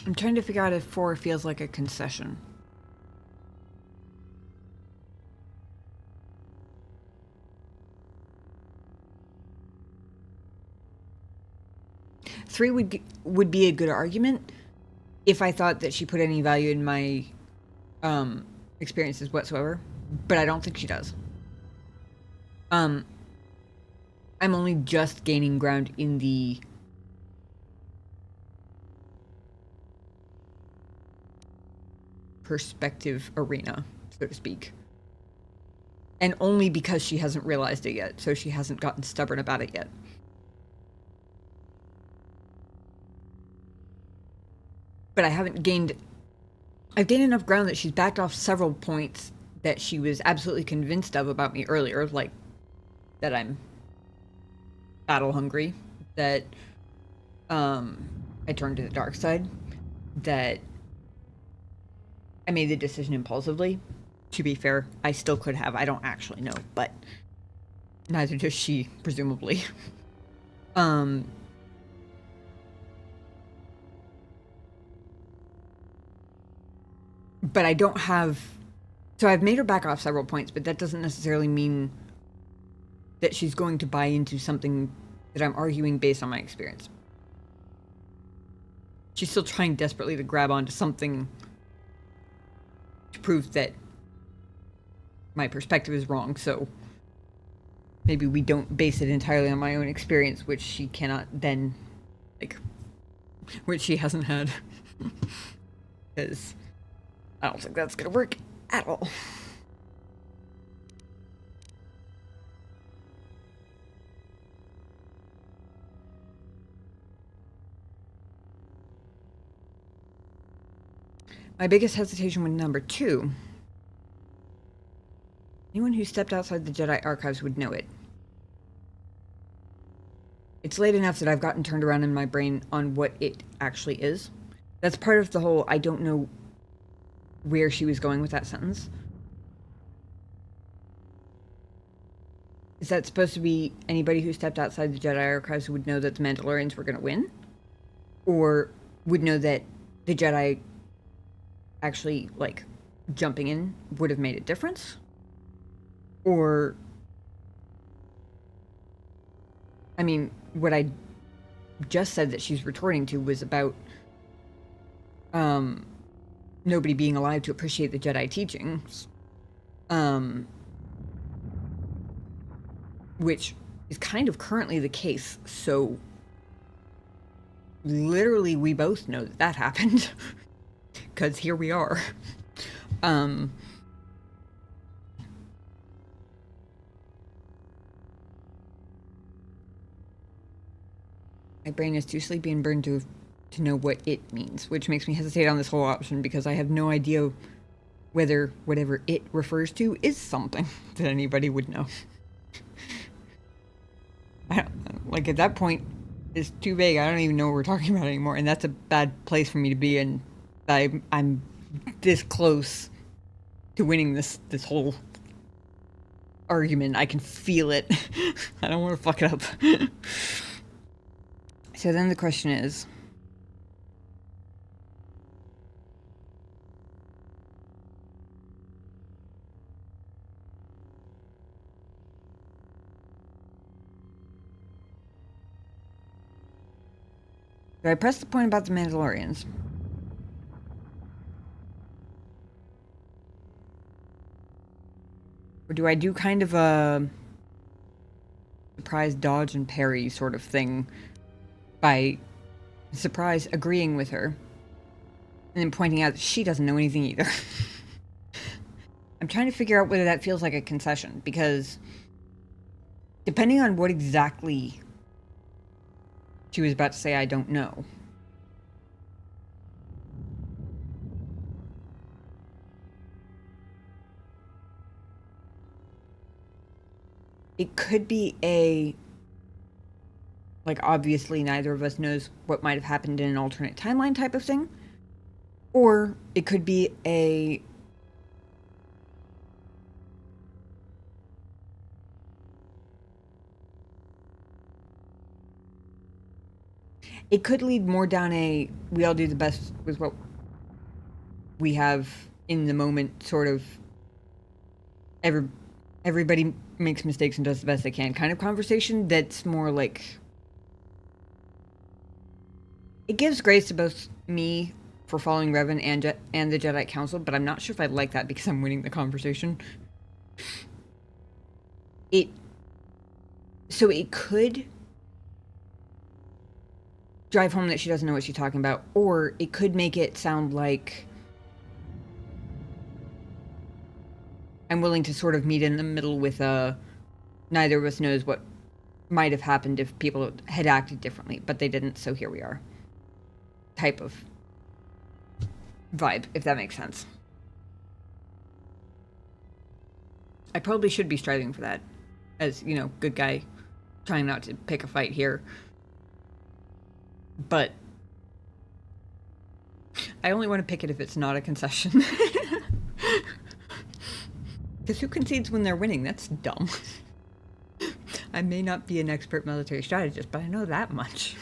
I'm trying to figure out if 4 feels like a concession. Three would be a good argument if I thought that she put any value in my experiences whatsoever, but I don't think she does. I'm only just gaining ground in the perspective arena, so to speak. And only because she hasn't realized it yet, so she hasn't gotten stubborn about it yet. But I've gained enough ground that she's backed off several points that she was absolutely convinced of about me earlier, like that I'm battle hungry, that I turned to the dark side, that I made the decision impulsively. To be fair, I still could have. I don't actually know, but neither does she, presumably. But I don't have... So I've made her back off several points, but that doesn't necessarily mean that she's going to buy into something that I'm arguing based on my experience. She's still trying desperately to grab onto something to prove that my perspective is wrong, so maybe we don't base it entirely on my own experience, which she cannot then, like, which she hasn't had. Because I don't think that's gonna work at all. My biggest hesitation with number 2. Anyone who stepped outside the Jedi archives would know it. It's late enough that I've gotten turned around in my brain on what it actually is. That's part of the whole I don't know where she was going with that sentence. Is that supposed to be anybody who stepped outside the Jedi archives would know that the Mandalorians were going to win? Or would know that the Jedi actually, like, jumping in would have made a difference? Or, I mean, what I just said that she's retorting to was about nobody being alive to appreciate the Jedi teachings, which is kind of currently the case. So literally we both know that happened because here we are. My brain is too sleepy and burned to know what it means, which makes me hesitate on this whole option because I have no idea whether whatever it refers to is something that anybody would know. Like, at that point, it's too vague. I don't even know what we're talking about anymore, and that's a bad place for me to be in. I'm this close to winning this whole argument. I can feel it. I don't want to fuck it up. So then the question is, do I press the point about the Mandalorians? Or do I do kind of a surprise dodge and parry sort of thing by surprise agreeing with her and then pointing out that she doesn't know anything either? I'm trying to figure out whether that feels like a concession, because depending on what exactly She was about to say, I don't know. It could be like, obviously neither of us knows what might have happened in an alternate timeline type of thing. Or it could be it could lead more down we all do the best with what we have in the moment, sort of everybody makes mistakes and does the best they can kind of conversation. That's more like, it gives grace to both me for following Revan and the Jedi Council, but I'm not sure if I like that because I'm winning the conversation. So it could drive home that she doesn't know what she's talking about, or it could make it sound like I'm willing to sort of meet in the middle with neither of us knows what might have happened if people had acted differently, but they didn't, so here we are type of vibe, if that makes sense. I probably should be striving for that as, good guy, trying not to pick a fight here. But I only want to pick it if it's not a concession. Because who concedes when they're winning? That's dumb. I may not be an expert military strategist, but I know that much.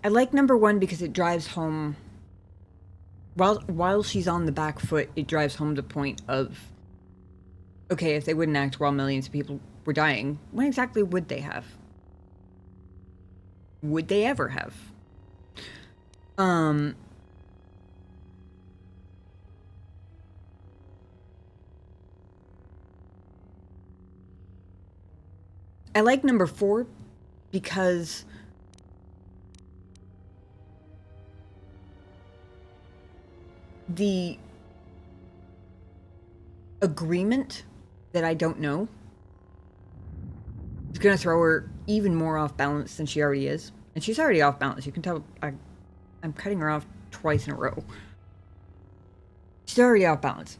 I like number one because it drives home, while she's on the back foot, it drives home the point of, okay, if they wouldn't act while millions of people were dying, when exactly would they have? Would they ever have? I like number four because the agreement that I don't know is going to throw her even more off balance than she already is. And she's already off balance. You can tell I'm cutting her off twice in a row. She's already off balance.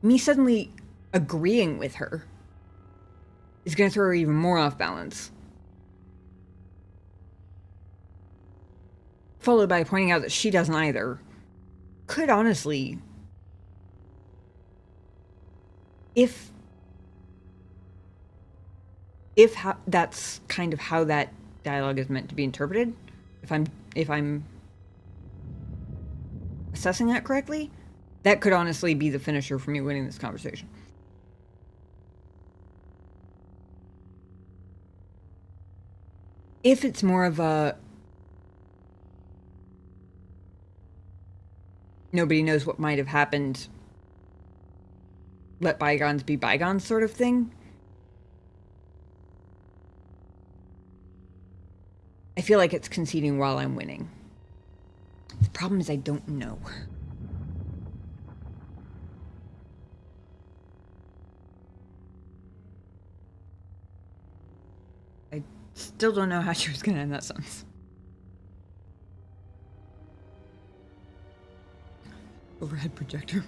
Me suddenly agreeing with her is going to throw her even more off balance. Followed by pointing out that she doesn't either. Could honestly, if that's kind of how that dialogue is meant to be interpreted, if I'm assessing that correctly, that could honestly be the finisher for me winning this conversation. If it's more of a nobody knows what might have happened, let bygones be bygones sort of thing, I feel like it's conceding while I'm winning. The problem is I don't know. I still don't know how she was going to end that sentence. Overhead projector.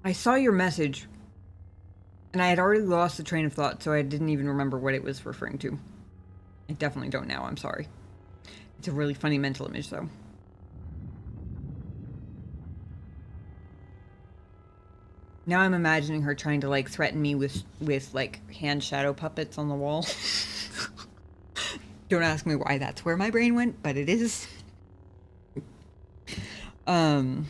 I saw your message, and I had already lost the train of thought, so I didn't even remember what it was referring to. I definitely don't now, I'm sorry. It's a really funny mental image, though. Now I'm imagining her trying to, like, threaten me with like, hand shadow puppets on the wall. Don't ask me why that's where my brain went, but it is. I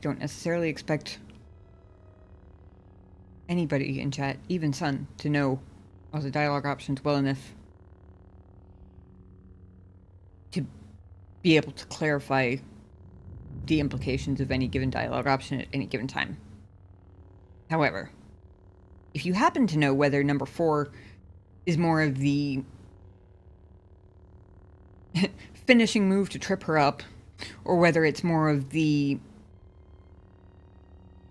don't necessarily expect anybody in chat, even Sun, to know all the dialogue options well enough to be able to clarify the implications of any given dialogue option at any given time. However, if you happen to know whether number 4 is more of the finishing move to trip her up, or whether it's more of the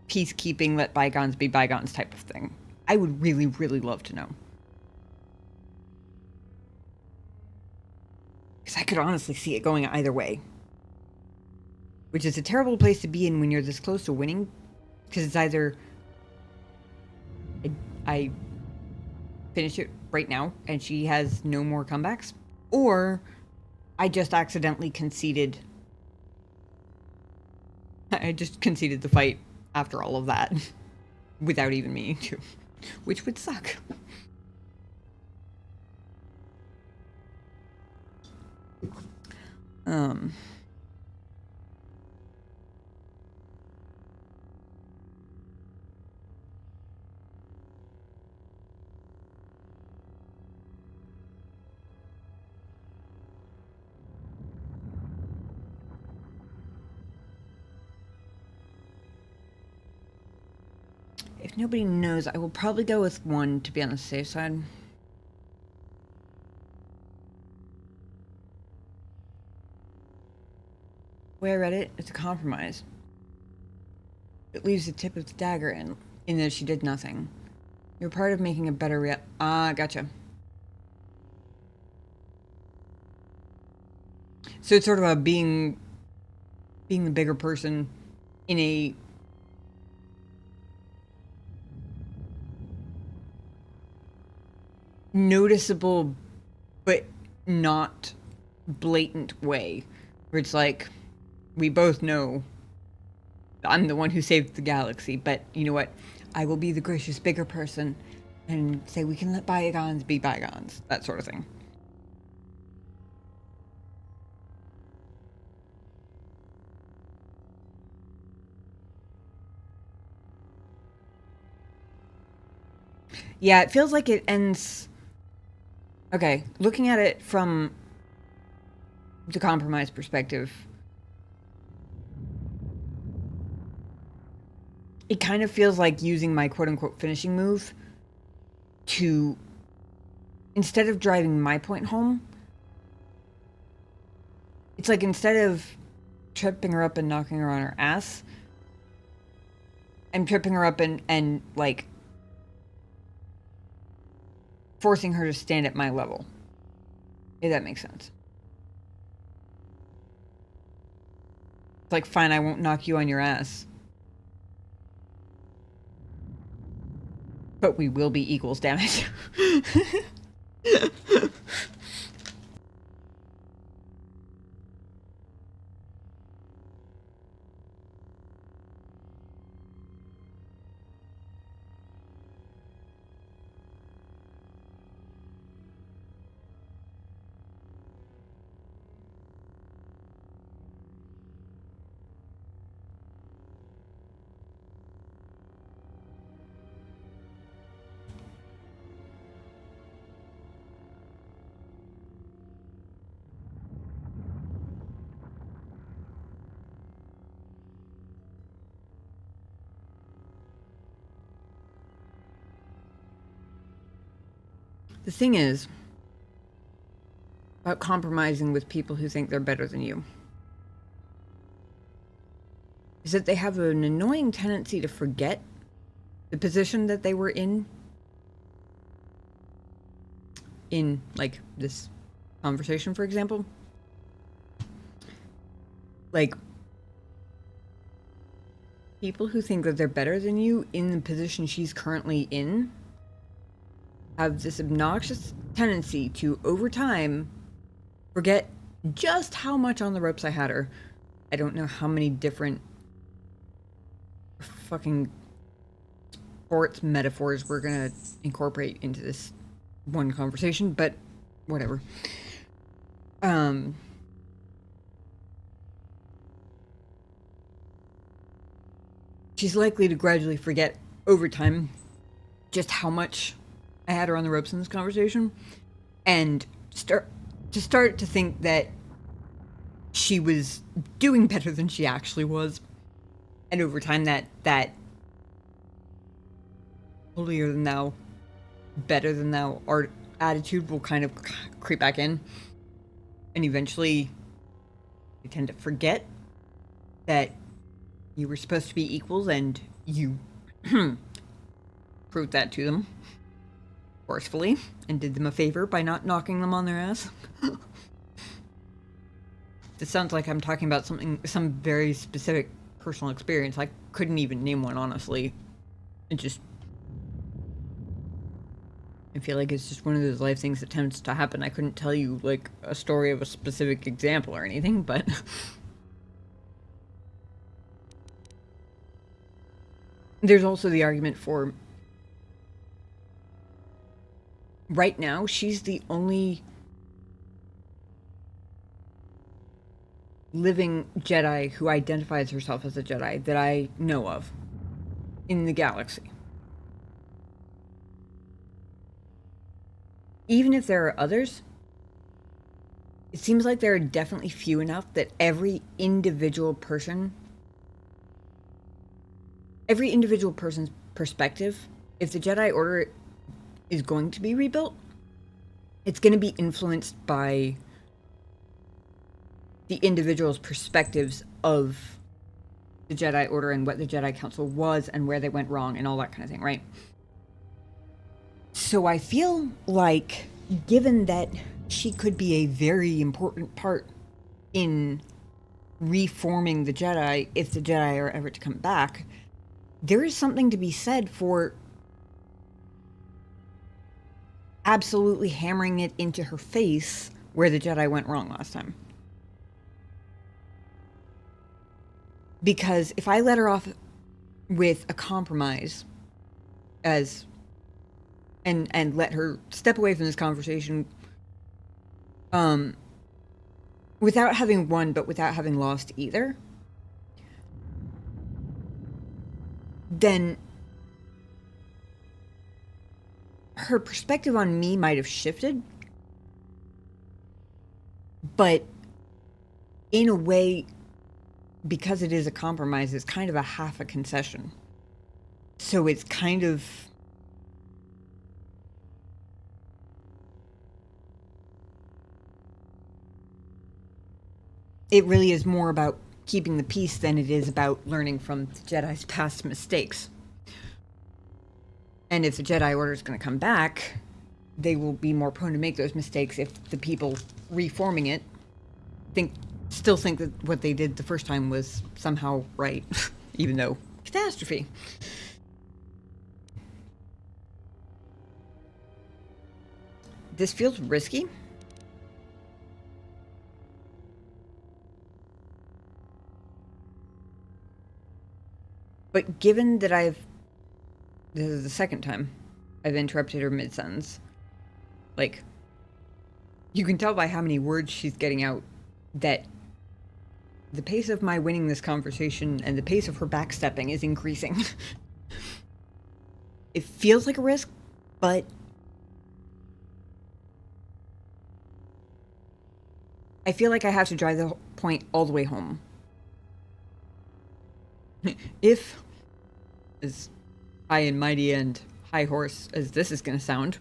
peacekeeping, let bygones be bygones type of thing, I would really, really love to know. Because I could honestly see it going either way. Which is a terrible place to be in when you're this close to winning. Because it's either I finish it right now and she has no more comebacks, or I just accidentally conceded. I just conceded the fight after all of that without even meaning to, which would suck. If nobody knows, I will probably go with 1 to be on the safe side. The way I read it, it's a compromise. It leaves the tip of the dagger in that she did nothing. You're part of making a better gotcha. So it's sort of a being the bigger person in a noticeable but not blatant way, where it's like, we both know I'm the one who saved the galaxy, but you know what, I will be the gracious bigger person and say we can let bygones be bygones, that sort of thing. Yeah, it feels like it ends. Okay, looking at it from the compromise perspective, it kind of feels like using my quote-unquote finishing move to, instead of driving my point home, it's like instead of tripping her up and knocking her on her ass, I'm tripping her up and like forcing her to stand at my level. If that makes sense. It's like, fine, I won't knock you on your ass, but we will be equals, damn it. The thing is about compromising with people who think they're better than you is that they have an annoying tendency to forget the position that they were in like this conversation, for example. Like, people who think that they're better than you in the position she's currently in have this obnoxious tendency to, over time, forget just how much on the ropes I had her. I don't know how many different fucking sports metaphors we're gonna incorporate into this one conversation, but whatever. She's likely to gradually forget over time just how much I had her on the ropes in this conversation, and start to think that she was doing better than she actually was. And over time that holier than thou, better than thou art attitude will kind of creep back in. And eventually you tend to forget that you were supposed to be equals, and you proved that to them forcefully and did them a favor by not knocking them on their ass. This sounds like I'm talking about some very specific personal experience. I couldn't even name one, honestly. I feel like it's just one of those life things that tends to happen. I couldn't tell you, like, a story of a specific example or anything, but... There's also the argument for... Right now, she's the only living Jedi who identifies herself as a Jedi that I know of in the galaxy. Even if there are others, it seems like there are definitely few enough that every individual person's perspective, if the Jedi Order is going to be rebuilt, it's going to be influenced by the individual's perspectives of the Jedi Order and what the Jedi Council was and where they went wrong and all that kind of thing, right? So I feel like, given that she could be a very important part in reforming the Jedi, if the Jedi are ever to come back, there is something to be said for absolutely hammering it into her face where the Jedi went wrong last time. Because if I let her off with a compromise and let her step away from this conversation without having won but without having lost either, then her perspective on me might have shifted, but in a way, because it is a compromise, it's kind of a half a concession. So it's kind of... It really is more about keeping the peace than it is about learning from the Jedi's past mistakes. And if the Jedi Order is going to come back, they will be more prone to make those mistakes if the people reforming it still think that what they did the first time was somehow right, even though catastrophe. This feels risky. But given that this is the second time I've interrupted her mid-sentence, like, you can tell by how many words she's getting out that the pace of my winning this conversation and the pace of her backstepping is increasing. It feels like a risk, but I feel like I have to drive the point all the way home. If, as high and mighty and high horse as this is going to sound,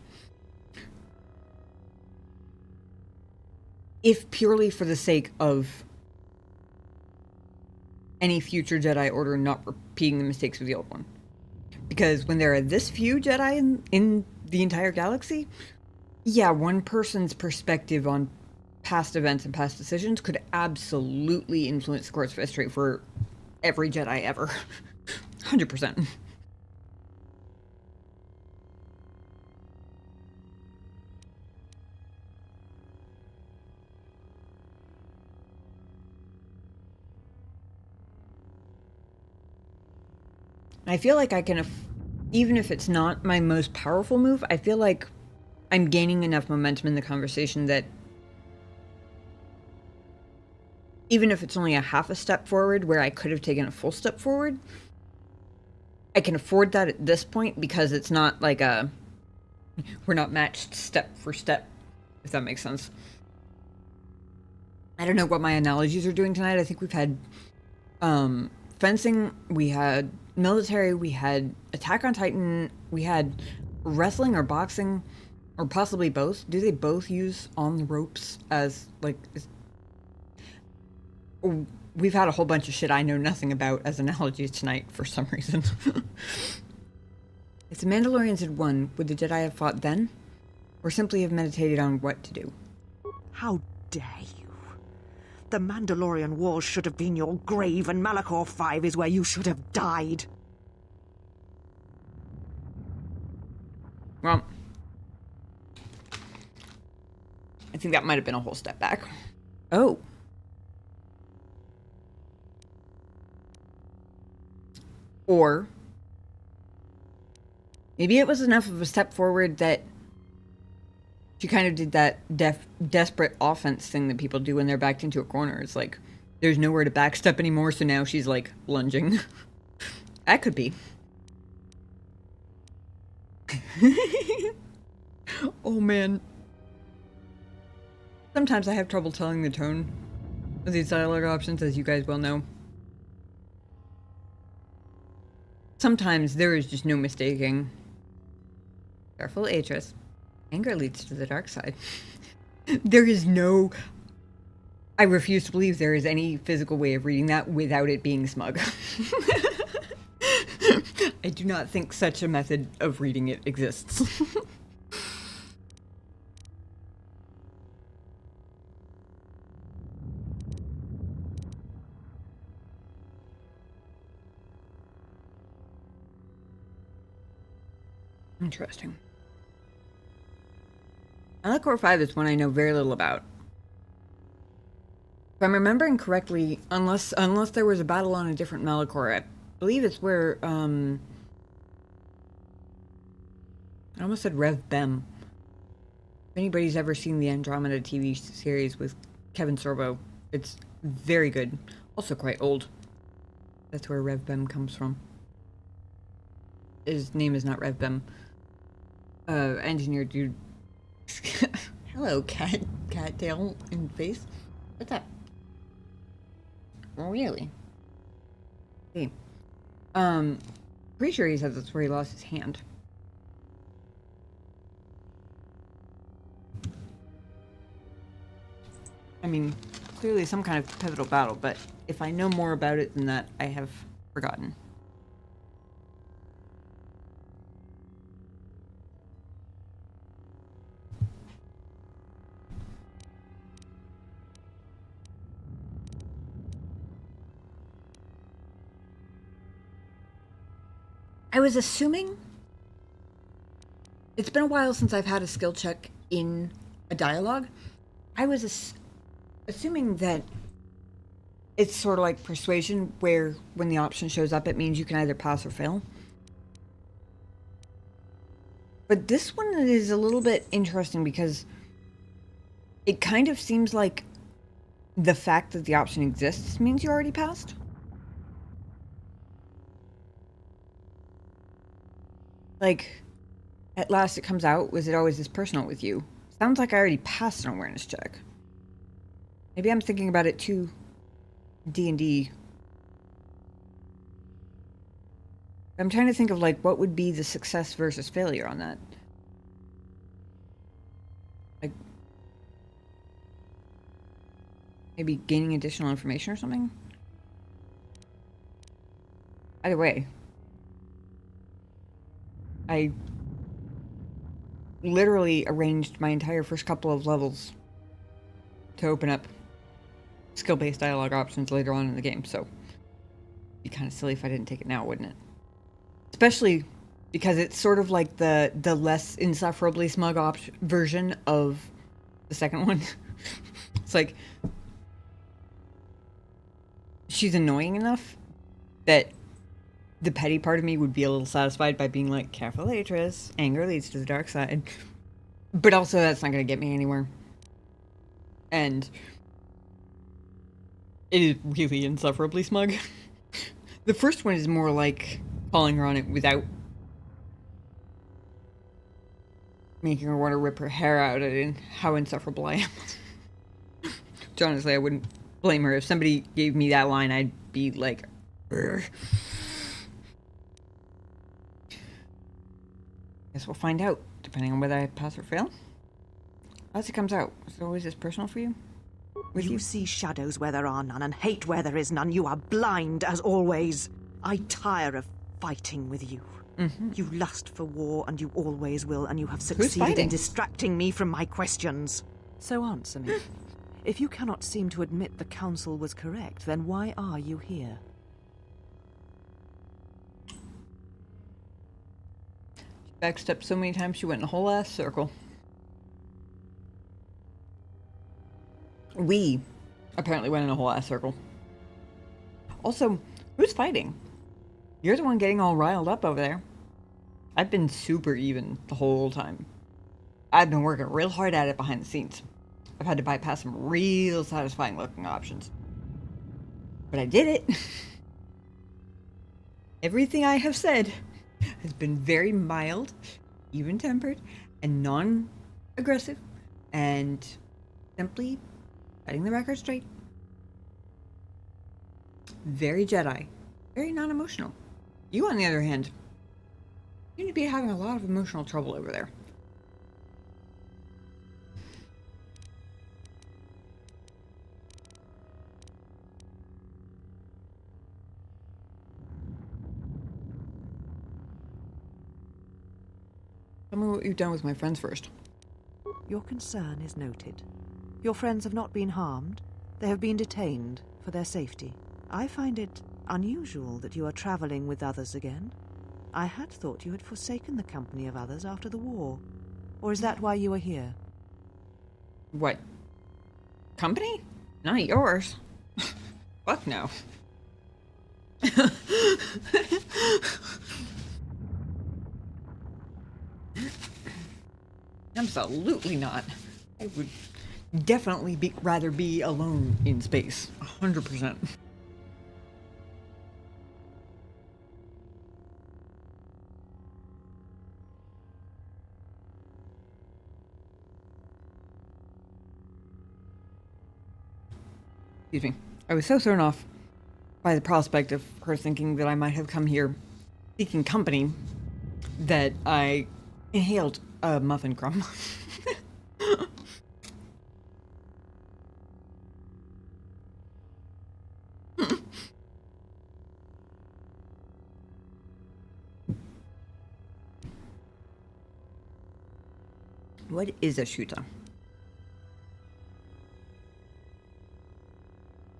if purely for the sake of any future Jedi Order not repeating the mistakes of the old one. Because when there are this few Jedi in the entire galaxy, yeah, one person's perspective on past events and past decisions could absolutely influence the course of history for every Jedi ever. 100%. I feel like I can, even if it's not my most powerful move, I feel like I'm gaining enough momentum in the conversation that even if it's only a half a step forward where I could have taken a full step forward, I can afford that at this point because it's not like we're not matched step for step, if that makes sense. I don't know what my analogies are doing tonight. I think we've had fencing, we had military, we had Attack on Titan, we had wrestling or boxing, or possibly both. Do they both use on the ropes as, like... We've had a whole bunch of shit I know nothing about as analogies tonight for some reason. If the Mandalorians had won, would the Jedi have fought then? Or simply have meditated on what to do? How dare you? The Mandalorian Wars should have been your grave, and Malachor 5 is where you should have died. Well, I think that might have been a whole step back. Oh. Or maybe it was enough of a step forward that she kind of did that desperate offense thing that people do when they're backed into a corner. It's like, there's nowhere to backstep anymore, so now she's, like, lunging. That could be. Oh, man. Sometimes I have trouble telling the tone of these dialogue options, as you guys well know. Sometimes there is just no mistaking. Careful, Atris. Anger leads to the dark side. There is no... I refuse to believe there is any physical way of reading that without it being smug. I do not think such a method of reading it exists. Interesting. Malachor 5 is one I know very little about. If I'm remembering correctly, unless there was a battle on a different Malachor, I believe it's where, I almost said Rev Bem. If anybody's ever seen the Andromeda TV series with Kevin Sorbo, it's very good. Also quite old. That's where Rev Bem comes from. His name is not Rev Bem. Engineer dude. Hello, cattail in face. What's up? Oh, really? Hey. Pretty sure he said that's where he lost his hand. I mean, clearly some kind of pivotal battle, but if I know more about it than that, I have forgotten. I was assuming... It's been a while since I've had a skill check in a dialogue. I was assuming that it's sort of like persuasion, where when the option shows up, it means you can either pass or fail. But this one is a little bit interesting because it kind of seems like the fact that the option exists means you already passed. Like, at last it comes out, was it always this personal with you? Sounds like I already passed an awareness check. Maybe I'm thinking about it too D&D. I'm trying to think of, like, what would be the success versus failure on that. Like, maybe gaining additional information or something? Either way. I literally arranged my entire first couple of levels to open up skill-based dialogue options later on in the game, so it'd be kind of silly if I didn't take it now, wouldn't it? Especially because it's sort of like the less insufferably smug version of the second one. It's like, she's annoying enough that the petty part of me would be a little satisfied by being like, careful, Atris, anger leads to the dark side. But also, that's not going to get me anywhere. And it is really insufferably smug. The first one is more like calling her on it without making her want to rip her hair out at how insufferable I am. honestly, I wouldn't blame her. If somebody gave me that line, I'd be like, "Urgh." Guess we'll find out, depending on whether I pass or fail. As it comes out, so is this personal for you? With You see shadows where there are none, and hate where there is none. You are blind, as always. I tire of fighting with you. You lust for war, and you always will, and you have succeeded in fighting? distracting me from my questions. So answer me. If you cannot seem to admit the Council was correct, then why are you here? Backstepped so many times she went in a whole ass circle. We apparently went in a whole ass circle. Also, who's fighting? You're the one getting all riled up over there. I've been super even the whole time. I've been working real hard at it behind the scenes. I've had to bypass some real satisfying looking options. But I did it. Everything I have said has been very mild, even-tempered, and non-aggressive, and simply setting the record straight. Very Jedi. Very non-emotional. You, on the other hand, seem to be having a lot of emotional trouble over there. Tell me what you've done with my friends first. Your concern is noted. Your friends have not been harmed. They have been detained for their safety. I find it unusual that you are traveling with others again. I had thought you had forsaken the company of others after the war. Or is that why you are here? What? Company? None of yours. Fuck no. Absolutely not. I would definitely rather be alone in space. 100%. Excuse me. I was so thrown off by the prospect of her thinking that I might have come here seeking company that I inhaled a muffin crumb. What is a shooter?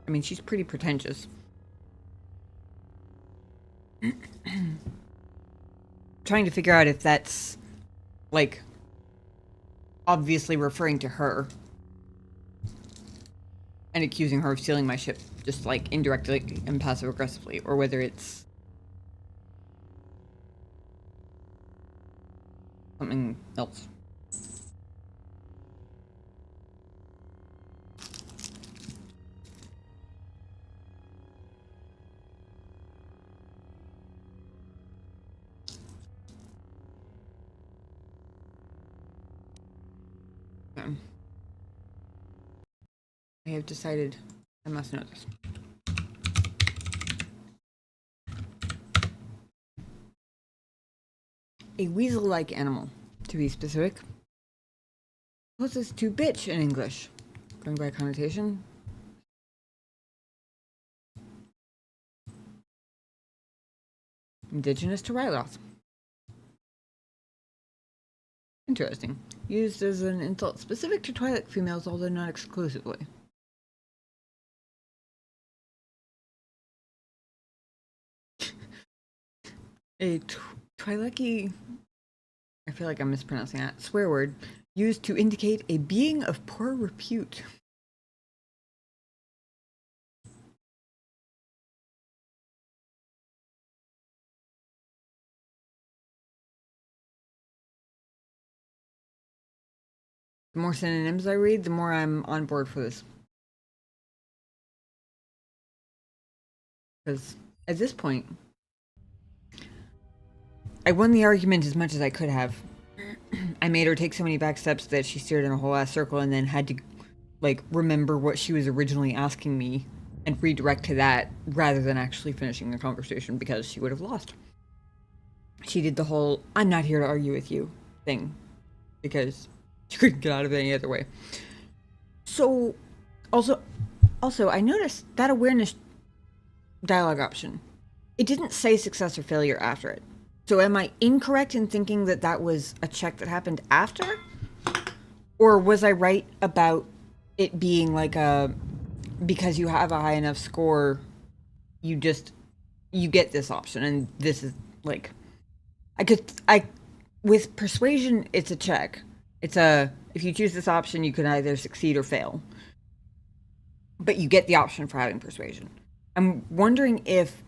I mean, she's pretty pretentious. Trying to figure out if that's, like, obviously referring to her and accusing her of stealing my ship, just like indirectly and passive aggressively, or whether it's something else. I have decided I must know this. A weasel-like animal, to be specific. Closest to bitch in English. Going by connotation. Indigenous to Ryloth. Interesting. Used as an insult specific to Twi'lek females, although not exclusively. A Twi'leki, I feel like I'm mispronouncing that, swear word, used to indicate a being of poor repute. The more synonyms I read, the more I'm on board for this. Because at this point, I won the argument as much as I could have. I made her take so many back steps that she steered in a whole ass circle and then had to like, remember what she was originally asking me and redirect to that rather than actually finishing the conversation because she would have lost. She did the whole, I'm not here to argue with you thing because she couldn't get out of it any other way. So, also, I noticed that awareness dialogue option. It didn't say success or failure after it. So am I incorrect in thinking that that was a check that happened after? Or was I right about it being like a, because you have a high enough score, you get this option, and this is like, with persuasion, it's a check. It's a, if you choose this option, you can either succeed or fail. But you get the option for having persuasion. I'm wondering if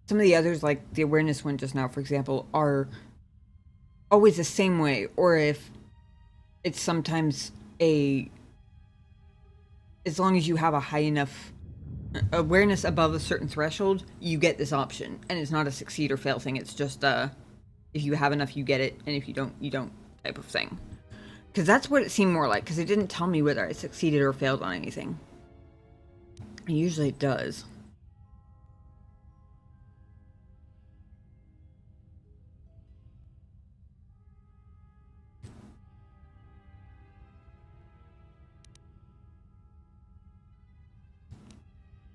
some of the others, like the awareness one just now, for example, are always the same way, or if it's sometimes as long as you have a high enough awareness above a certain threshold, you get this option. And it's not a succeed or fail thing. It's just if you have enough, you get it. And if you don't, you don't type of thing. Because that's what it seemed more like. Because it didn't tell me whether I succeeded or failed on anything. And usually it does.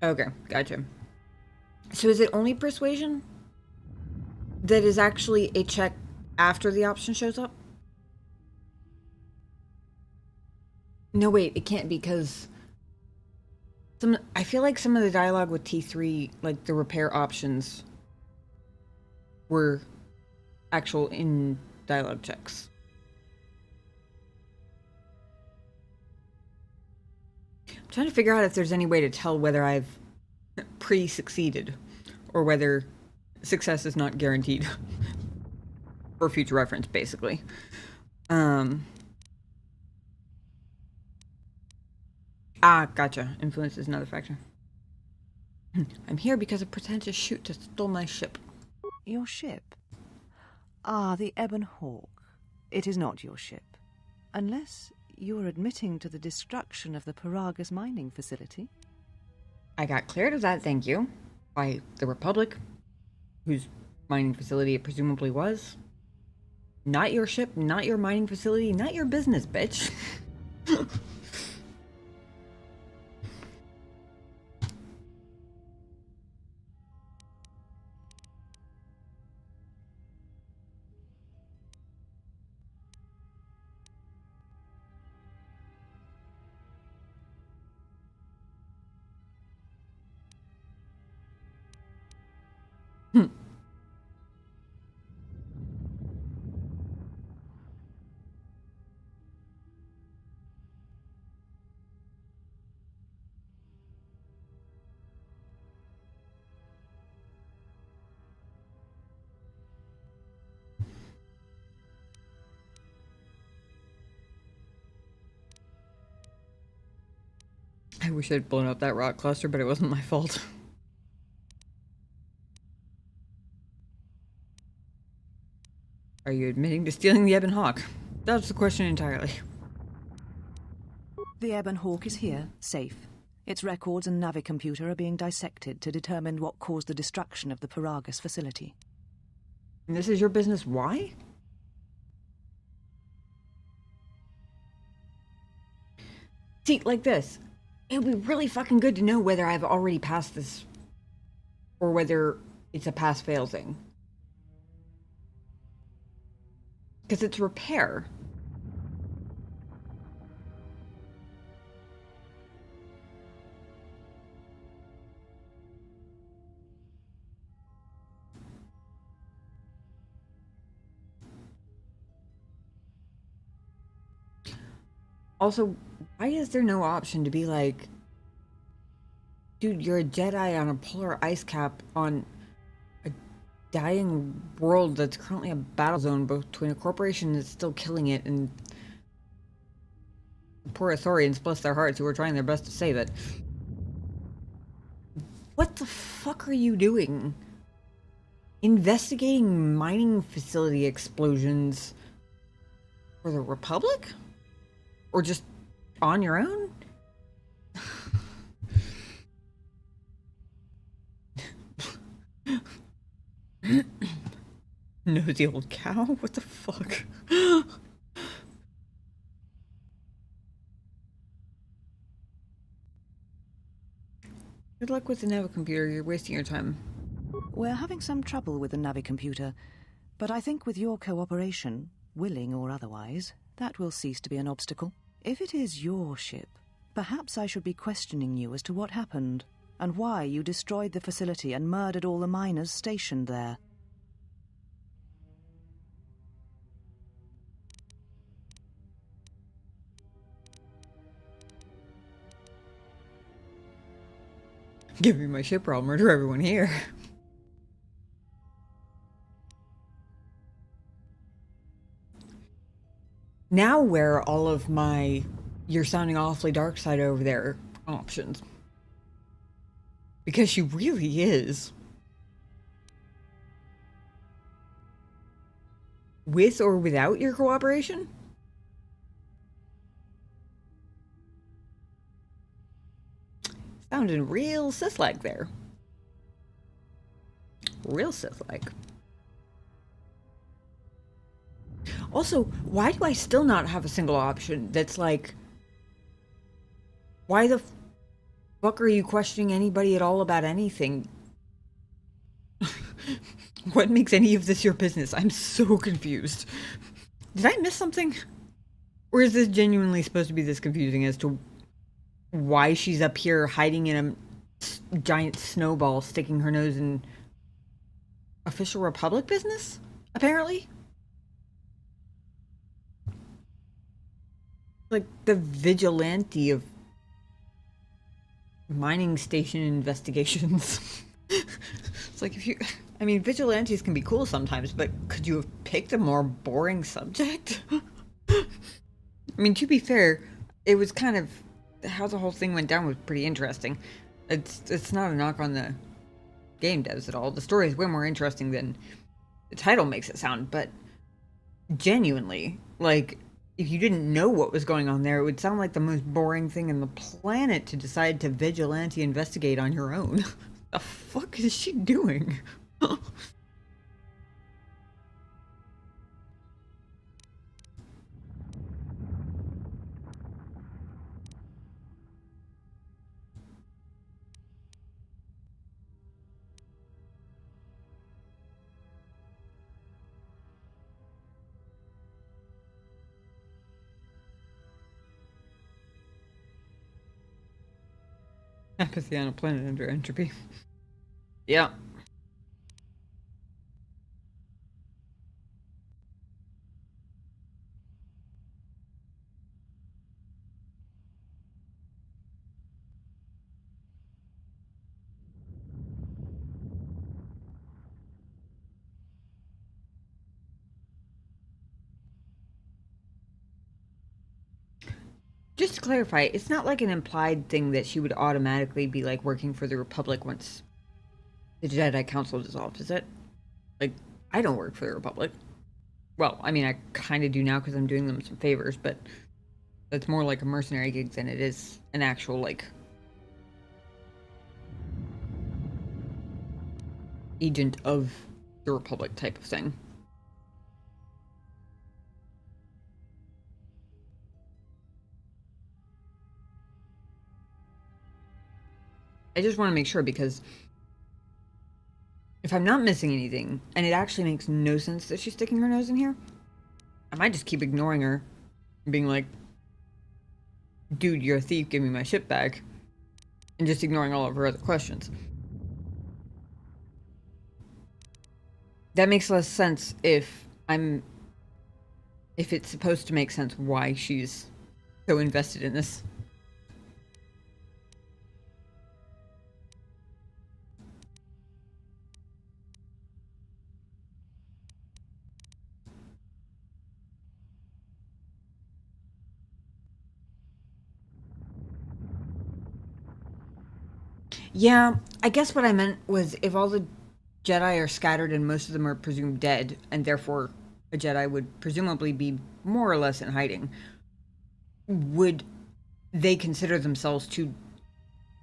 Okay, gotcha. So is it only persuasion that is actually a check after the option shows up? No, wait, it can't be, because I feel like some of the dialogue with T3, like the repair options, were actual in dialogue checks. I'm trying to figure out if there's any way to tell whether I've pre-succeeded or whether success is not guaranteed for future reference, basically. Gotcha. Influence is another factor. I'm here because a pretentious shoot stole my ship. Your ship? Ah, the Ebon Hawk. It is not your ship. Unless you are admitting to the destruction of the Paragus mining facility. I got cleared of that, thank you. By the Republic, whose mining facility it presumably was. Not your ship, not your mining facility, not your business, bitch. I wish I'd blown up that rock cluster, but it wasn't my fault. Are you admitting to stealing the Ebon Hawk? That's the question entirely. The Ebon Hawk is here, safe. Its records and navicomputer are being dissected to determine what caused the destruction of the Paragus facility. And this is your business, why? See, like this. It would be really fucking good to know whether I've already passed this or whether it's a pass-fail thing. Because it's repair. Also, why is there no option to be like, dude, you're a Jedi on a polar ice cap on a dying world that's currently a battle zone between a corporation that's still killing it and poor Athorians, bless their hearts, who are trying their best to save it. What the fuck are you doing? Investigating mining facility explosions for the Republic? Or just on your own? Nosy old cow? What the fuck? Good luck with the Nova computer. You're wasting your time. We're having some trouble with the Navicomputer, but I think with your cooperation, willing or otherwise, that will cease to be an obstacle. If it is your ship, perhaps I should be questioning you as to what happened, and why you destroyed the facility and murdered all the miners stationed there. Give me my ship or I'll murder everyone here. Now where are all of my "you're sounding awfully dark side over there" options? Because she really is. With or without your cooperation? Sounding real Sith-like there. Real Sith-like. Also, why do I still not have a single option that's like, why the fuck are you questioning anybody at all about anything? What makes any of this your business? I'm so confused. Did I miss something? Or is this genuinely supposed to be this confusing as to why she's up here hiding in a giant snowball sticking her nose in official Republic business? Apparently? Like the vigilante of mining station investigations. It's like, if you... I mean, vigilantes can be cool sometimes, but could you have picked a more boring subject? I mean, to be fair, it was kind of... how the whole thing went down was pretty interesting. It's not a knock on the game devs at all. The story is way more interesting than the title makes it sound, but genuinely, like, if you didn't know what was going on there, it would sound like the most boring thing in the planet to decide to vigilante investigate on your own. The fuck is she doing? Apathy on a planet under entropy. Yeah. Just to clarify, it's not like an implied thing that she would automatically be like working for the Republic once the Jedi Council dissolved, is it? Like, I don't work for the Republic. Well, I mean, I kind of do now because I'm doing them some favors, but that's more like a mercenary gig than it is an actual, like, agent of the Republic type of thing. I just want to make sure, because if I'm not missing anything, and it actually makes no sense that she's sticking her nose in here, I might just keep ignoring her and being like, dude, you're a thief, give me my ship back, and just ignoring all of her other questions. That makes less sense if it's supposed to make sense why she's so invested in this. Yeah, I guess what I meant was, if all the Jedi are scattered and most of them are presumed dead, and therefore a Jedi would presumably be more or less in hiding, would they consider themselves to,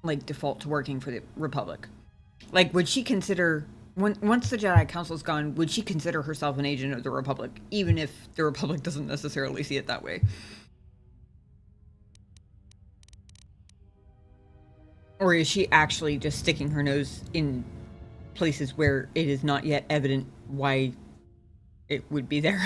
like, default to working for the Republic. Like, would she consider, once the Jedi Council's gone, would she consider herself an agent of the Republic, even if the Republic doesn't necessarily see it that way? Or is she actually just sticking her nose in places where it is not yet evident why it would be there?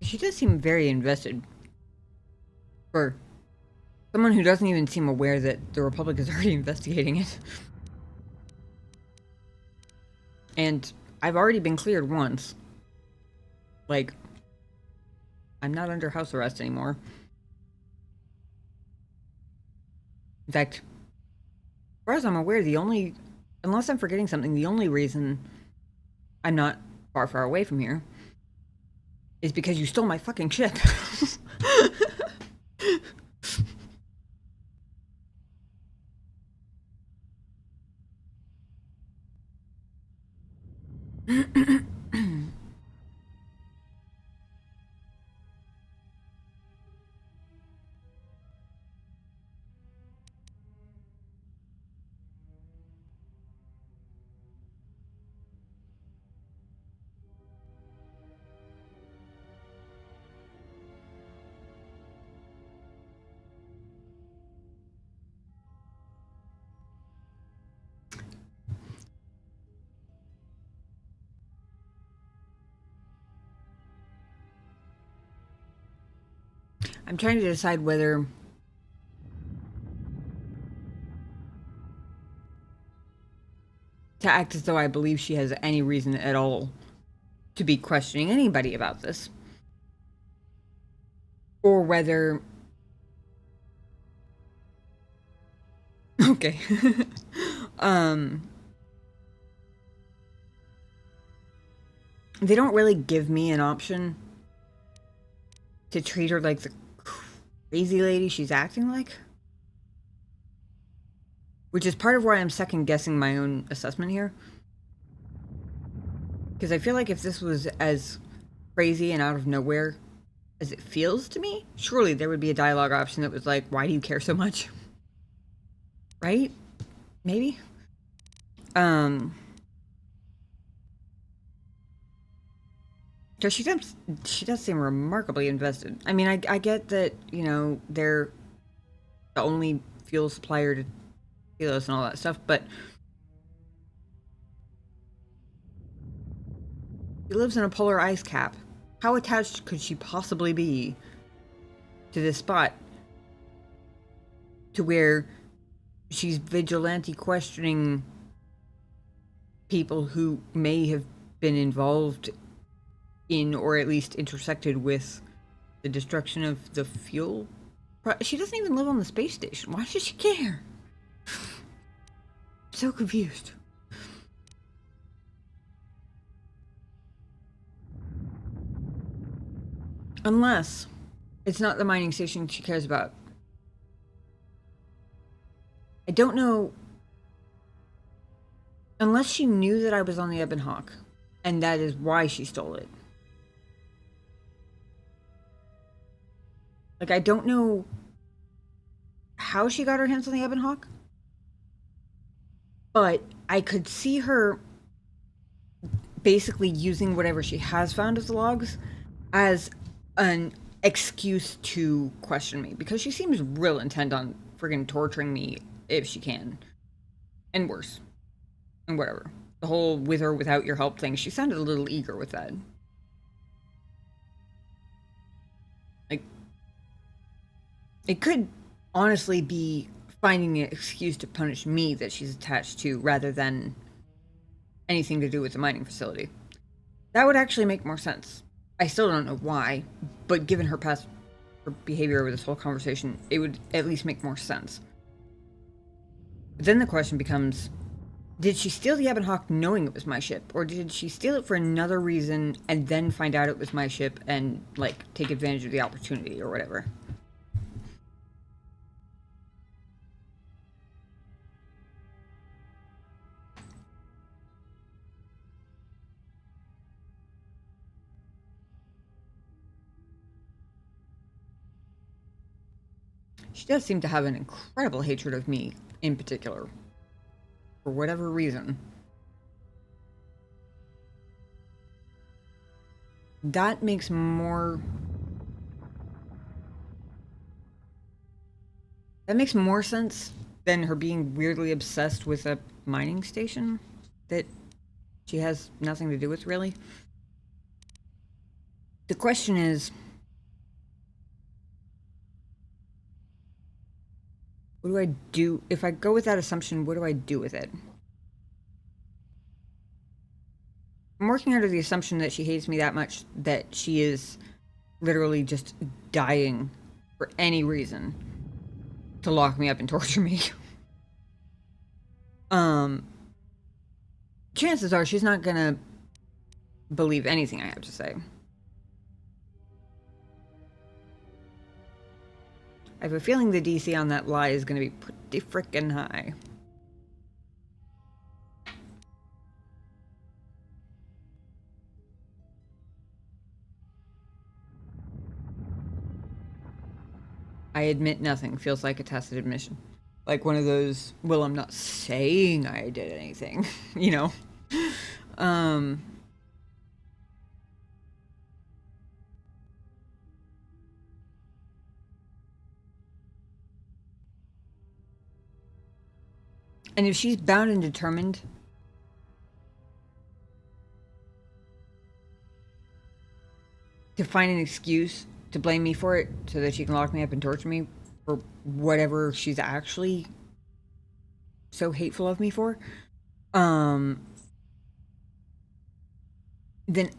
She does seem very invested. For someone who doesn't even seem aware that the Republic is already investigating it. And I've already been cleared once. Like, I'm not under house arrest anymore. In fact, as far as I'm aware, unless I'm forgetting something, the only reason I'm not far, far away from here is because you stole my fucking ship. I'm trying to decide whether to act as though I believe she has any reason at all to be questioning anybody about this. Or whether... Okay. They don't really give me an option to treat her like the crazy lady she's acting like. Which is part of why I'm second guessing my own assessment here. Because I feel like if this was as crazy and out of nowhere as it feels to me, surely there would be a dialogue option that was like, why do you care so much? Right? Maybe? Because she does seem remarkably invested. I mean, I get that, you know, they're the only fuel supplier to Helios and all that stuff, but she lives in a polar ice cap. How attached could she possibly be to this spot? To where she's vigilante questioning people who may have been involved in, or at least intersected with, the destruction of the fuel. She doesn't even live on the space station. Why does she care? I'm so confused. Unless it's not the mining station she cares about. I don't know. Unless she knew that I was on the Ebon Hawk, and that is why she stole it. Like, I don't know how she got her hands on the Ebon Hawk, but I could see her basically using whatever she has found as the logs as an excuse to question me, because she seems real intent on friggin' torturing me if she can. And worse. And whatever. The whole with or without your help thing, she sounded a little eager with that. Like, it could honestly be finding an excuse to punish me that she's attached to, rather than anything to do with the mining facility. That would actually make more sense. I still don't know why, but given her past behavior over this whole conversation, it would at least make more sense. But then the question becomes, did she steal the Ebon Hawk knowing it was my ship? Or did she steal it for another reason and then find out it was my ship and, like, take advantage of the opportunity or whatever? She does seem to have an incredible hatred of me, in particular. For whatever reason. That makes more... That makes more sense than her being weirdly obsessed with a mining station that she has nothing to do with, really. The question is... What do I do? If I go with that assumption, what do I do with it? I'm working under the assumption that she hates me that much that she is literally just dying for any reason to lock me up and torture me. Chances are she's not gonna believe anything I have to say. I have a feeling the DC on that lie is going to be pretty frickin' high. I admit nothing feels like a tacit admission. Like one of those, well, I'm not saying I did anything, you know? And if she's bound and determined to find an excuse to blame me for it so that she can lock me up and torture me for whatever she's actually so hateful of me for, then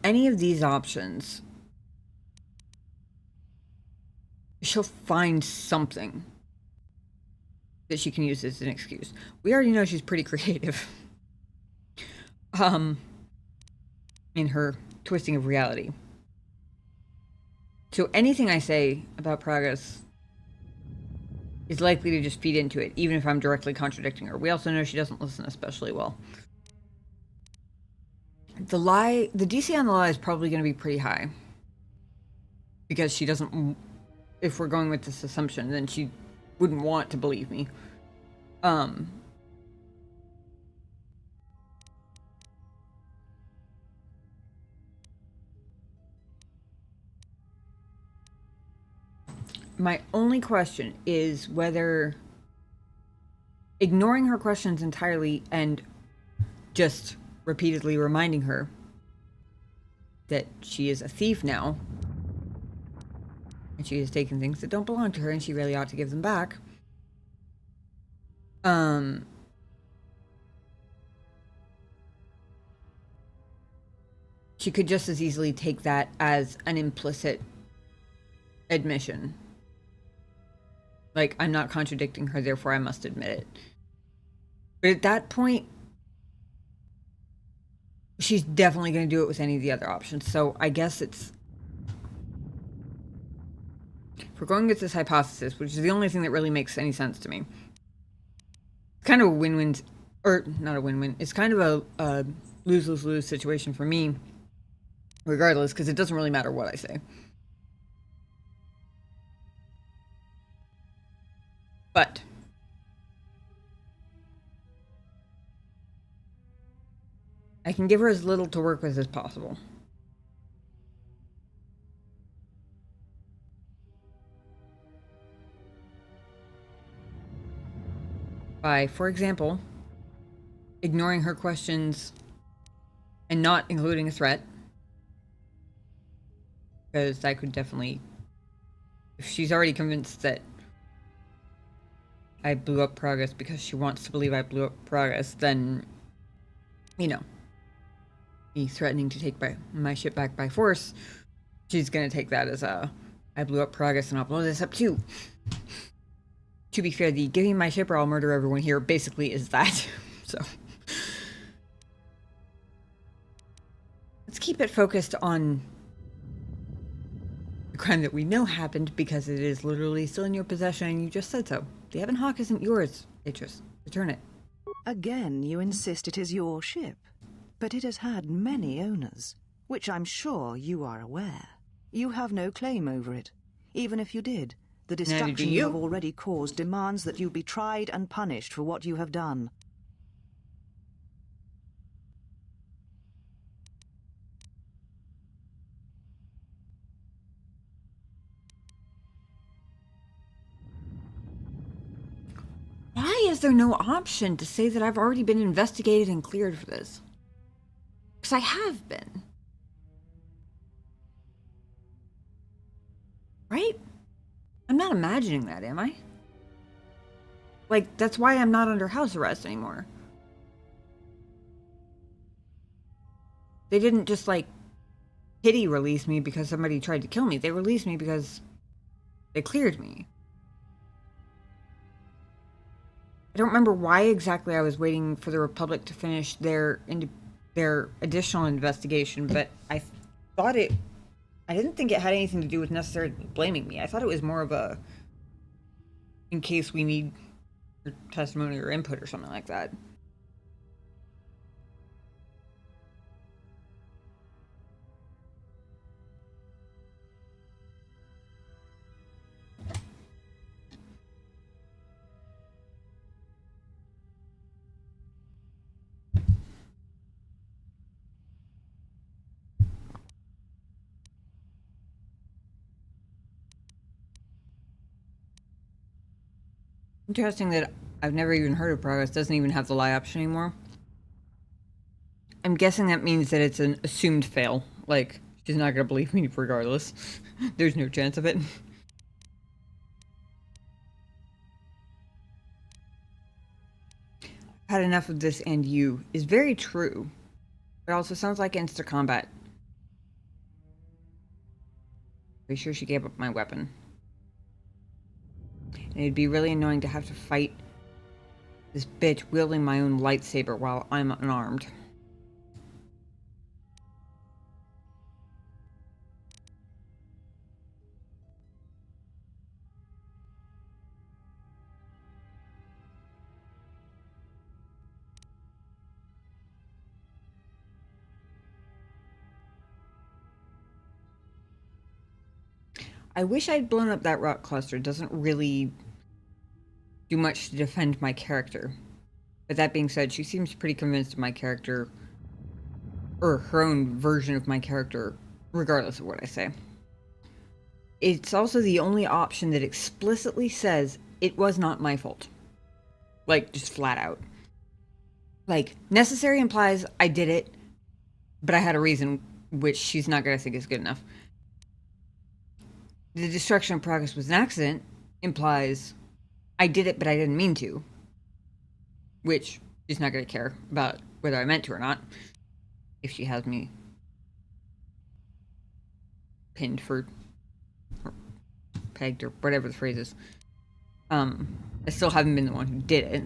any of these options, she'll find something that she can use as an excuse. We already know she's pretty creative. In her twisting of reality. So anything I say about progress is likely to just feed into it, even if I'm directly contradicting her. We also know she doesn't listen especially well. The DC on the lie is probably going to be pretty high. Because she doesn't, if we're going with this assumption, then she wouldn't want to believe me. My only question is whether ignoring her questions entirely and just repeatedly reminding her that she is a thief now and she has taken things that don't belong to her and she really ought to give them back. She could just as easily take that as an implicit admission. Like, I'm not contradicting her, therefore I must admit it. But at that point, she's definitely going to do it with any of the other options. So I guess it's... If we're going with this hypothesis, which is the only thing that really makes any sense to me, it's kind of a win-win, or not a win-win, it's kind of a lose-lose-lose situation for me, regardless, because it doesn't really matter what I say. But I can give her as little to work with as possible. By, for example, ignoring her questions and not including a threat. Because that could definitely... If she's already convinced that I blew up progress because she wants to believe I blew up progress, then, you know, me threatening to take my ship back by force, she's gonna take that as I blew up progress and I'll blow this up too. To be fair, the giving my ship or I'll murder everyone here basically is that. So, keep it focused on the crime that we know happened because it is literally still in your possession and you just said so. The Ebon Hawk isn't yours, Beatrice. Return it. Again, you insist it is your ship. But it has had many owners, which I'm sure you are aware. You have no claim over it. Even if you did, the destruction you have already caused demands that you be tried and punished for what you have done. Why is there no option to say that I've already been investigated and cleared for this? Because I have been. Right? I'm not imagining that, am I? Like, that's why I'm not under house arrest anymore. They didn't just, like, pity release me because somebody tried to kill me. They released me because they cleared me. I don't remember why exactly I was waiting for the Republic to finish their additional investigation, but I didn't think it had anything to do with necessarily blaming me. I thought it was more of a, in case we need your testimony or input or something like that. Interesting that I've never even heard of Progress doesn't even have the lie option anymore. I'm guessing that means that it's an assumed fail. Like, she's not gonna believe me regardless. There's no chance of it. Had enough of this and you is very true. It also sounds like insta combat. Pretty sure she gave up my weapon. And it'd be really annoying to have to fight this bitch wielding my own lightsaber while I'm unarmed. I wish I'd blown up that rock cluster. It doesn't really do much to defend my character. But that being said, she seems pretty convinced of my character, or her own version of my character, regardless of what I say. It's also the only option that explicitly says it was not my fault. Like, just flat out. Like, necessary implies I did it, but I had a reason, which she's not going to think is good enough. The destruction of Progress was an accident implies I did it, but I didn't mean to. Which she's not going to care about whether I meant to or not. If she has me pinned for, or pegged, or whatever the phrase is. I still haven't been the one who did it.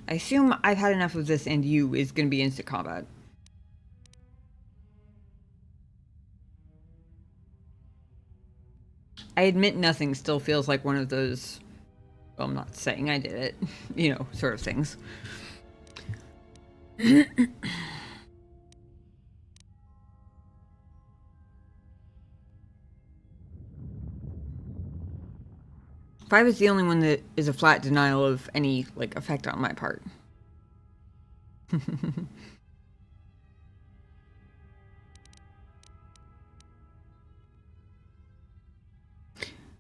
I assume I've had enough of this and you is going to be instant combat. I admit nothing still feels like one of those, well, I'm not saying I did it, you know, sort of things. If I was the only one that is a flat denial of any, like, effect on my part.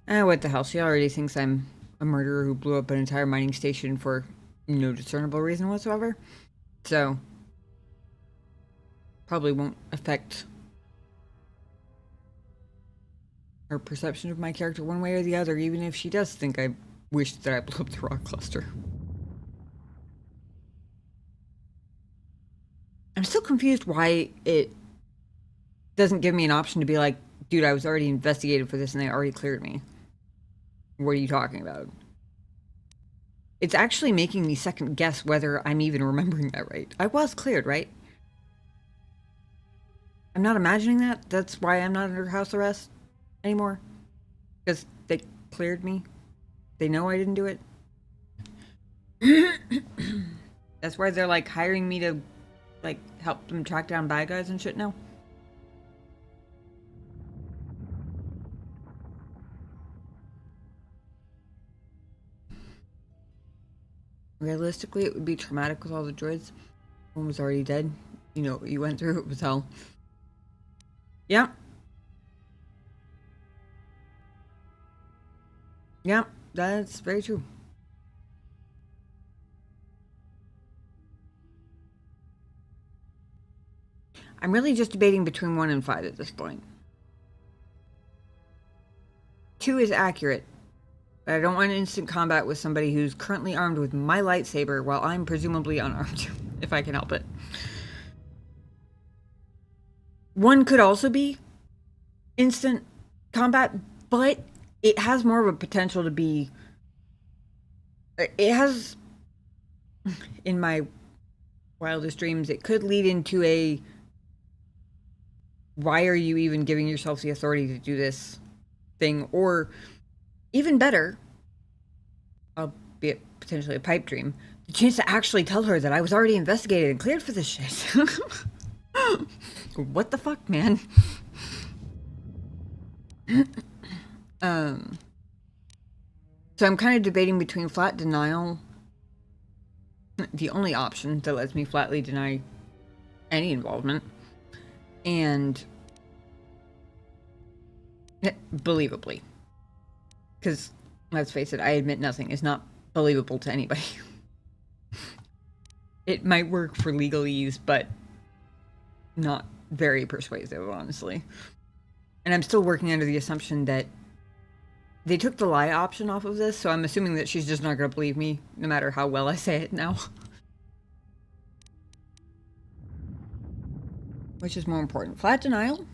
What the hell? She already thinks I'm a murderer who blew up an entire mining station for no discernible reason whatsoever. So, probably won't affect her perception of my character one way or the other, even if she does think I wished that I blew up the rock cluster. I'm still confused why it doesn't give me an option to be like, dude, I was already investigated for this and they already cleared me. What are you talking about? It's actually making me second guess whether I'm even remembering that right. I was cleared, right? I'm not imagining that. That's why I'm not under house arrest anymore. Because they cleared me. They know I didn't do it. That's why they're like hiring me to like help them track down bad guys and shit now. Realistically, it would be traumatic with all the droids. One was already dead. You know what you went through. It was hell. Yeah. Yeah, that's very true. I'm really just debating between 1 and 5 at this point. 2 is accurate, but I don't want instant combat with somebody who's currently armed with my lightsaber while I'm presumably unarmed, if I can help it. 1 could also be instant combat, but it has more of a potential to be... It has... In my wildest dreams, it could lead into a... Why are you even giving yourself the authority to do this thing? Or, even better, albeit potentially a pipe dream, the chance to actually tell her that I was already investigated and cleared for this shit. What the fuck, man? So I'm kind of debating between flat denial, the only option that lets me flatly deny any involvement, and believably. Because, let's face it, I admit nothing is not believable to anybody. It might work for legalese, but not very persuasive, honestly. And I'm still working under the assumption that they took the lie option off of this, so I'm assuming that she's just not going to believe me, no matter how well I say it now. Which is more important? Flat denial?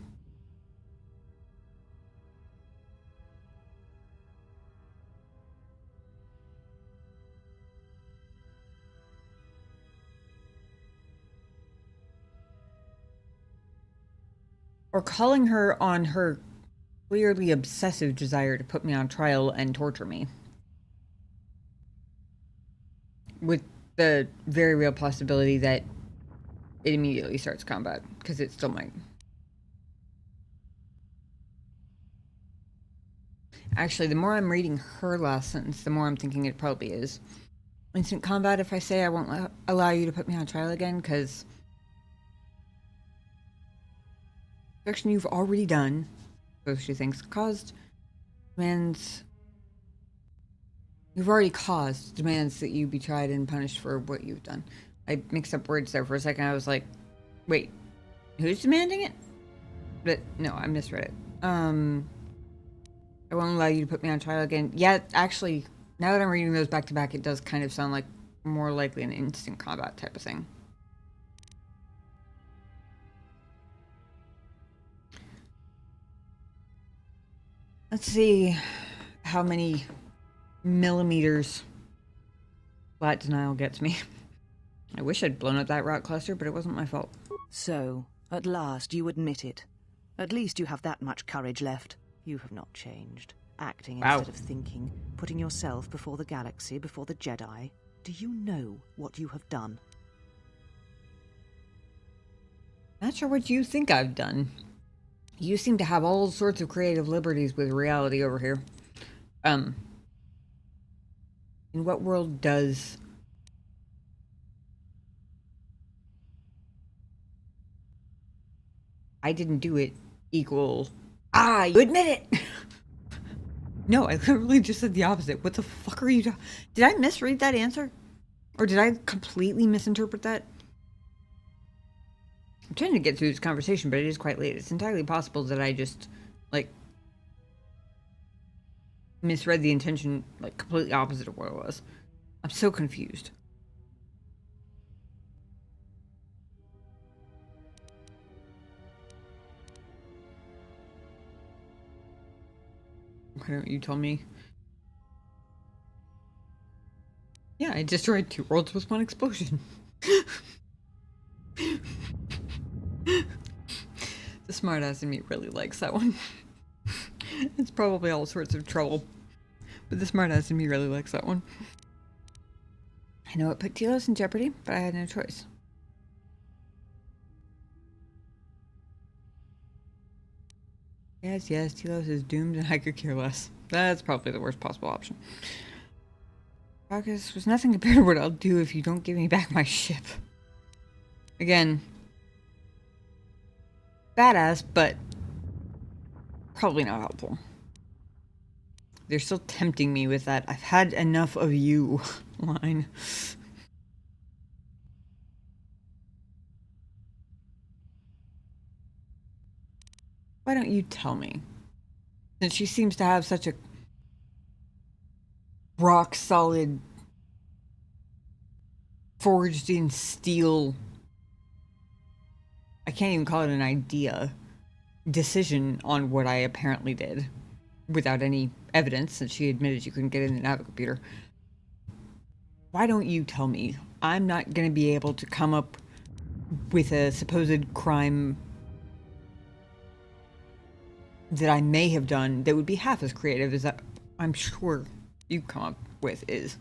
Or calling her on her clearly obsessive desire to put me on trial and torture me. With the very real possibility that it immediately starts combat, because it still might. Actually, the more I'm reading her last sentence, the more I'm thinking it probably is. Instant combat if I say I won't allow you to put me on trial again, because action you've already done, so she thinks, caused demands. You've already caused demands that you be tried and punished for what you've done. I mixed up words there for a second. I was like, wait, who's demanding it? But no, I misread it. I won't allow you to put me on trial again. Yeah, actually, now that I'm reading those back to back, it does kind of sound like more likely an instant combat type of thing. Let's see how many millimeters flat denial gets me. I wish I'd blown up that rock cluster, but it wasn't my fault. So, at last you admit it. At least you have that much courage left. You have not changed. Acting instead of thinking, putting yourself before the galaxy, before the Jedi. Do you know what you have done? Not sure what you think I've done. You seem to have all sorts of creative liberties with reality over here. In what world does I didn't do it equal you admit it? No, I literally just said the opposite. What the fuck are you talking? Did I misread that answer? Or did I completely misinterpret that? I'm trying to get through this conversation, but it is quite late. It's entirely possible that I just, like, misread the intention, like, completely opposite of what it was. I'm so confused. Why don't you tell me? Yeah, I destroyed 2 worlds with 1 explosion. smartass in me really likes that one. It's probably all sorts of trouble, but the smartass in me really likes that one. I know it put Telos in jeopardy, but I had no choice. Yes, Telos is doomed and I could care less. That's probably the worst possible option. Focus was nothing compared to what I'll do if you don't give me back my ship. Again, badass, but probably not helpful. They're still tempting me with that "I've had enough of you" line. Why don't you tell me? Since she seems to have such a rock solid, forged in steel, I can't even call it an idea, decision on what I apparently did without any evidence, since she admitted you couldn't get in the Navicomputer. Why don't you tell me? I'm not going to be able to come up with a supposed crime that I may have done that would be half as creative as that I'm sure you come up with is.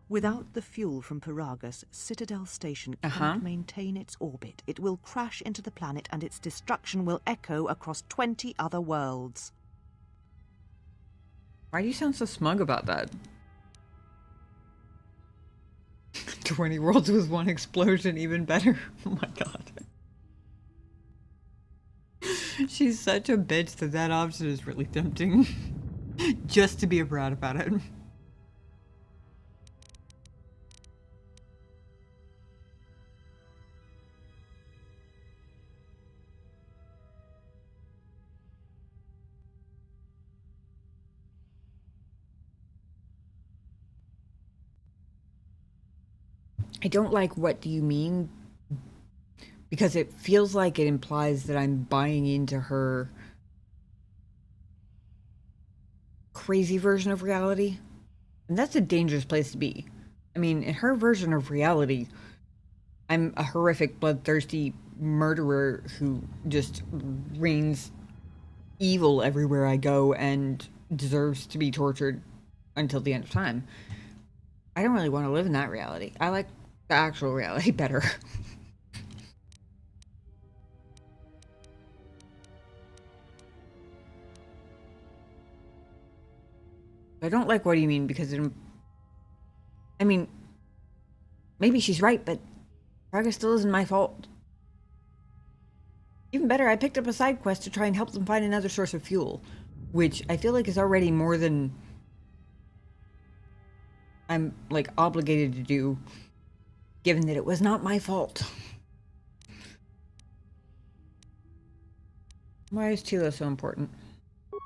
Without the fuel from Paragus, Citadel Station can't maintain its orbit. It will crash into the planet and its destruction will echo across 20 other worlds. Why do you sound so smug about that? 20 worlds with one explosion, even better. Oh my god. She's such a bitch that that option is really tempting. Just to be a brat about it. I don't like "what do you mean?" because it feels like it implies that I'm buying into her crazy version of reality. And that's a dangerous place to be. I mean, in her version of reality, I'm a horrific, bloodthirsty murderer who just rains evil everywhere I go and deserves to be tortured until the end of time. I don't really want to live in that reality. I like the actual reality better. I don't like "what do you mean?" because I mean, maybe she's right, but progress still isn't my fault. Even better, I picked up a side quest to try and help them find another source of fuel, which I feel like is already more than I'm, like, obligated to do, given that it was not my fault. Why is Telos so important?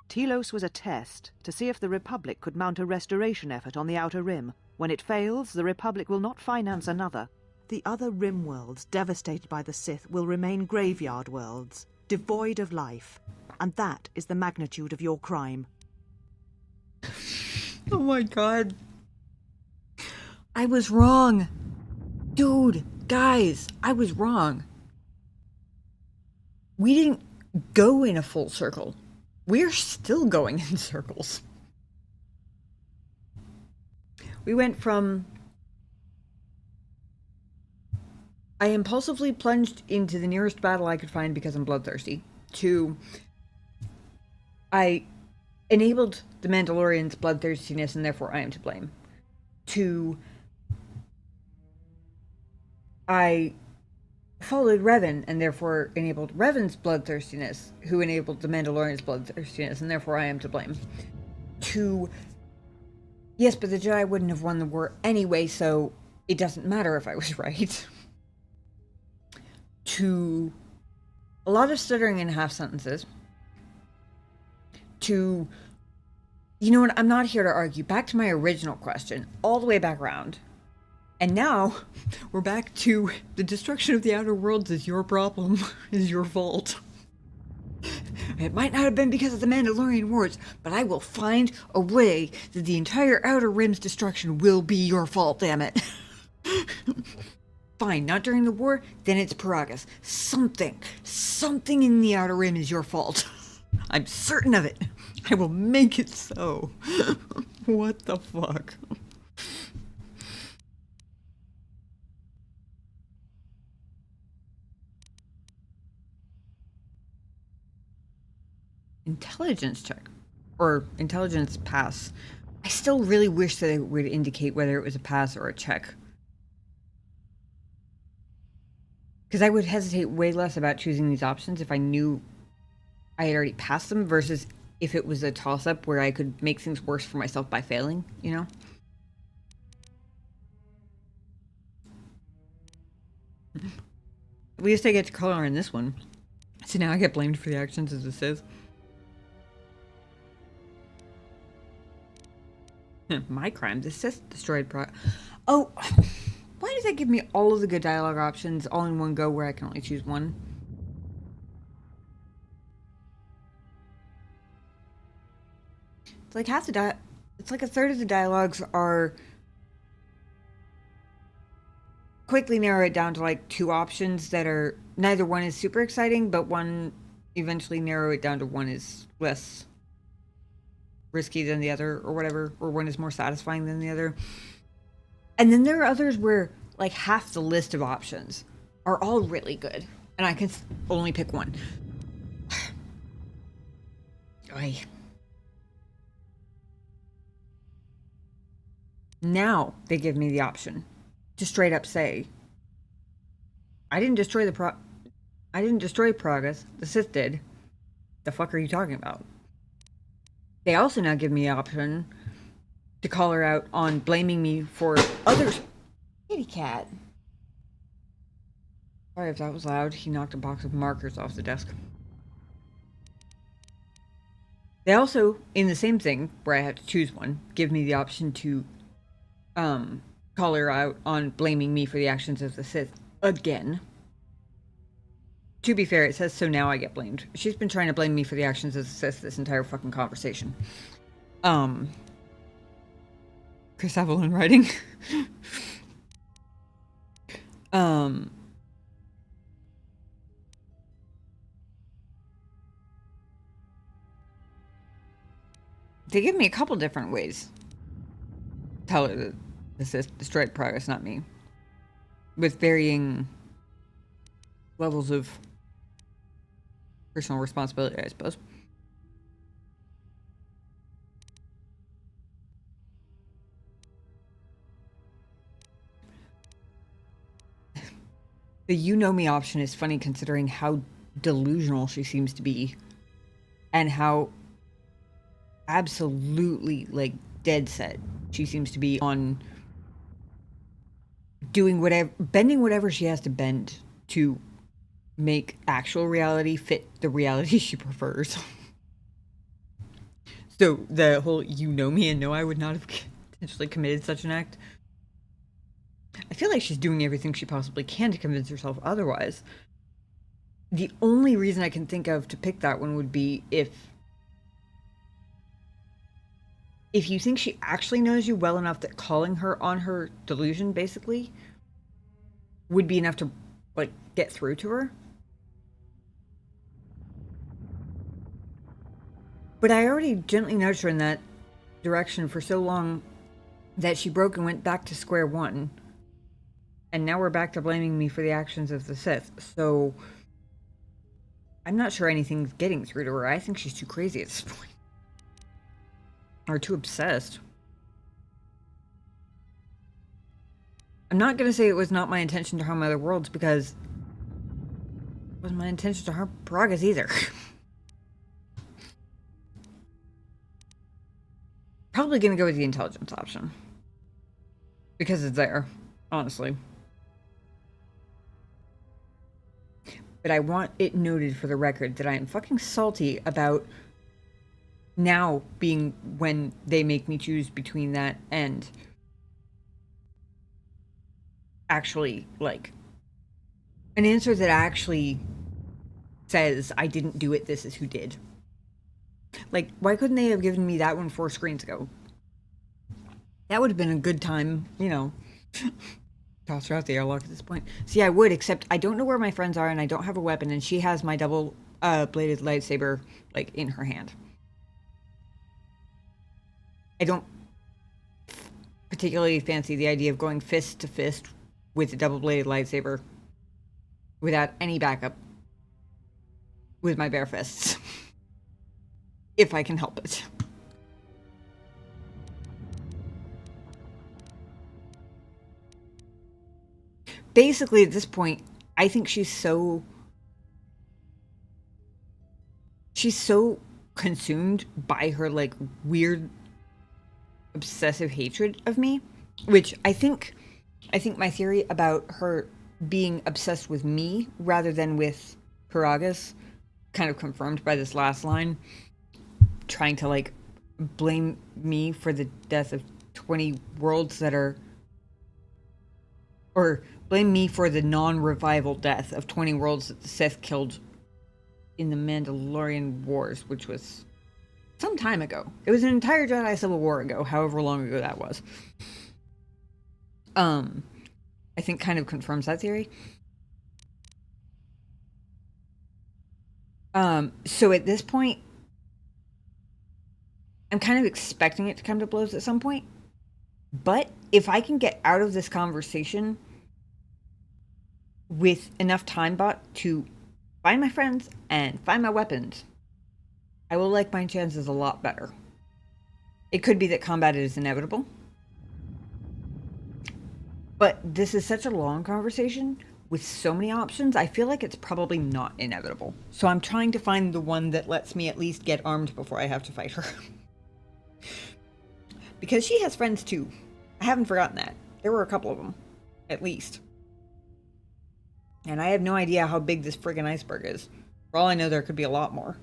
Telos was a test to see if the Republic could mount a restoration effort on the Outer Rim. When it fails, the Republic will not finance another. The other Rim worlds devastated by the Sith will remain graveyard worlds, devoid of life. And that is the magnitude of your crime. Oh my god. I was wrong. Dude, guys, I was wrong. We didn't go in a full circle. We're still going in circles. We went from I impulsively plunged into the nearest battle I could find because I'm bloodthirsty, to I enabled the Mandalorian's bloodthirstiness and therefore I am to blame, to I followed Revan and therefore enabled Revan's bloodthirstiness, who enabled the Mandalorian's bloodthirstiness, and therefore I am to blame. To, yes, but the Jedi wouldn't have won the war anyway, so it doesn't matter if I was right. To a lot of stuttering in half sentences. To, you know what, I'm not here to argue. Back to my original question, all the way back around. And now, we're back to the destruction of the Outer Worlds is your problem, is your fault. It might not have been because of the Mandalorian Wars, but I will find a way that the entire Outer Rim's destruction will be your fault, damn it. Fine, not during the war, then it's Paragus. Something in the Outer Rim is your fault. I'm certain of it. I will make it so. What the fuck? Intelligence check. Or intelligence pass. I still really wish that it would indicate whether it was a pass or a check. Because I would hesitate way less about choosing these options if I knew I had already passed them versus if it was a toss-up where I could make things worse for myself by failing, you know? At least I get to color in this one. So now I get blamed for the actions as it says. My crime, the Sith destroyed Oh, why does that give me all of the good dialogue options all in one go where I can only choose one? It's like half the it's like a third of the dialogues are quickly narrow it down to like two options that are neither one is super exciting, but one eventually narrow it down to one is less risky than the other or whatever, or one is more satisfying than the other. And then there are others where like half the list of options are all really good and I can only pick one. Oy. Now they give me the option to straight up say, I didn't destroy Pragas, the Sith did. The fuck are you talking about? They also now give me the option to call her out on blaming me for others. Kitty cat. Sorry if that was loud. He knocked a box of markers off the desk. They also, in the same thing, where I have to choose one, give me the option to call her out on blaming me for the actions of the Sith again. To be fair, it says, so now I get blamed. She's been trying to blame me for the actions of the Sith this entire fucking conversation. Chris Evelyn writing. They give me a couple different ways. Tell her that the Sith destroyed Pragas, not me. With varying levels of personal responsibility, I suppose. The you know me option is funny considering how delusional she seems to be and how absolutely like dead set she seems to be on doing whatever, bending whatever she has to bend to make actual reality fit the reality she prefers. So the whole you know me and know I would not have potentially committed such an act. I feel like she's doing everything she possibly can to convince herself otherwise. The only reason I can think of to pick that one would be if you think she actually knows you well enough that calling her on her delusion basically would be enough to like get through to her. But I already gently nudged her in that direction for so long that she broke and went back to square one. And now we're back to blaming me for the actions of the Sith. So I'm not sure anything's getting through to her. I think she's too crazy at this point. Or too obsessed. I'm not going to say it was not my intention to harm other worlds because it wasn't my intention to harm Pragas either. Probably going to go with the intelligence option. Because it's there, honestly. But I want it noted for the record that I am fucking salty about now being when they make me choose between that and actually, like, an answer that actually says, I didn't do it, this is who did. Like, why couldn't they have given me that one 4 screens ago? That would have been a good time, you know. Toss her out the airlock at this point. See, I would, except I don't know where my friends are, and I don't have a weapon, and she has my double bladed lightsaber, like, in her hand. I don't particularly fancy the idea of going fist to fist with a double bladed lightsaber without any backup with my bare fists. If I can help it. Basically, at this point, I think she's so consumed by her, like, weird obsessive hatred of me, which I think my theory about her being obsessed with me rather than with Paragus kind of confirmed by this last line, trying to, like, blame me for the death of 20 worlds that are, or blame me for the non-revival death of 20 worlds that the Sith killed in the Mandalorian Wars, which was some time ago. It was an entire Jedi Civil War ago, however long ago that was. I think kind of confirms that theory. So at this point, I'm kind of expecting it to come to blows at some point. But if I can get out of this conversation with enough time bought to find my friends and find my weapons, I will like my chances a lot better. It could be that combat is inevitable. But this is such a long conversation with so many options, I feel like it's probably not inevitable. So I'm trying to find the one that lets me at least get armed before I have to fight her. Because she has friends too. I haven't forgotten that. There were a couple of them, at least. And I have no idea how big this friggin' iceberg is. For all I know, there could be a lot more.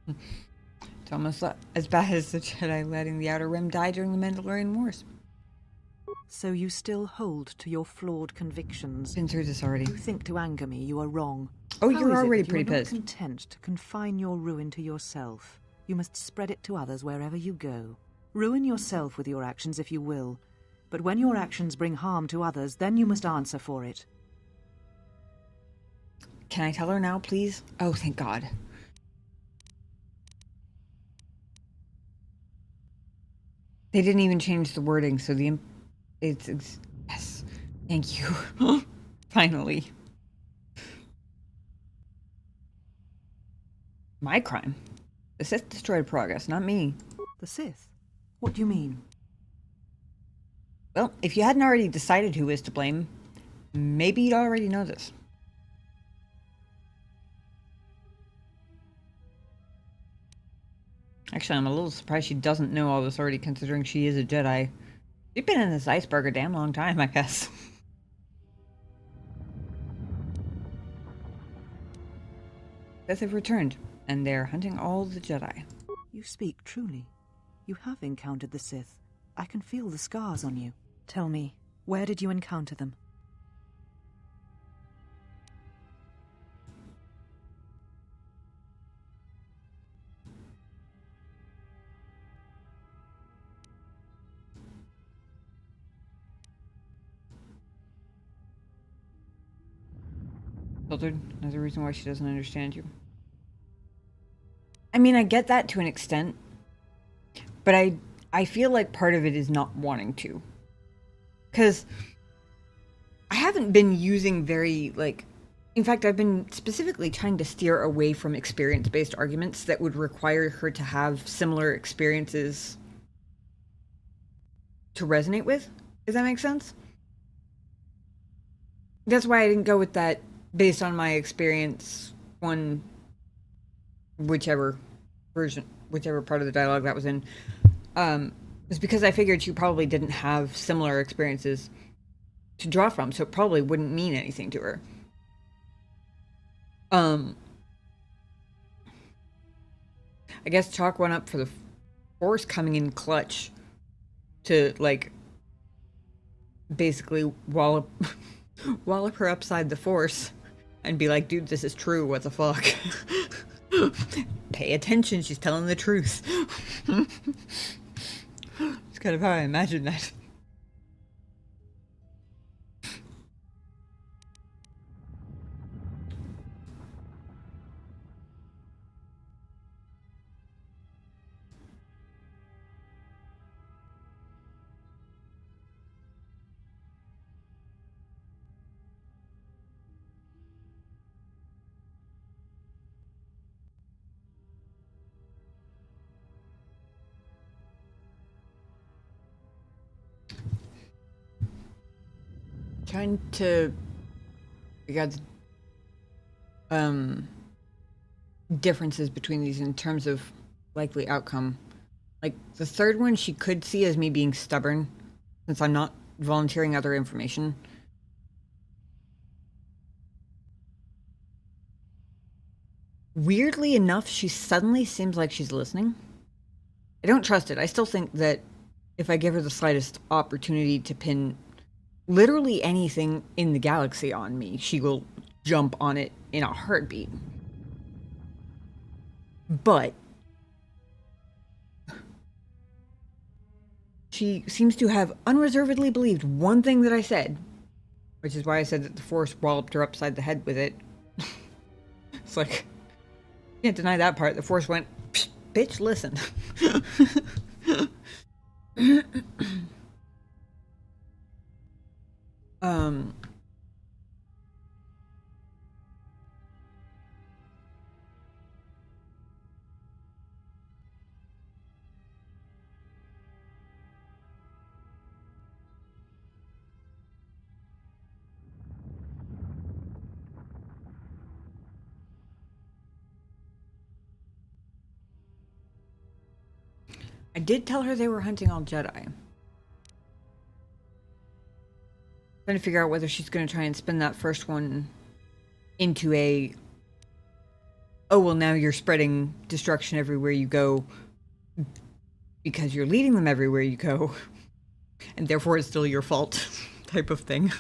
It's almost as bad as the Jedi letting the Outer Rim die during the Mandalorian Wars. So you still hold to your flawed convictions. Been through this already. You think to anger me, you are wrong. Oh, How you're is it already that pretty you are pissed. not content to confine your ruin to yourself. You must spread it to others wherever you go. Ruin yourself with your actions if you will, but when your actions bring harm to others, then you must answer for it. Can I tell her now, please? Oh, thank God. They didn't even change the wording, so it's yes. Thank you. Finally. My crime. The Sith destroyed progress, not me. The Sith? What do you mean? Well, if you hadn't already decided who is to blame, maybe you'd already know this. Actually, I'm a little surprised she doesn't know all this already, considering she is a Jedi. She's been in this iceberg a damn long time, I guess. Sith have returned, and they're hunting all the Jedi. You speak truly. You have encountered the Sith. I can feel the scars on you. Tell me, where did you encounter them? Filtered. Another reason why she doesn't understand you. I mean, I get that to an extent, but I feel like part of it is not wanting to. Because I haven't been using very, like... In fact, I've been specifically trying to steer away from experience-based arguments that would require her to have similar experiences to resonate with. Does that make sense? That's why I didn't go with that based on my experience, whichever version, whichever part of the dialogue that was in, is because I figured she probably didn't have similar experiences to draw from, so it probably wouldn't mean anything to her. I guess chalk one up for the Force coming in clutch to, like, basically wallop her upside the Force and be like, dude, this is true, what the fuck? Pay attention, she's telling the truth. It's kind of how I imagine that. Trying to figure out the differences between these in terms of likely outcome. Like, the third one she could see as me being stubborn, since I'm not volunteering other information. Weirdly enough, she suddenly seems like she's listening. I don't trust it. I still think that if I give her the slightest opportunity to pin literally anything in the galaxy on me, she will jump on it in a heartbeat. But she seems to have unreservedly believed one thing that I said, which is why I said that the Force walloped her upside the head with it. It's like, can't deny that part. The Force went, bitch, listen. I did tell her they were hunting all Jedi. Trying to figure out whether she's going to try and spin that first one into a, oh, well, now you're spreading destruction everywhere you go because you're leading them everywhere you go, and therefore it's still your fault type of thing.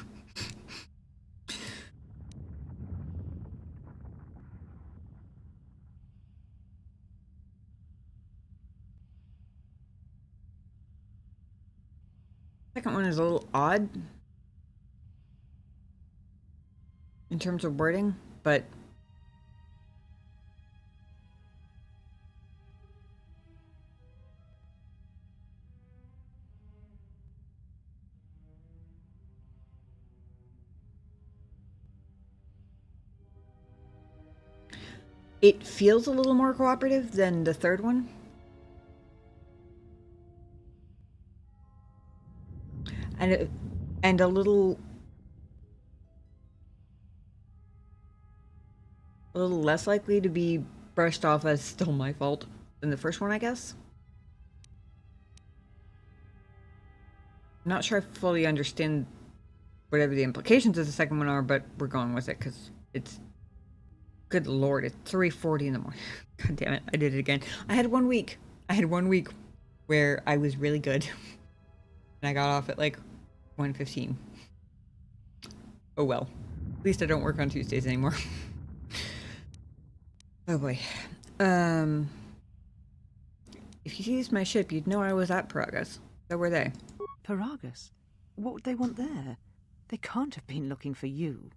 Second one is a little odd in terms of wording, but it feels a little more cooperative than the third one. And a little less likely to be brushed off as still my fault than the first one, I guess. I'm not sure I fully understand whatever the implications of the second one are, but we're going with it because it's, good lord, it's 3:40 in the morning. God damn it, I did it again. I had one week where I was really good. And I got off at like 1:15. Oh well. At least I don't work on Tuesdays anymore. Oh boy. If you used my ship, you'd know I was at Paragus. So were they. Paragus? What would they want there? They can't have been looking for you.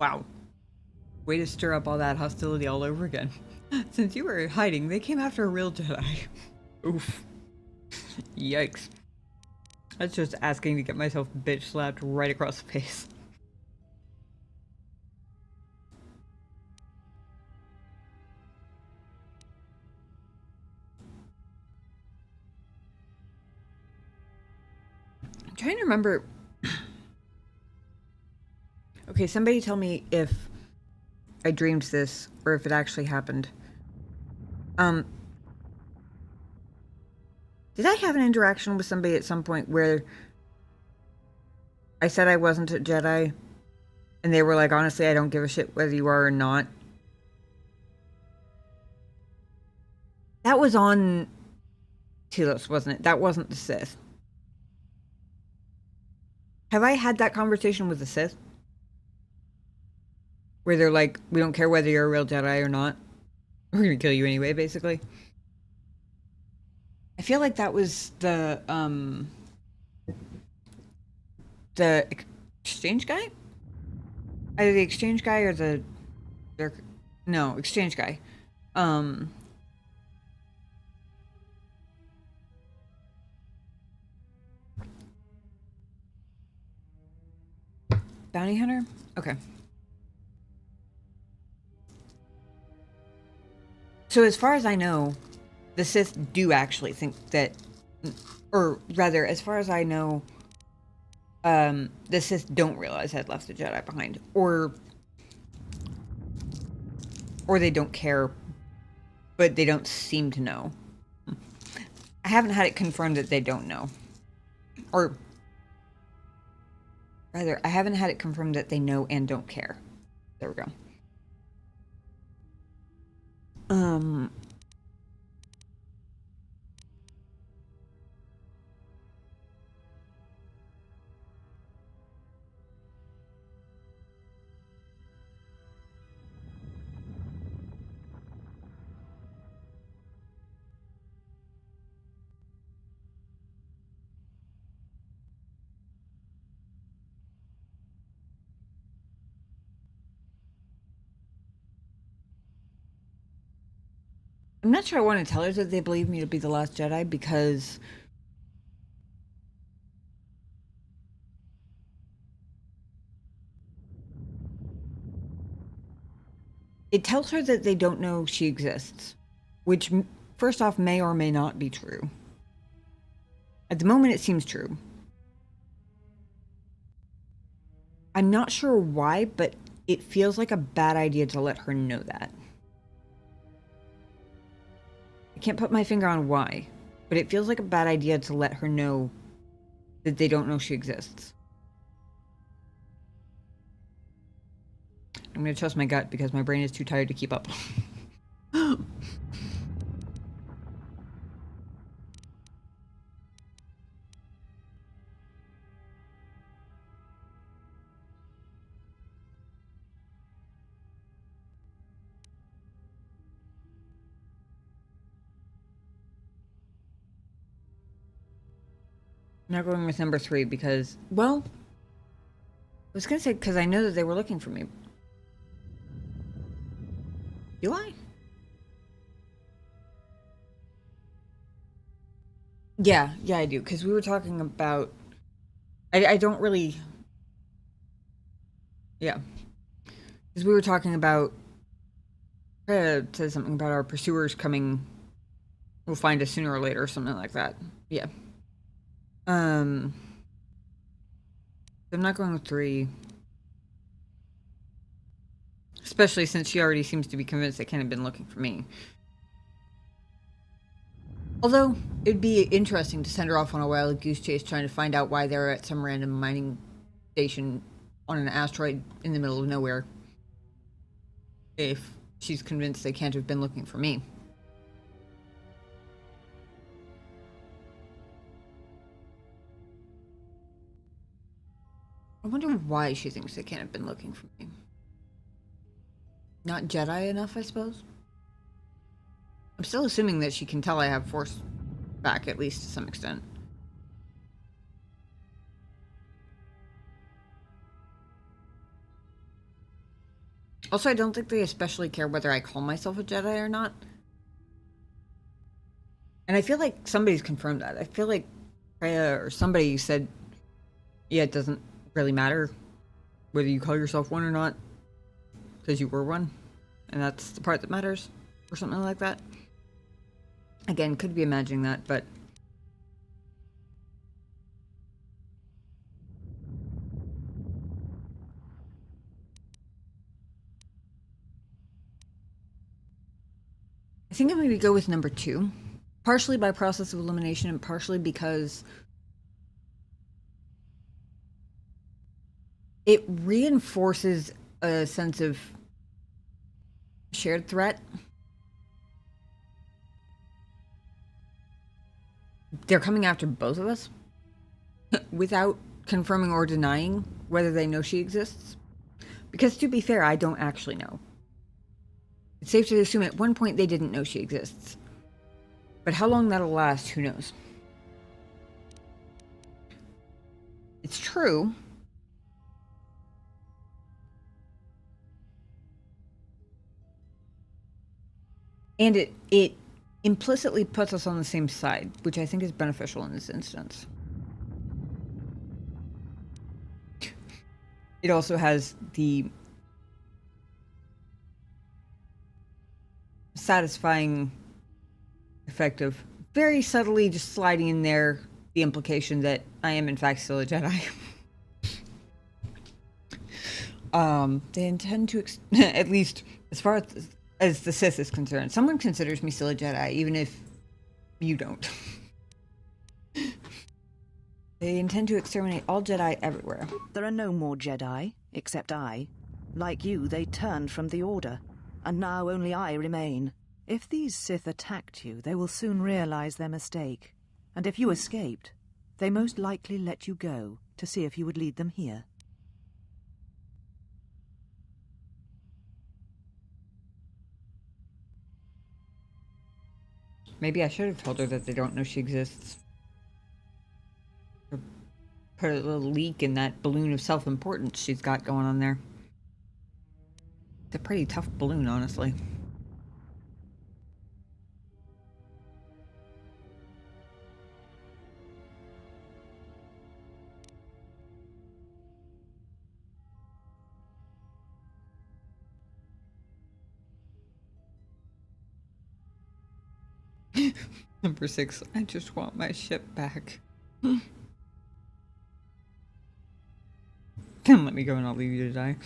Wow. Way to stir up all that hostility all over again. Since you were hiding, they came after a real Jedi. Oof. Yikes. That's just asking to get myself bitch slapped right across the face. I'm trying to remember. Okay, somebody tell me if I dreamed this or if it actually happened. Did I have an interaction with somebody at some point where I said I wasn't a Jedi And they were like, honestly, I don't give a shit whether you are or not. That was on Telos, wasn't it? That wasn't the Sith. Have I had that conversation with the Sith? Where they're like, we don't care whether you're a real Jedi or not. We're gonna kill you anyway, basically. I feel like that was the exchange guy? Either the exchange guy or the... No, exchange guy. Bounty hunter? Okay. So as far as I know, the Sith do actually think that, or rather, as far as I know, the Sith don't realize I had left the Jedi behind, or they don't care, but they don't seem to know. I haven't had it confirmed that they don't know, or rather, I haven't had it confirmed that they know and don't care. There we go. I'm not sure I want to tell her that they believe me to be the last Jedi because it tells her that they don't know she exists, which first off may or may not be true. At the moment it seems true. I'm not sure why, but it feels like a bad idea to let her know that. I can't put my finger on why, but it feels like a bad idea to let her know that they don't know she exists. I'm going to trust my gut because my brain is too tired to keep up. I'm not going with number 3 because, well, I was going to say because I know that they were looking for me. Do I? Yeah, I do. Because we were talking about... I don't really... Yeah. Because we were talking about... said something about our pursuers coming... will find us sooner or later or something like that. Yeah. I'm not going with 3. Especially since she already seems to be convinced they can't have been looking for me. Although, it'd be interesting to send her off on a wild goose chase trying to find out why they're at some random mining station on an asteroid in the middle of nowhere. If she's convinced they can't have been looking for me. I wonder why she thinks they can't have been looking for me. Not Jedi enough, I suppose? I'm still assuming that she can tell I have Force back, at least to some extent. Also, I don't think they especially care whether I call myself a Jedi or not. And I feel like somebody's confirmed that. I feel like Freya or somebody said, yeah, it doesn't really matter whether you call yourself one or not, because you were one. And that's the part that matters, or something like that. Again, could be imagining that, but... I think I'm going to go with number 2. Partially by process of elimination and partially because... it reinforces a sense of shared threat. They're coming after both of us without confirming or denying whether they know she exists. Because to be fair, I don't actually know. It's safe to assume at one point they didn't know she exists. But how long that'll last, who knows? It's true. And it implicitly puts us on the same side, which I think is beneficial in this instance. It also has the satisfying effect of very subtly just sliding in there the implication that I am in fact still a Jedi. They intend to, at least as far as the Sith is concerned, someone considers me still a Jedi, even if you don't. They intend to exterminate all Jedi everywhere. There are no more Jedi, except I. Like you, they turned from the Order, and now only I remain. If these Sith attacked you, they will soon realize their mistake. And if you escaped, they most likely let you go to see if you would lead them here. Maybe I should have told her that they don't know she exists. Or put a little leak in that balloon of self-importance she's got going on there. It's a pretty tough balloon, honestly. Number 6, I just want my ship back. Then let me go and I'll leave you to die.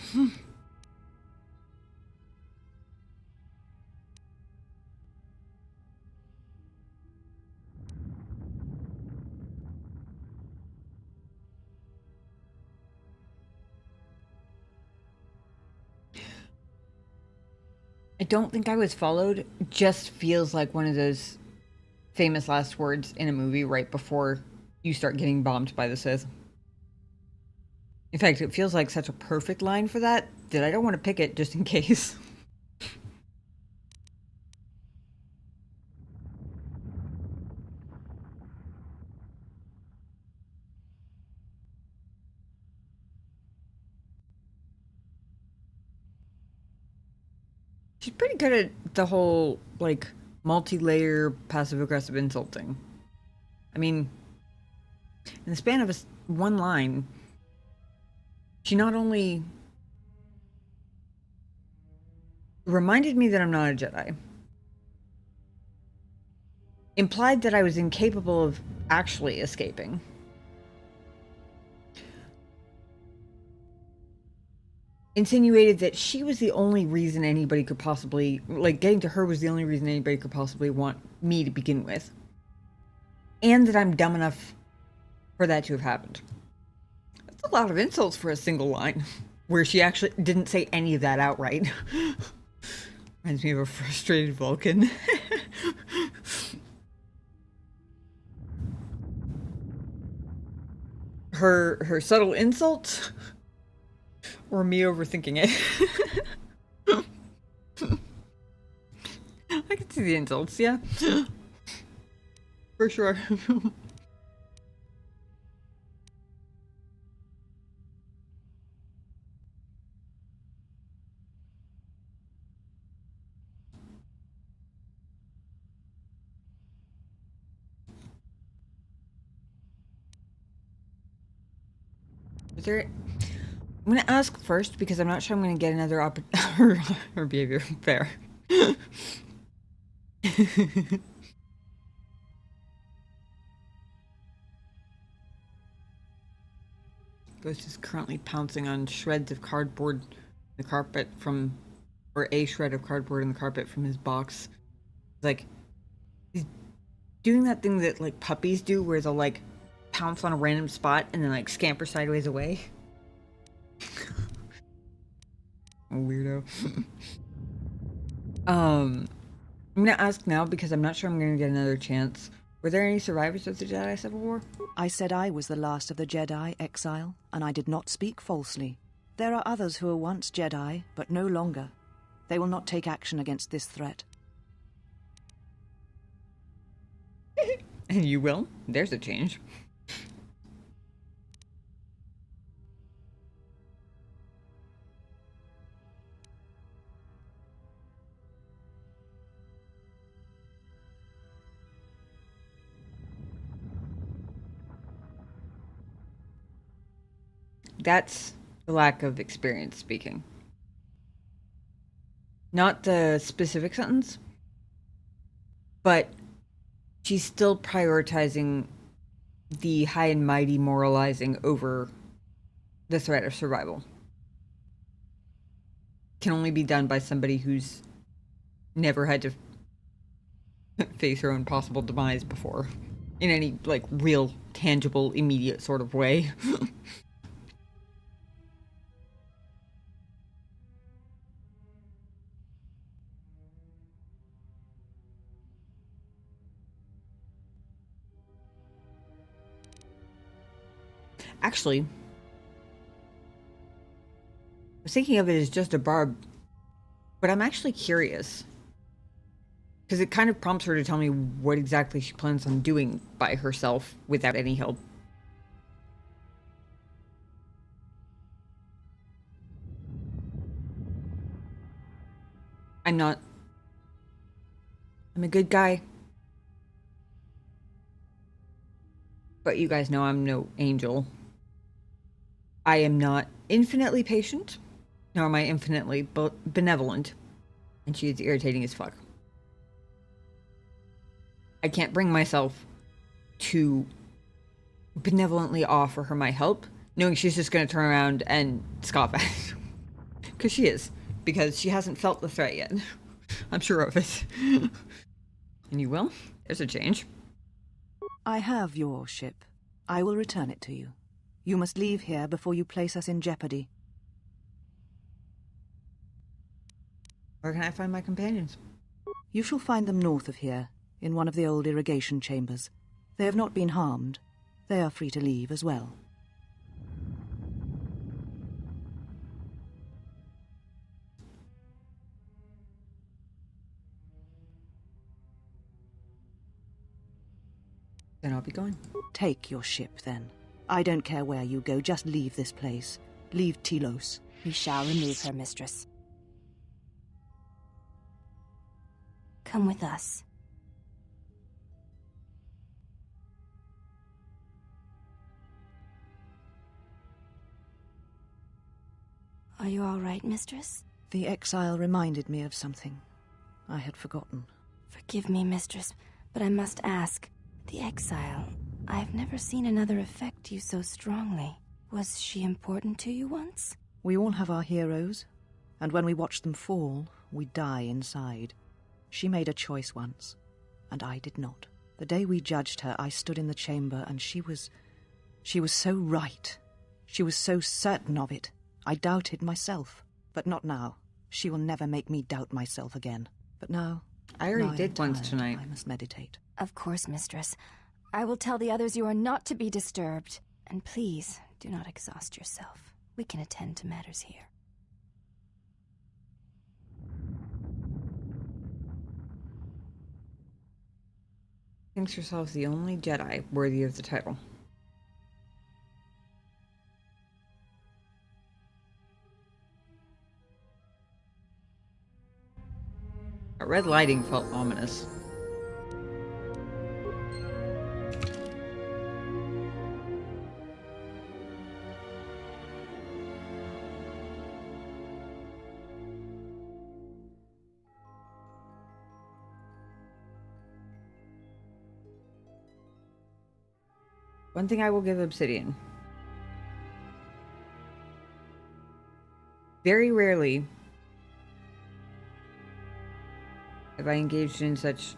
I don't think I was followed. Just feels like one of those famous last words in a movie right before you start getting bombed by the Sith. In fact, it feels like such a perfect line for that I don't want to pick it just in case. She's pretty good at the whole, like, multi-layer passive-aggressive insulting. I mean, in the span of one line, she not only reminded me that I'm not a Jedi, implied that I was incapable of actually escaping, insinuated that she was the only reason anybody could possibly, like, getting to her was the only reason anybody could possibly want me to begin with, and that I'm dumb enough for that to have happened. That's a lot of insults for a single line, where she actually didn't say any of that outright. Reminds me of a frustrated Vulcan. Her subtle insults, or me overthinking it. I can see the insults, yeah. For sure. Is there... I'm gonna ask first because I'm not sure I'm gonna get another her behavior fair. Ghost is currently pouncing on shreds of cardboard in the carpet from, or a shred of cardboard in the carpet from his box. Like, he's doing that thing that, like, puppies do where they'll, like, pounce on a random spot and then, like, scamper sideways away. Weirdo. I'm gonna ask now because I'm not sure I'm gonna get another chance. Were there any survivors of the Jedi Civil War? I said I was the last of the Jedi, Exile, and I did not speak falsely. There are others who were once Jedi, but no longer. They will not take action against this threat. And you will? There's a change. That's the lack of experience speaking. Not the specific sentence, but she's still prioritizing the high and mighty moralizing over the threat of survival. Can only be done by somebody who's never had to face her own possible demise before in any, like, real, tangible, immediate sort of way. Actually, I was thinking of it as just a barb, but I'm actually curious. Because it kind of prompts her to tell me what exactly she plans on doing by herself without any help. I'm a good guy. But you guys know I'm no angel. I am not infinitely patient, nor am I infinitely benevolent. And she is irritating as fuck. I can't bring myself to benevolently offer her my help, knowing she's just going to turn around and scoff at it. Because she is. Because she hasn't felt the threat yet. I'm sure of it. And you will? There's a change. I have your ship. I will return it to you. You must leave here before you place us in jeopardy. Where can I find my companions? You shall find them north of here, in one of the old irrigation chambers. They have not been harmed. They are free to leave as well. Then I'll be going. Take your ship, then. I don't care where you go, just leave this place. Leave Telos. We shall remove her, mistress. Come with us. Are you all right, mistress? The exile reminded me of something I had forgotten. Forgive me, mistress, but I must ask. The exile, I've never seen another affect you so strongly. Was she important to you once? We all have our heroes, and when we watch them fall, we die inside. She made a choice once, and I did not. The day we judged her, I stood in the chamber, and she was so right. She was so certain of it. I doubted myself, but not now. She will never make me doubt myself again. But now, I already I did am once tired. tonight. I must meditate. Of course, mistress. I will tell the others you are not to be disturbed. And please, do not exhaust yourself. We can attend to matters here. Thinks herself the only Jedi worthy of the title. That red lighting felt ominous. One thing I will give Obsidian. Very rarely have I engaged in such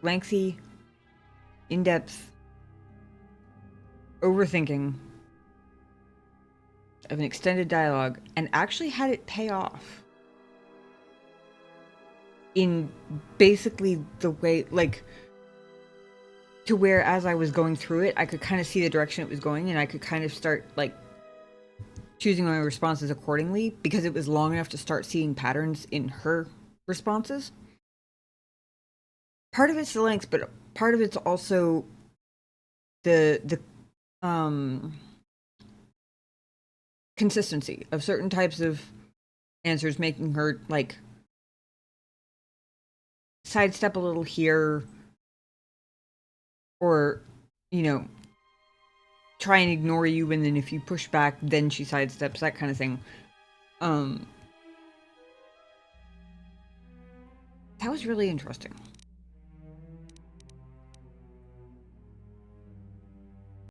lengthy, in-depth overthinking of an extended dialogue and actually had it pay off in basically the way, like, to where as I was going through it, I could kind of see the direction it was going, and I could kind of start, like, choosing my responses accordingly, because it was long enough to start seeing patterns in her responses. Part of it's the length, but part of it's also the consistency of certain types of answers, making her, like, sidestep a little here, or, you know, try and ignore you, and then if you push back, then she sidesteps, that kind of thing. That was really interesting.